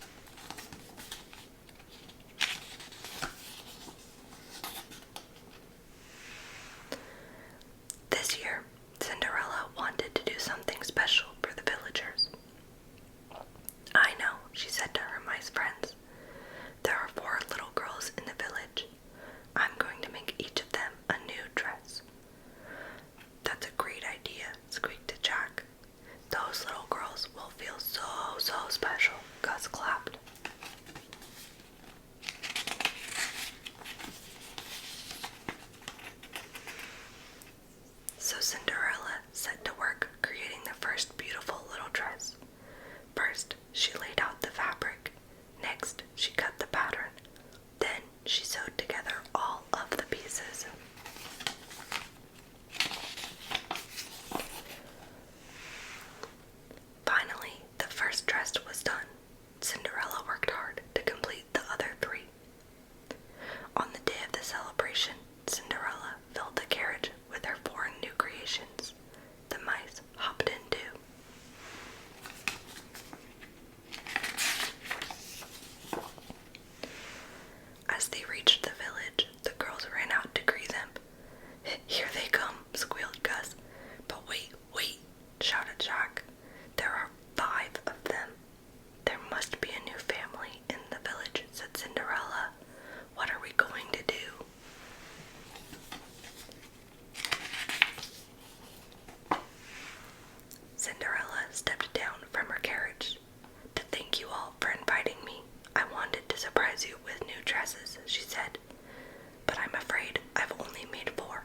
This year, Cinderella wanted to do something special for the villagers. "I know," she said to her mice friends. "There are 4 little girls in the village. I'm going to make each of them a new dress." "That's a great idea," squeaked Jack. "Those little girls will feel so special," Gus clapped. So Cinderella set to work creating the first beautiful little dress. First, she laid out the fabric. Next, she cut the pattern. Then, she sewed together all of the pieces. Finally, the first dress was done. Cinderella worked hard to complete the other 3. On the day of the celebration, Cinderella filled the carriage with her 4 new creations. The mice hopped in too. As they reached the village, the girls ran out to greet them. "Here they come," squealed Gus. "But wait, shouted Jack. "There are 5 of them." "There must be a new family in the village," said Cinderella. "What are we going to do?" Cinderella stepped down from her carriage. "To thank you all for inviting me, I wanted to surprise you with new dresses," she said. "But I'm afraid I've only made 4.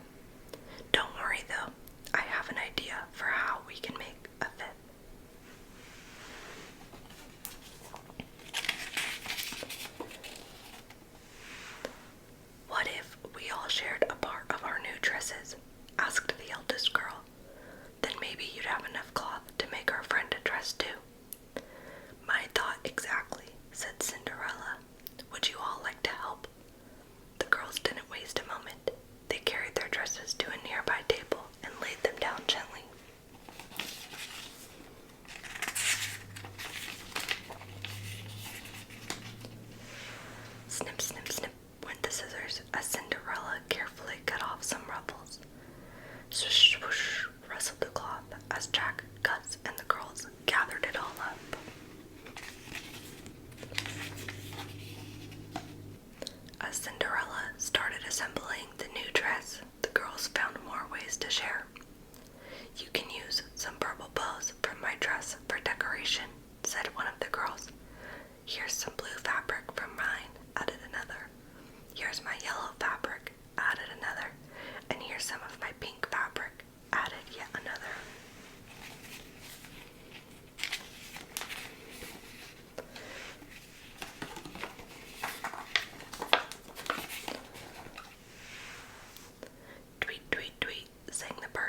Don't worry though, I have an idea for how we can make a 5th. "What if we all shared a part of our new dresses?" asked the eldest girl. "Then maybe you'd have enough cloth to make our friend a dress too." "My thought exactly," said Cinderella. "Would you all like to help?" The girls didn't waste a moment. They carried their dresses to a nearby table and laid them down gently. Snip, snip, snip went the scissors as Cinderella carefully cut off some ruffles. Swish, swoosh, rustled the cloth as Jack, Gus, and the girls gathered it all up. As Cinderella started assembling the new dress, the girls found more ways to share. "You can use some purple bows from my dress for decoration," said one of the girls. "Here's some blue fabric from mine," added another. "Here's my yellow fabric," added another. "And here's some of my pink fabric," added yet another. Tweet, tweet, tweet, sang the bird.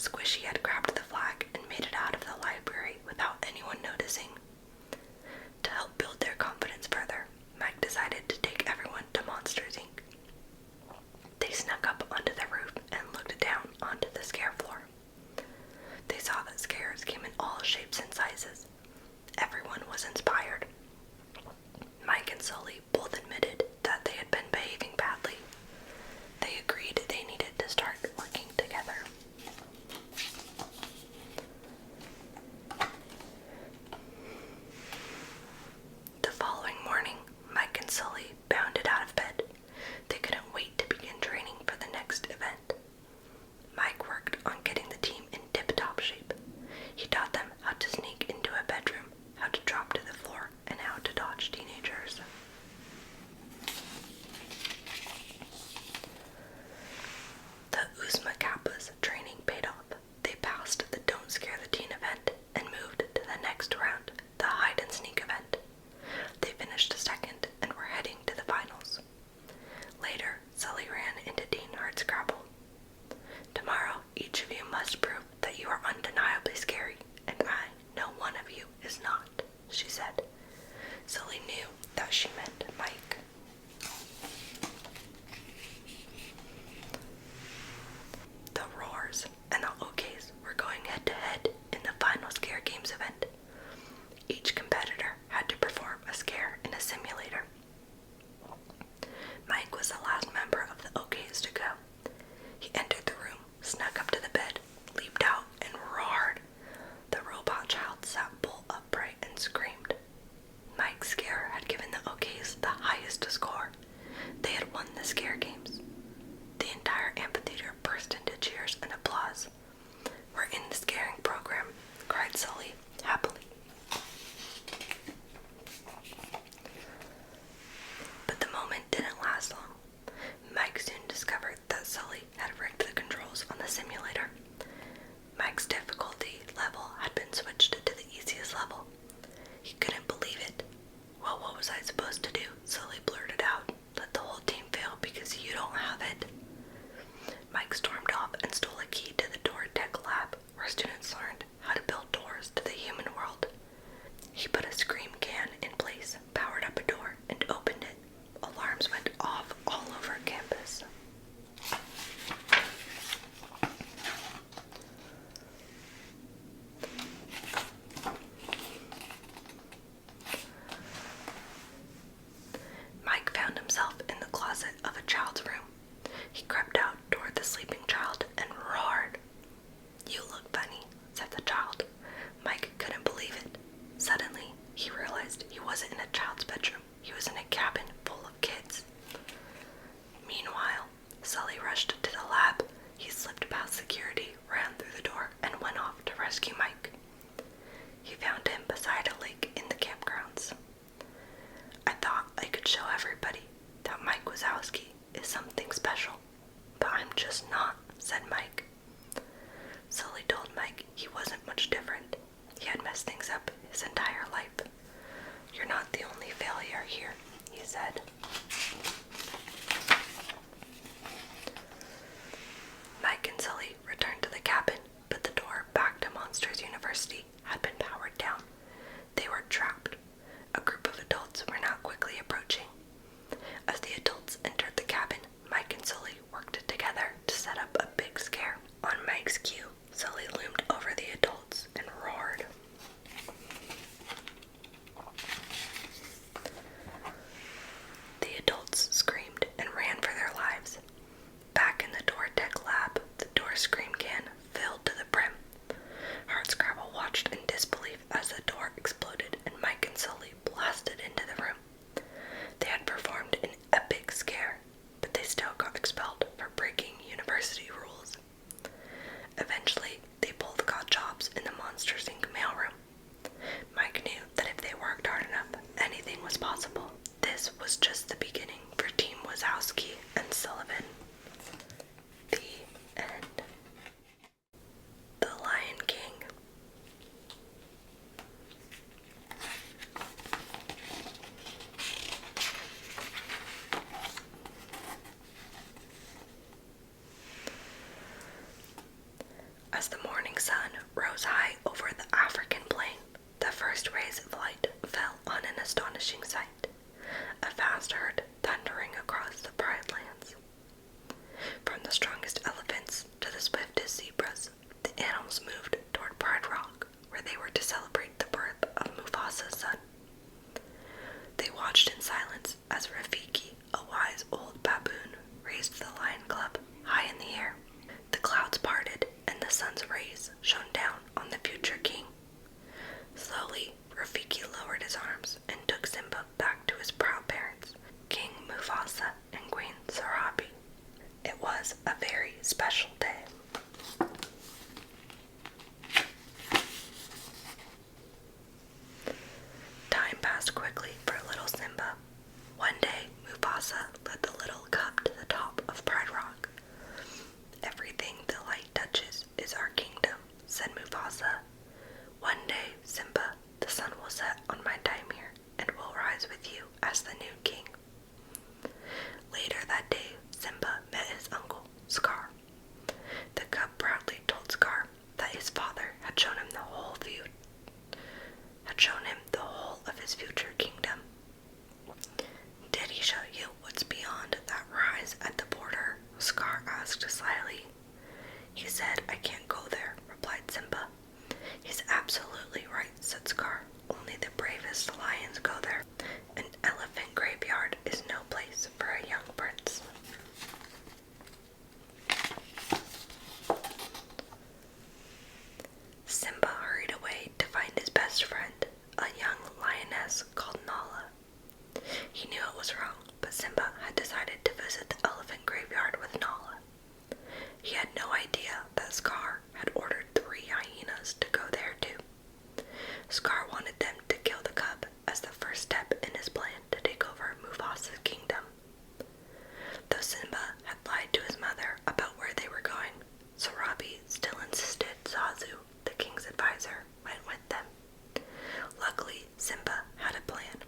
Squishy had grabbed the flag and made it out of the library without anyone noticing. To help build their confidence further, Mike decided to take everyone to Monsters, Inc. They snuck up onto the roof and looked down onto the scare floor. They saw that scares came in all shapes and sizes. Everyone was inspired. Mike and Sully both admitted that they had been behaving badly. They agreed they needed to start working together. The following morning, Mike and Sully bounded out of bed. They couldn't wait to begin training for the next event. Mike worked on getting the team in tip-top shape. He taught them how to sneak into a bedroom, how to drop to the floor, and how to dodge teenagers. The Uzma Kappa's training paid off. They passed the Don't Scare the Teen event and moved to the next round, the hide-and-sneak event. They finished second and were heading to the finals. Later, Sully ran into Dean Hardscrabble. "Tomorrow, each of you must prove that you are undeniably scary, and I know one of you is not," she said. Sully knew that she meant Mike. The Roars and the OKs were going head-to-head in the final Scare Games event. Each competitor had to perform a scare in a simulator. Mike was the last member of the OKs to go. He entered the room, snuck up to the bed, leaped out, and roared. The robot child sat bolt upright and screamed. Mike's scare had given the OKs the highest score. They had won the Scare Games. The entire amphitheater burst into cheers and applause. "We're in the scaring program," cried Sully, As the morning sun rose high over the African plain, the first rays of light fell on an astonishing sight, a vast herd thundering across the pride lands. From the strongest elephants to the swiftest zebras, the animals moved toward Pride Rock, where they were to celebrate the birth of Mufasa's son. They watched in silence as Rafiki, a wise old baboon, raised the lion club high in the air. The clouds parted, and the sun's rays shone down on the future king. Slowly, Rafiki lowered his arms and took Simba back to his proud parents, King Mufasa and Queen Sarabi. It was a very special day. Time passed quickly for little Simba. One day, Mufasa led the little cub to the top of Pride Rock. "Everything the light touches is our kingdom," said Mufasa. "One day, Simba, the sun will set on my time here and will rise with you as the new king." Later that day, Simba met his uncle, Scar. The cub proudly told Scar that his father had shown him the whole of his future kingdom. "Did he show you what's beyond that rise at the border?" Scar asked slyly. "He said I can't go there," replied Simba. "He's absolutely right," said Scar. "Only the bravest lions go there. An elephant graveyard is no place for a young prince." Simba hurried away to find his best friend, a young lioness called Nala. He knew it was wrong, but Simba had decided to visit the elephant graveyard with Nala. He had no idea that Scar had ordered 3 hyenas to go there too. Scar wanted them to kill the cub as the first step in his plan to take over Mufasa's kingdom. Though Simba had lied to his mother about where they were going, Sarabi still insisted Zazu, the king's advisor, went with them. Luckily, Simba had a plan.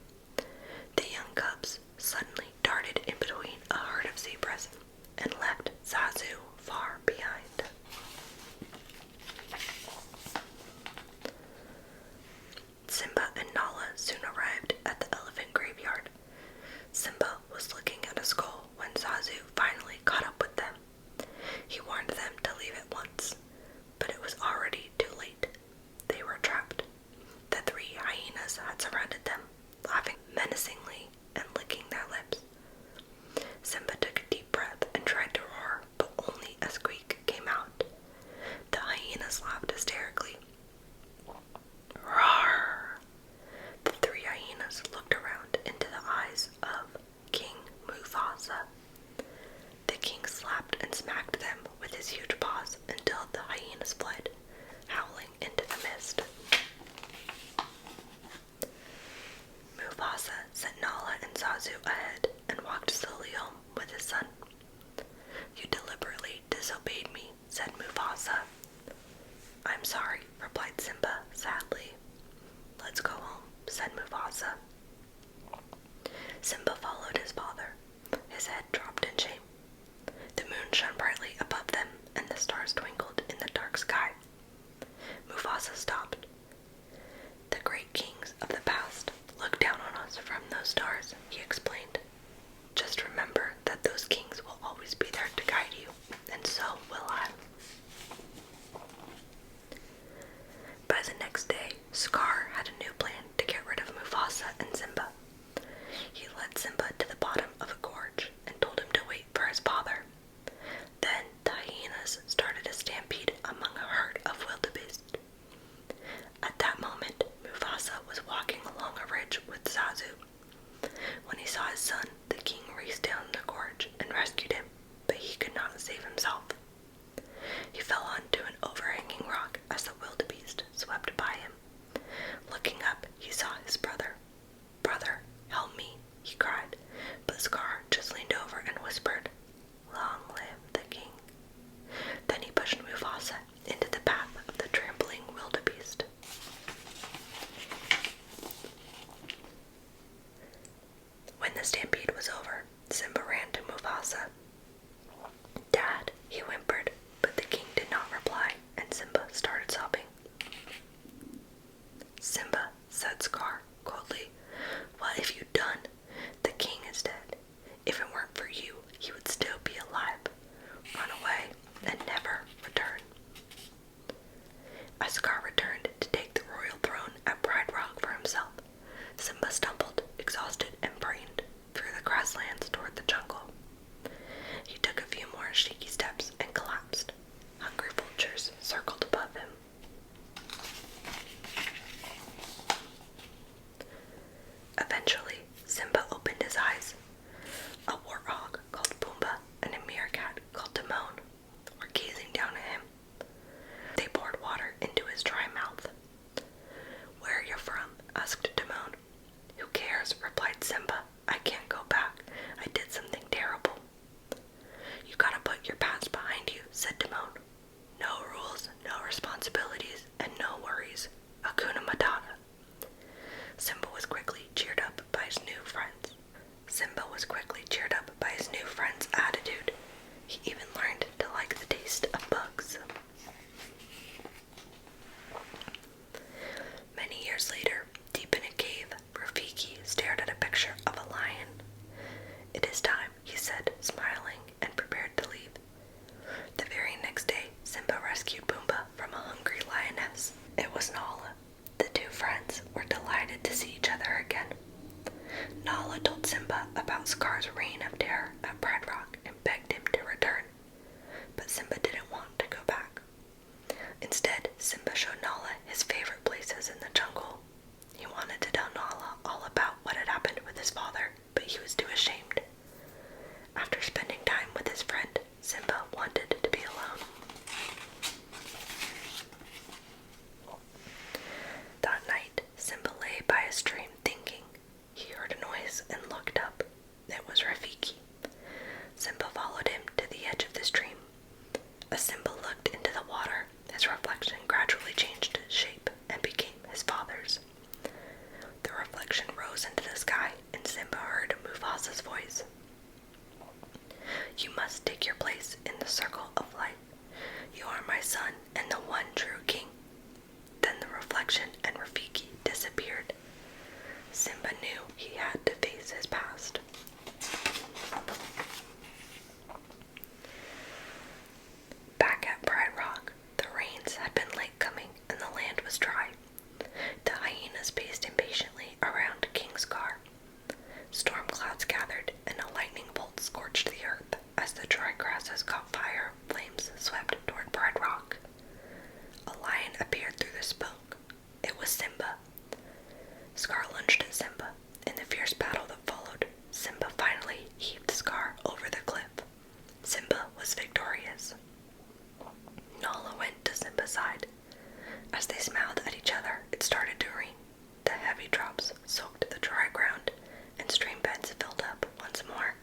The young cubs suddenly darted in between a herd of zebras and left Zazu far behind. Simba and Nala soon arrived at the elephant graveyard. Simba was looking at a skull when Zazu finally caught up with them. He warned them to leave at once, but it was already too late. They were trapped. The 3 hyenas had surrounded them, laughing menacingly and licking their lips. Simba took a deep breath and tried to roar, but only a squeak came out. The hyenas laughed hysterically. Roar! The 3 hyenas looked around into the eyes of King Mufasa. The king slapped and smacked them with his huge paws until the hyenas fled, howling into the mist. Mufasa sent Nala and Zazu ahead and walked slowly home with his son. "You deliberately disobeyed me," said Mufasa. "I'm sorry," replied Simba sadly. "Let's go home," said Mufasa. Simba followed his father. His head dropped in shame. The moon shone brightly above them, and the stars twinkled in the dark sky. Mufasa stopped. "The great kings of the past look down on us from those stars," he explained. "Just remember that those kings will always be there to guide you, and so will I." By the next day, Scar had a new plan to get rid of Mufasa and Simba. He led Simba to the bottom of a gorge and told him to wait for his father. Then the hyenas started a stampede among a herd of wildebeest. At that moment, Mufasa was walking along a ridge with Zazu. When he saw his son, the king raced down the gorge and rescued him, but he could not save himself. He fell onto an overhanging rock as the wildebeest swept by him. Looking up, he saw his brother. "Brother, help me," he cried. about Scar's reign of terror at Pride Rock and begged him to return, but Simba didn't want to go back. Instead, Simba showed Nala his favorite places in the jungle. He wanted to tell Nala all about what had happened with his father, but he was too ashamed. After spending time with his friend, Simba wanted to be alone. That night, Simba lay by a stream thinking. He heard a noise and looked up. It was Rafiki. Simba followed him to the edge of the stream. As Simba looked into the water, his reflection gradually changed shape and became his father's. The reflection rose into the sky, and Simba heard Mufasa's voice. You must take your place in the circle of life. You are my son and the one true king. Then the reflection and Rafiki disappeared. Simba knew he had to face his past. Back at Pride Rock, the rains had been late coming and the land was dry. The hyenas paced impatiently around King's car. Storm clouds gathered and a lightning bolt scorched the earth as the dry grasses caught fire. Flames swept toward Pride Rock. A lion appeared through the smoke. It was Simba. Scar lunged at Simba. In the fierce battle that followed, Simba finally heaved Scar over the cliff. Simba was victorious. Nala went to Simba's side. As they smiled at each other, it started to rain. The heavy drops soaked the dry ground, and stream beds filled up once more.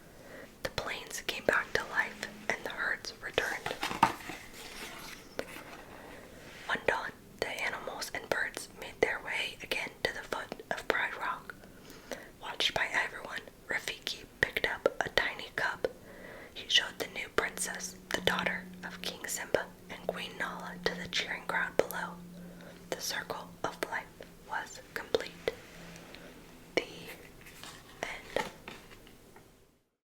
The plains came back to life, and the herds returned. One dawn, the animals and birds made their way again to the foot of Pride Rock. Watched by everyone, Rafiki picked up a tiny cub. He showed the new princess, the daughter of King Simba, and Queen Nala to the cheering crowd below. The circle